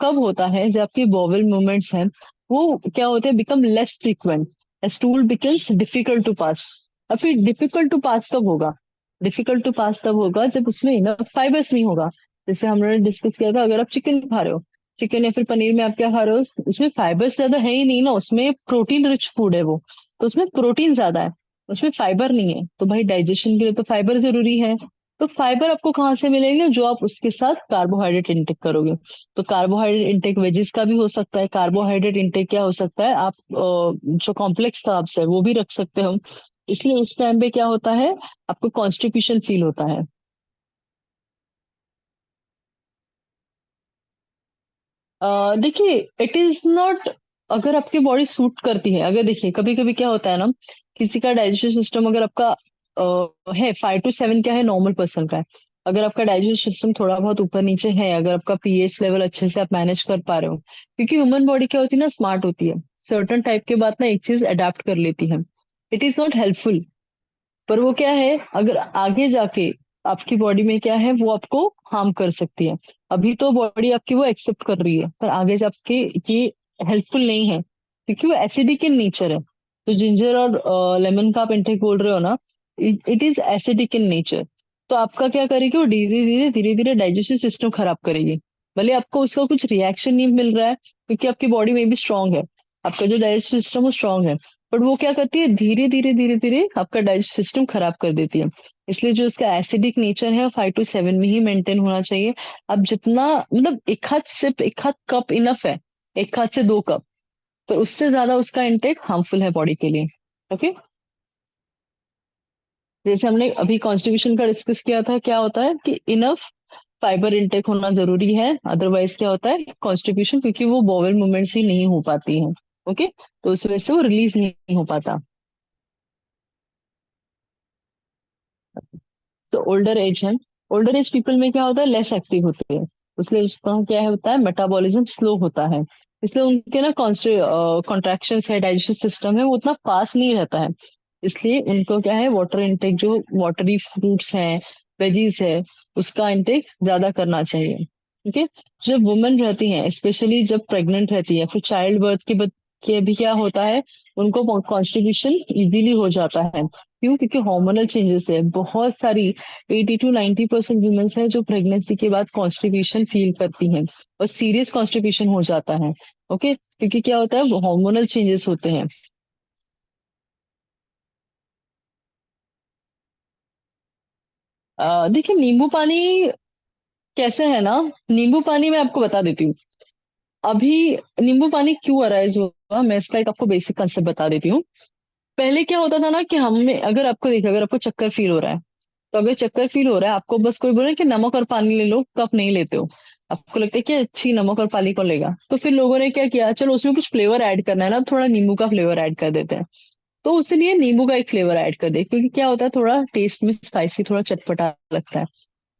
कब होता है, जब आपके बॉवल मूवमेंट्स हैं वो क्या होते हैं, become less frequent, stool becomes difficult to pass. और फिर डिफिकल्ट टू पास कब होगा, डिफिकल्ट टू पास तब होगा जब उसमें इनफ फाइबर्स नहीं होगा। जैसे हमने डिस्कस किया था, अगर आप चिकन खा रहे हो, चिकन या फिर पनीर में आप क्या खा रहे हो, उसमें फाइबर्स ज्यादा है ही नहीं ना, उसमें प्रोटीन रिच फूड है वो, तो उसमें प्रोटीन ज्यादा है, उसमें फाइबर नहीं है, तो भाई डाइजेशन के लिए तो फाइबर जरूरी है। तो फाइबर आपको कहाँ से मिलेंगे, जो आप उसके साथ कार्बोहाइड्रेट इंटेक करोगे। तो कार्बोहाइड्रेट इंटेक वेजिस का भी हो सकता है, कार्बोहाइड्रेट इंटेक क्या हो सकता है, आप जो कॉम्प्लेक्स कार्ब्स है वो भी रख सकते हो। इसलिए उस टाइम पे क्या होता है, आपको कॉन्स्टिपेशन फील होता है। देखिए, इट इज नॉट, अगर आपकी बॉडी सूट करती है, अगर देखिए कभी कभी क्या होता है ना, किसी का डाइजेशन सिस्टम अगर आपका है 5 to 7 क्या है, नॉर्मल पर्सन का है, अगर आपका डाइजेशन सिस्टम थोड़ा बहुत ऊपर नीचे है, अगर आपका पीएच लेवल अच्छे से आप मैनेज कर पा रहे हो, क्योंकि ह्यूमन बॉडी क्या होती है ना, स्मार्ट होती है, सर्टन टाइप के बाद ना एक चीज अडेप्ट कर लेती है। इट इज नॉट हेल्पफुल, पर वो क्या है, अगर आगे जाके आपकी बॉडी में क्या है, वो आपको हार्म कर सकती है। अभी तो बॉडी आपकी वो एक्सेप्ट कर रही है, पर आगे जाके ये हेल्पफुल नहीं है, क्योंकि वो एसिडिक इन नेचर है। तो जिंजर और लेमन का आप इंटेक बोल रहे हो ना, it is acidic in nature. तो आपका क्या करेगी, वो धीरे धीरे डाइजेस्टिव सिस्टम खराब करेगी। भले आपको उसका कुछ रिएक्शन नहीं मिल रहा है, क्योंकि आपकी बॉडी में भी स्ट्रांग है, आपका जो डाइजेस्टिव सिस्टम वो स्ट्रांग है, बट वो क्या करती है, धीरे धीरे आपका डाइजेस्ट सिस्टम खराब कर देती है। इसलिए जो उसका एसिडिक नेचर है 5 to 7 में ही मेंटेन होना चाहिए। अब जितना, मतलब एक हाथ सिप, एक हाथ कप इनफ है, एक हाथ से 2 कप, तो उससे ज्यादा उसका इंटेक हार्मफुल है बॉडी के लिए। ओके। जैसे हमने अभी कॉन्स्टिट्यूशन का डिस्कस किया था, क्या होता है कि इनफ फाइबर इंटेक होना जरूरी है, अदरवाइज क्या होता है कॉन्स्टिट्यूशन, क्योंकि वो बॉवल मूवमेंट्स ही नहीं हो पाती हैं। ओके। तो उस वजह से वो रिलीज नहीं हो पाता। तो ओल्डर एज है, ओल्डर एज पीपल में क्या होता है, लेस एक्टिव होते हैं, इसलिए उसका क्या है, होता है मेटाबॉलिज्म स्लो होता है, इसलिए उनके ना कॉन्ट्रैक्शन है, डाइजेस्टिव सिस्टम है वो उतना फास्ट नहीं रहता है। इसलिए उनको क्या है, वाटर इंटेक, जो वाटरी फ्रूट्स हैं, वेजीज है, उसका इंटेक ज्यादा करना चाहिए। ठीक है। जब वुमेन रहती हैं, स्पेशली जब प्रेग्नेंट रहती है, फिर चाइल्ड बर्थ के भी क्या होता है, उनको कॉन्स्टिपेशन इजीली हो जाता है। क्यों? क्योंकि हार्मोनल चेंजेस है बहुत सारी, 80 to 90% वुमेन्स हैं जो प्रेगनेंसी के बाद कॉन्स्टिपेशन फील करती हैं, और सीरियस कॉन्स्टिपेशन हो जाता है। ओके। क्योंकि क्या होता है, हार्मोनल चेंजेस होते हैं। देखिए, नींबू पानी कैसे है ना, नींबू पानी मैं आपको बता देती हूँ। अभी नींबू पानी क्यों अराइज हुआ, मैं इसका एक आपको बेसिक कंसेप्ट बता देती हूँ। पहले क्या होता था ना, कि हमें, अगर आपको देखिए, अगर आपको चक्कर फील हो रहा है, तो अगर चक्कर फील हो रहा है, आपको बस कोई बोले कि नमक और पानी ले लो, तो आप नहीं लेते हो। आपको लगता है कि अच्छी नमक और पानी कौन लेगा, तो फिर लोगों ने क्या किया, चलो उसमें कुछ फ्लेवर ऐड करना है ना, थोड़ा नींबू का फ्लेवर ऐड कर देते हैं। तो उसलिए नींबू का एक फ्लेवर ऐड कर दे, क्योंकि क्या होता है, थोड़ा टेस्ट में स्पाइसी, थोड़ा चटपटा लगता है।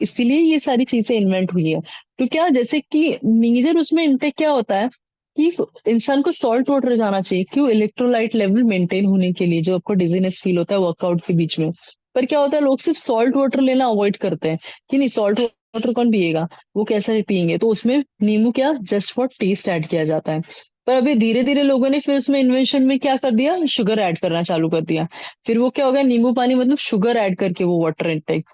इसीलिए ये सारी चीजें इन्वेंट हुई है। तो क्या, जैसे कि मेजर उसमें इंटेक क्या होता है, कि इंसान को सॉल्ट वाटर जाना चाहिए, क्यों, इलेक्ट्रोलाइट लेवल मेंटेन होने के लिए, जो आपको डिजीनेस फील होता है वर्कआउट के बीच में। पर क्या होता है, लोग सिर्फ सॉल्ट वाटर लेना अवॉइड करते हैं, कि नहीं सॉल्ट वाटर कौन पिएगा, वो कैसे पियेंगे, तो उसमें नींबू क्या, जस्ट फॉर टेस्ट ऐड किया जाता है। पर अभी धीरे धीरे लोगों ने फिर उसमें इन्वेंशन में क्या कर दिया, शुगर ऐड करना चालू कर दिया। फिर वो क्या हो गया, नींबू पानी मतलब शुगर ऐड करके वो वाटर इंटेक।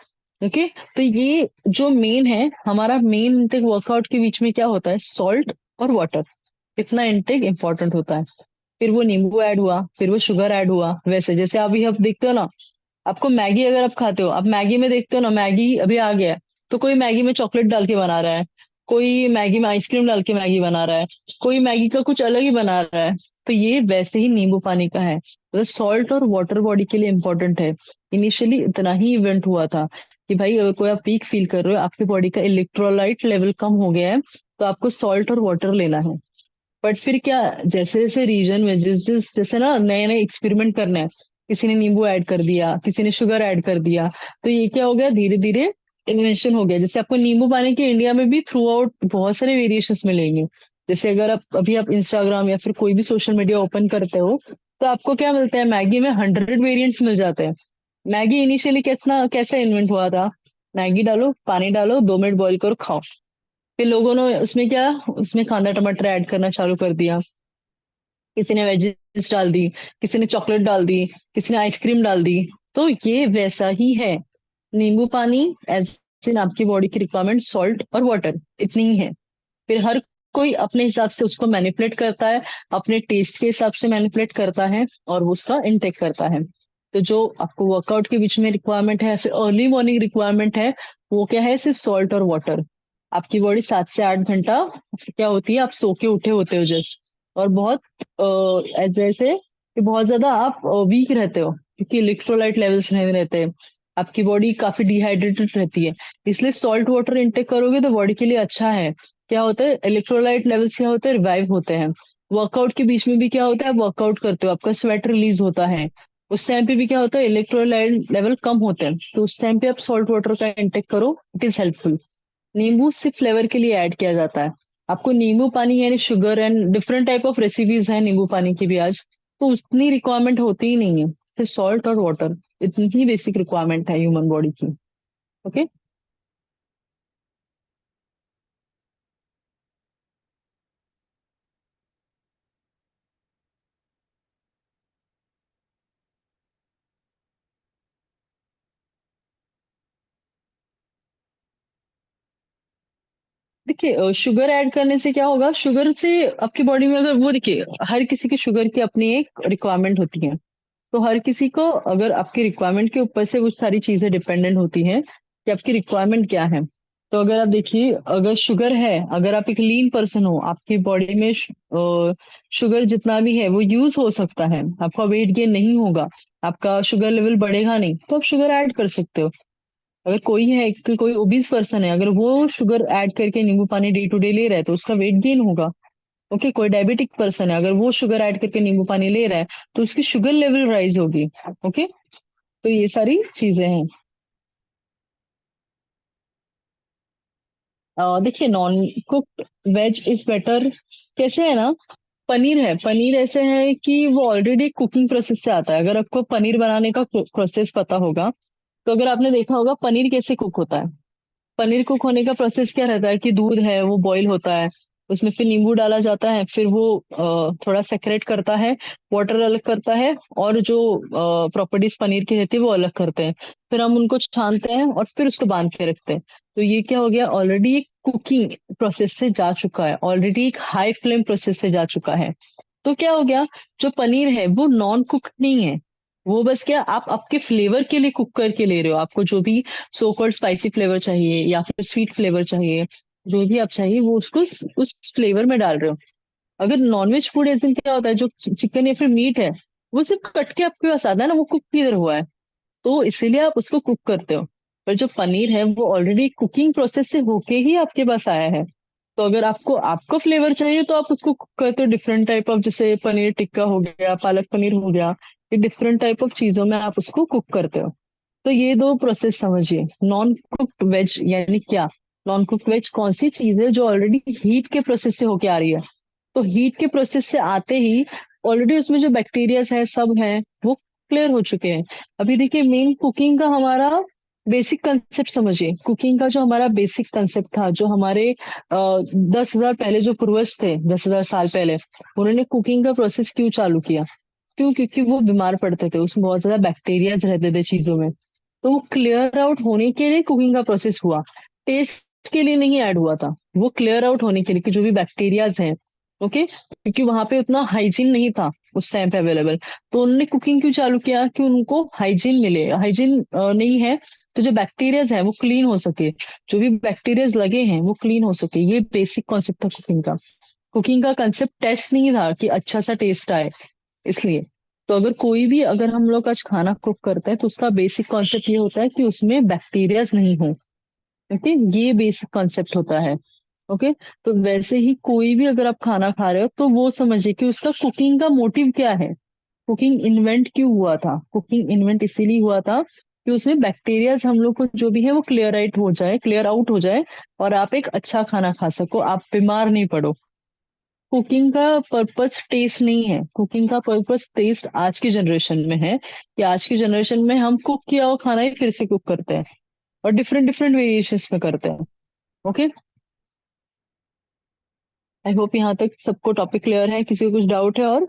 ओके। तो ये जो मेन है, हमारा मेन इंटेक वर्कआउट के बीच में क्या होता है, सॉल्ट और वाटर। इतना इनटेक इंपॉर्टेंट होता है। फिर वो नींबू ऐड हुआ, फिर वो शुगर ऐड हुआ। वैसे जैसे अभी आप देखते हो ना, आपको मैगी अगर आप खाते हो, आप मैगी में देखते हो ना, मैगी अभी आ गया है, तो कोई मैगी में चॉकलेट डाल के बना रहा है, कोई मैगी में आइसक्रीम डाल के मैगी बना रहा है, कोई मैगी का कुछ अलग ही बना रहा है। तो ये वैसे ही नींबू पानी का है, मतलब सॉल्ट और वाटर बॉडी के लिए इंपॉर्टेंट है। इनिशियली इतना ही इवेंट हुआ था कि भाई अगर कोई आप वीक फील कर रहे हो, आपकी बॉडी का इलेक्ट्रोलाइट लेवल कम हो गया है, तो आपको सॉल्ट और वाटर लेना है। बट फिर क्या, जैसे जैसे रीजन में जिस जिस जैसे ना नए नए एक्सपेरिमेंट करने हैं, किसी ने नींबू ऐड कर दिया, किसी ने शुगर ऐड कर दिया, तो ये क्या हो गया, धीरे धीरे इन्वेंशन हो गया। जैसे आपको नींबू पानी के इंडिया में भी थ्रू आउट बहुत सारे वेरिएशंस मिलेंगे। जैसे अगर आप इंस्टाग्राम या फिर कोई भी सोशल मीडिया ओपन करते हो, तो आपको क्या मिलता है, मैगी में 100 वेरिएंट्स मिल जाते हैं। मैगी इनिशियली कितना कैसे इन्वेंट हुआ था, मैगी डालो, पानी डालो, 2 मिनट बॉईल करो, खाओ। फिर लोगों ने उसमें क्या, उसमें कांदा टमाटर ऐड करना चालू कर दिया, किसी ने वेजेस डाल दी, किसी ने चॉकलेट डाल दी, किसी ने आइसक्रीम डाल दी। तो ये वैसा ही है। नींबू पानी एज इन आपकी बॉडी की रिक्वायरमेंट सॉल्ट और वाटर इतनी ही है। फिर हर कोई अपने हिसाब से उसको मैनिपुलेट करता है, अपने टेस्ट के हिसाब से मैनिपुलेट करता है, और वो उसका इनटेक करता है। तो जो आपको वर्कआउट के बीच में रिक्वायरमेंट है, फिर अर्ली मॉर्निंग रिक्वायरमेंट है, वो क्या है, सिर्फ सॉल्ट और वाटर। आपकी बॉडी 7 से 8 घंटा क्या होती है, आप सो के उठे होते हो जस्ट, और बहुत जैसे कि बहुत ज्यादा आप वीक रहते हो, क्योंकि इलेक्ट्रोलाइट लेवल्स नहीं रहते, आपकी बॉडी काफी डिहाइड्रेटेड रहती है। इसलिए सॉल्ट वाटर इंटेक करोगे तो बॉडी के लिए अच्छा है। क्या होता है, इलेक्ट्रोलाइट लेवल्स क्या होते हैं, रिवाइव होते हैं। वर्कआउट के बीच में भी क्या होता है, वर्कआउट करते हो, आपका स्वेट रिलीज होता है, उस टाइम पे भी क्या होता है, इलेक्ट्रोलाइट लेवल कम होते हैं, तो उस टाइम पे आप सॉल्ट वाटर का इंटेक करो, इट इज हेल्पफुल। नींबू सिर्फ फ्लेवर के लिए ऐड किया जाता है। आपको नींबू पानी यानी sugar and different type of recipes है नींबू पानी की भी आज, तो उतनी रिक्वायरमेंट होती ही नहीं है। सिर्फ सॉल्ट और वाटर, इतनी ही बेसिक रिक्वायरमेंट है ह्यूमन बॉडी की। ओके। देखिए, शुगर ऐड करने से क्या होगा, शुगर से आपकी बॉडी में, अगर वो देखिए, हर किसी की शुगर की अपनी एक रिक्वायरमेंट होती है। तो हर किसी को, अगर आपकी रिक्वायरमेंट के ऊपर से वो सारी चीजें डिपेंडेंट होती हैं कि आपकी रिक्वायरमेंट क्या है। तो अगर आप देखिए, अगर शुगर है, अगर आप एक लीन पर्सन हो, आपकी बॉडी में शुगर जितना भी है वो यूज हो सकता है, आपका वेट गेन नहीं होगा, आपका शुगर लेवल बढ़ेगा नहीं, तो आप शुगर ऐड कर सकते हो। अगर कोई है कि कोई ओबीज पर्सन है, अगर वो शुगर ऐड करके नींबू पानी डे टू डे ले रहा है, तो उसका वेट गेन होगा। ओके, कोई डायबिटिक पर्सन है, अगर वो शुगर ऐड करके नींबू पानी ले रहा है, तो उसकी शुगर लेवल राइज होगी। ओके। तो ये सारी चीजें हैं। देखिए, non cooked veg is better. कैसे है ना, पनीर है, पनीर ऐसे है कि वो ऑलरेडी कुकिंग प्रोसेस से आता है। अगर आपको पनीर बनाने का प्रोसेस पता होगा, तो अगर आपने देखा होगा पनीर कैसे कुक होता है। पनीर कुक होने का प्रोसेस क्या रहता है कि दूध है वो बॉईल होता है, उसमें फिर नींबू डाला जाता है, फिर वो थोड़ा सेक्रेट करता है, वाटर अलग करता है, और जो प्रॉपर्टीज पनीर की रहती है वो अलग करते हैं। फिर हम उनको छानते हैं और फिर उसको बांध के रखते हैं। तो ये क्या हो गया, ऑलरेडी एक कुकिंग प्रोसेस से जा चुका है, ऑलरेडी एक हाई फ्लेम प्रोसेस से जा चुका है। तो क्या हो गया, जो पनीर है वो नॉन कुक्ड नहीं है। वो बस क्या, आप आपके फ्लेवर के लिए कुक करके ले रहे हो, आपको जो भी सो कॉल्ड स्पाइसी फ्लेवर चाहिए या फिर स्वीट फ्लेवर चाहिए, जो भी आप चाहिए वो उसको उस फ्लेवर में डाल रहे हो। अगर नॉनवेज फूड ऐसे क्या होता है, जो चिकन या फिर मीट है, वो सिर्फ कट के आपके पास आता है ना, वो कुक किधर हुआ है, तो इसीलिए आप उसको कुक करते हो। पर जो पनीर है वो ऑलरेडी कुकिंग प्रोसेस से होके ही आपके पास आया है। तो अगर आपको आपको फ्लेवर चाहिए, तो आप उसको कुक करते हो डिफरेंट टाइप ऑफ, जैसे पनीर टिक्का हो गया, पालक पनीर हो गया, ये डिफरेंट टाइप ऑफ चीजों में आप उसको कुक करते हो। तो ये दो प्रोसेस समझिए। नॉन कुक्ड वेज यानी क्या, नॉन कुक्ड वेज कौन सी चीज है जो ऑलरेडी हीट के प्रोसेस से होके आ रही है। तो हीट के प्रोसेस से आते ही ऑलरेडी उसमें जो बैक्टीरियाज है सब है, वो क्लियर हो चुके हैं। अभी देखिए, मेन कुकिंग का हमारा बेसिक कंसेप्ट समझिए। कुकिंग का जो हमारा बेसिक कंसेप्ट था, जो हमारे 10,000 पहले जो पूर्वज थे, 10,000 साल पहले, उन्होंने कुकिंग का प्रोसेस क्यों चालू किया, क्यों, क्योंकि वो बीमार पड़ते थे, उसमें बहुत ज्यादा बैक्टीरियाज रहते थे चीजों में। तो वो क्लियर आउट होने के लिए कुकिंग का प्रोसेस हुआ, टेस्ट के लिए नहीं ऐड हुआ था। वो क्लियर आउट होने के लिए कि जो भी बैक्टीरियाज हैं, ओके, क्योंकि वहां पे उतना हाइजीन नहीं था उस टाइम पे अवेलेबल। तो उन्होंने कुकिंग क्यों चालू किया, कि उनको हाइजीन मिले। हाइजीन नहीं है तो जो बैक्टीरियाज है वो क्लीन हो सके, जो भी बैक्टीरियाज लगे हैं वो क्लीन हो सके। ये बेसिक कॉन्सेप्ट था कुकिंग का। कुकिंग का कंसेप्ट टेस्ट नहीं था कि अच्छा सा टेस्ट आए, इसलिए। तो अगर कोई भी, अगर हम लोग आज खाना कुक करते हैं तो उसका बेसिक कॉन्सेप्ट ये होता है कि उसमें बैक्टीरियाज नहीं हो। ओके, ये बेसिक कॉन्सेप्ट होता है। ओके, तो वैसे ही कोई भी अगर आप खाना खा रहे हो तो वो समझिए कि उसका कुकिंग का मोटिव क्या है। कुकिंग इन्वेंट क्यों हुआ था? कुकिंग इन्वेंट इसीलिए हुआ था कि उसमें बैक्टीरियाज हम लोग को जो भी है वो क्लियर आउट हो जाए, और आप एक अच्छा खाना खा सको, आप बीमार नहीं पड़ो। कुकिंग का पर्पस टेस्ट नहीं है, कुकिंग का पर्पस टेस्ट आज की जनरेशन में है, कि आज की जनरेशन में हम कुक किया हुआ खाना ही फिर से कुक करते हैं, और डिफरेंट डिफरेंट वेरिएशंस में करते हैं। ओके, आई होप यहाँ तक सबको टॉपिक क्लियर है, किसी को कुछ डाउट है और?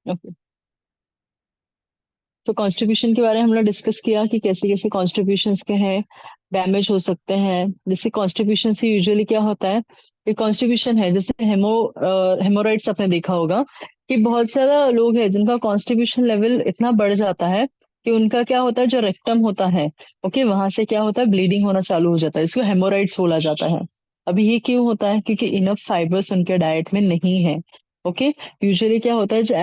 ओके, तो कॉन्स्टिट्यूशन के बारे में हमने डिस्कस किया कि कैसे कैसे कॉन्स्टिट्यूशन के हैं, डैमेज हो सकते हैं। जैसे कॉन्स्टिट्यूशन से यूजुअली क्या होता है, कि कॉन्स्टिट्यूशन है जैसे हेमोराइड्स आपने देखा होगा, कि बहुत ज्यादा लोग हैं जिनका कॉन्स्टिट्यूशन लेवल इतना बढ़ जाता है कि उनका क्या होता है, जो रेक्टम होता है, ओके, वहां से क्या होता है, ब्लीडिंग होना चालू हो जाता है। इसको हेमोराइड्स बोला जाता है। अभी ये क्यों होता है? क्योंकि इनफ फाइबर्स उनके डाइट में नहीं है। ओके, यूजुअली क्या होता है, जो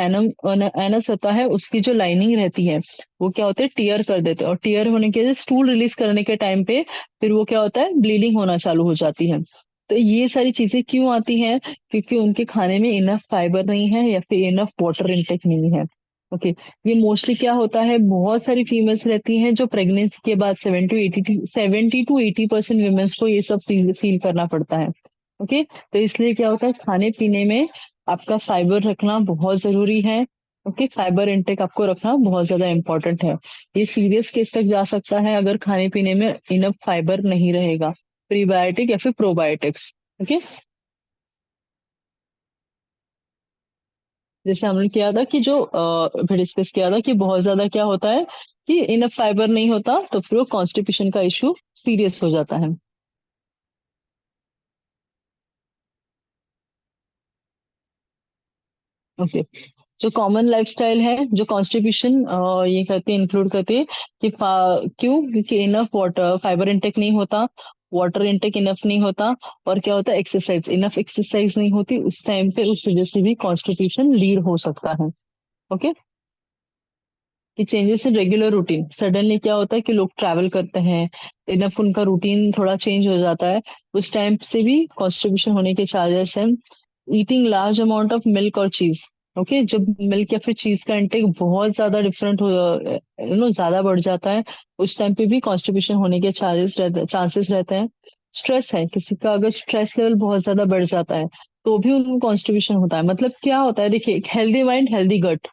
एनस होता है उसकी जो लाइनिंग रहती है वो क्या होता है, टीयर कर देते हैं, और टीयर होने के स्टूल रिलीज करने के टाइम पे फिर वो क्या होता है, ब्लीडिंग होना चालू हो जाती है। तो ये सारी चीजें क्यों आती हैं? क्योंकि उनके खाने में इनफ फाइबर नहीं है, या फिर इनफ वाटर इंटेक नहीं है। ओके, ये मोस्टली क्या होता है, बहुत सारी फीमेल्स रहती हैं जो प्रेगनेंसी के बाद 70 to 80% वुमेन्स को ये सब फील करना पड़ता है। ओके, तो इसलिए क्या होता है, खाने पीने में आपका फाइबर रखना बहुत जरूरी है। ओके, फाइबर इंटेक आपको रखना बहुत ज्यादा इंपॉर्टेंट है। ये सीरियस केस तक जा सकता है अगर खाने पीने में इनफ फाइबर नहीं रहेगा, प्रीबायोटिक या फिर प्रोबायोटिक्स। ओके, जैसे हमने किया था कि जो फिर डिस्कस किया था कि बहुत ज्यादा क्या होता है, कि इनफ फाइबर नहीं होता तो फिर वो कॉन्स्टिपेशन का इशू सीरियस हो जाता है। ओके, जो कॉमन लाइफस्टाइल है, जो कॉन्स्टिट्यूशन ये करते हैं, इंक्लूड करते हैं कि क्यों? क्योंकि इनफ वाटर फाइबर इंटेक नहीं होता, वाटर इंटेक इनफ नहीं होता, और क्या होता है, एक्सरसाइज इनफ एक्सरसाइज नहीं होती उस टाइम पे, उस वजह से भी कॉन्स्टिट्यूशन लीड हो सकता है। ओके, कि changes in regular routine, suddenly क्या होता है कि लोग ट्रैवल करते हैं, इनफ उनका रूटीन थोड़ा चेंज हो जाता है, उस टाइम से भी कॉन्स्टिट्यूशन होने के चार्जेस हैं। Eating large amount of milk और चीज, ओके, जब मिल्क या फिर चीज का इंटेक बहुत ज्यादा डिफरेंट हो, ज्यादा बढ़ जाता है, उस टाइम पे भी कॉन्स्टिपेशन होने के चांसेस रहते हैं। स्ट्रेस है, किसी का अगर स्ट्रेस लेवल बहुत ज्यादा बढ़ जाता है तो भी उनको कॉन्स्टिपेशन होता है। मतलब क्या होता है, देखिए, एक healthy mind healthy gut,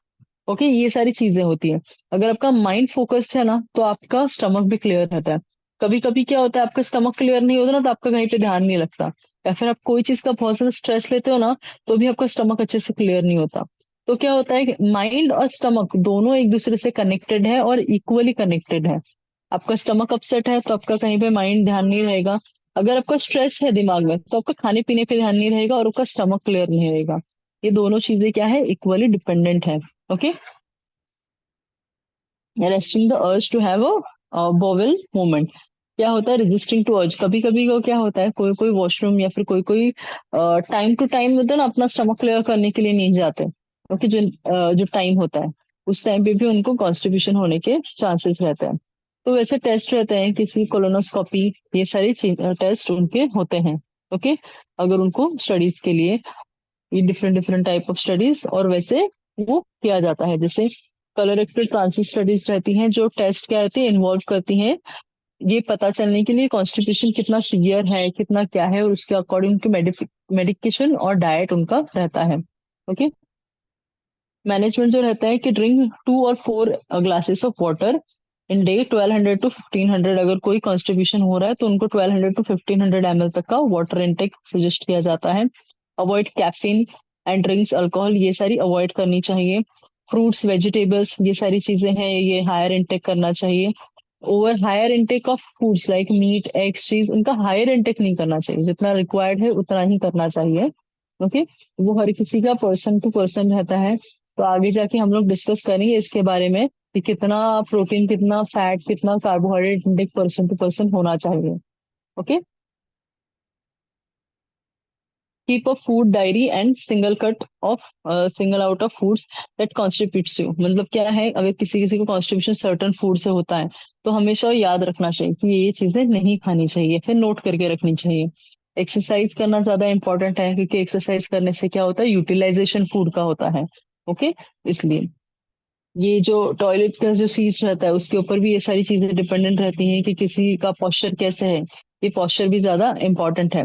okay, ये सारी चीजें होती हैं। अगर आपका माइंड फोकस्ड है ना तो आपका स्टमक भी क्लियर रहता है। कभी कभी क्या होता है, आपका स्टमक क्लियर नहीं होता ना तो आपका कहीं पे ध्यान नहीं लगता, या फिर आप कोई चीज का बहुत ज्यादा स्ट्रेस लेते हो ना तो भी आपका स्टमक अच्छे से क्लियर नहीं होता। तो क्या होता है, माइंड और स्टमक दोनों एक दूसरे से कनेक्टेड है और इक्वली कनेक्टेड है। आपका स्टमक अपसेट है तो आपका कहीं पे माइंड ध्यान नहीं रहेगा। अगर आपका स्ट्रेस है दिमाग में तो आपका खाने पीने पे ध्यान नहीं रहेगा और आपका स्टमक क्लियर नहीं रहेगा। ये दोनों चीजें क्या है, इक्वली डिपेंडेंट है। Okay, resting the urge to have a bowel movement, क्या होता है, रेजिस्टिंग टू अर्ज। कभी कभी को क्या होता है, कोई कोई वॉशरूम या फिर कोई कोई टाइम टू टाइम होता है ना, अपना स्टमक क्लियर करने के लिए नहीं जाते। ओके, जो टाइम होता है उस टाइम पे भी उनको कॉन्स्टिपेशन होने के चांसेस रहते हैं। तो वैसे टेस्ट रहते हैं, किसी कोलोनोस्कोपी, ये सारी टेस्ट उनके होते हैं। ओके, अगर उनको स्टडीज के लिए, ये different different type of studies, और वैसे वो किया जाता है। जैसे कलोरेक्टल ट्रांसिट स्टडीज रहती हैं, जो टेस्ट क्या रहती है, इन्वॉल्व करती हैं ये पता चलने के लिए कॉन्स्टिपेशन कितना सीवियर है, कितना क्या है, और उसके अकॉर्डिंग टू मेडिकेशन और डाइट उनका रहता है। ओके, मैनेजमेंट जो रहता है कि ड्रिंक 2 और 4 glasses of water in day, 1200 to 1500, अगर कोई कॉन्स्टिपेशन हो रहा है तो उनको 1200 to 1500 ml तक का वाटर इंटेक सजेस्ट किया जाता है। Avoid caffeine and drinks, alcohol, ये सारी अवॉइड करनी चाहिए। फ्रूट्स वेजिटेबल्स ये सारी चीजें हैं, ये हायर इंटेक करना चाहिए। Over higher intake of foods like meat eggs cheese, इनका हायर इनटेक नहीं करना चाहिए, जितना रिक्वायर्ड है उतना ही करना चाहिए। ओके। वो हर किसी का पर्सन टू पर्सन रहता है, तो आगे जाके हम लोग डिस्कस करेंगे इसके बारे में कि कितना प्रोटीन, कितना फैट, कितना carbohydrate intake person to person होना चाहिए। Okay. Keep a food diary and single out of foods that constitutes you, मतलब क्या है, अगर किसी किसी को कॉन्स्टिट्यूशन सर्टन फूड से होता है तो हमेशा याद रखना चाहिए कि ये चीजें नहीं खानी चाहिए, फिर नोट करके रखनी चाहिए। एक्सरसाइज करना ज्यादा इंपॉर्टेंट है, क्योंकि एक्सरसाइज करने से क्या होता है, यूटिलाइजेशन फूड का होता है। ओके। इसलिए ये जो टॉयलेट का जो सीट रहता है उसके ऊपर भी ये सारी चीजें डिपेंडेंट रहती हैं कि किसी का पॉस्चर कैसे है। ये पॉस्चर भी ज्यादा इंपॉर्टेंट है।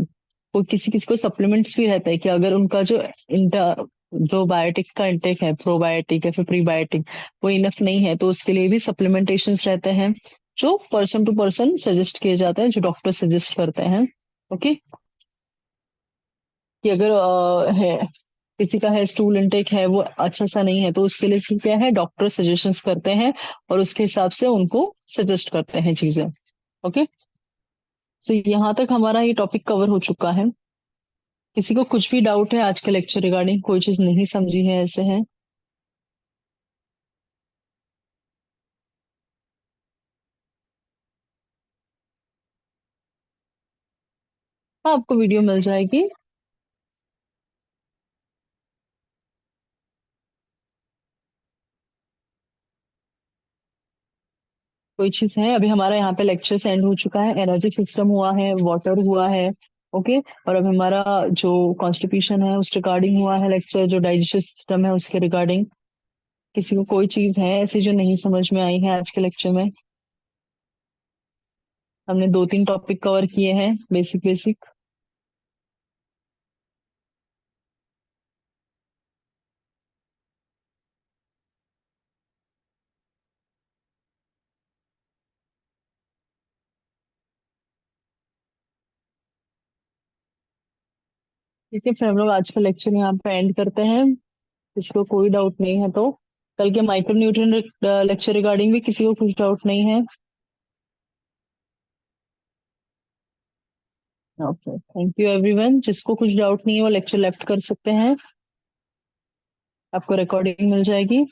वो किसी किसी को सप्लीमेंट्स भी रहता है कि अगर उनका जो इंटर जो बायोटिक का इंटेक है, प्रोबायोटिक या फिर प्रीबायोटिक, वो इनफ नहीं है, तो उसके लिए भी सप्लीमेंटेशन रहते हैं जो पर्सन टू पर्सन सजेस्ट किए जाते हैं, जो डॉक्टर सजेस्ट करते हैं। ओके। कि अगर है किसी का है स्टूल इनटेक है वो अच्छा सा नहीं है, तो उसके लिए क्या है, डॉक्टर सजेशंस करते हैं और उसके हिसाब से उनको सजेस्ट करते हैं चीजें। ओके। सो यहाँ तक हमारा ये टॉपिक कवर हो चुका है। किसी को कुछ भी डाउट है आज के लेक्चर रिगार्डिंग, कोई चीज नहीं समझी है, ऐसे है? हाँ, आपको वीडियो मिल जाएगी। कोई चीज है, अभी हमारा यहाँ पे लेक्चर एंड हो चुका है, एनर्जी सिस्टम हुआ है, वाटर हुआ है। ओके। और अब हमारा जो कॉन्स्टिट्यूशन है उस रिगार्डिंग हुआ है लेक्चर, जो डाइजेस्टिव सिस्टम है उसके रिगार्डिंग। किसी को कोई चीज है ऐसी जो नहीं समझ में आई है आज के लेक्चर में? हमने दो तीन टॉपिक कवर किए हैं, बेसिक बेसिक। ठीक है, फिर हम लोग आज का लेक्चर यहाँ पे एंड करते हैं। किसी को कोई डाउट नहीं है तो कल के माइक्रो न्यूट्रिएंट लेक्चर रिगार्डिंग भी किसी को कुछ डाउट नहीं है? Okay, thank you everyone. जिसको कुछ डाउट नहीं है वो लेक्चर लेफ्ट कर सकते हैं, आपको रिकॉर्डिंग मिल जाएगी।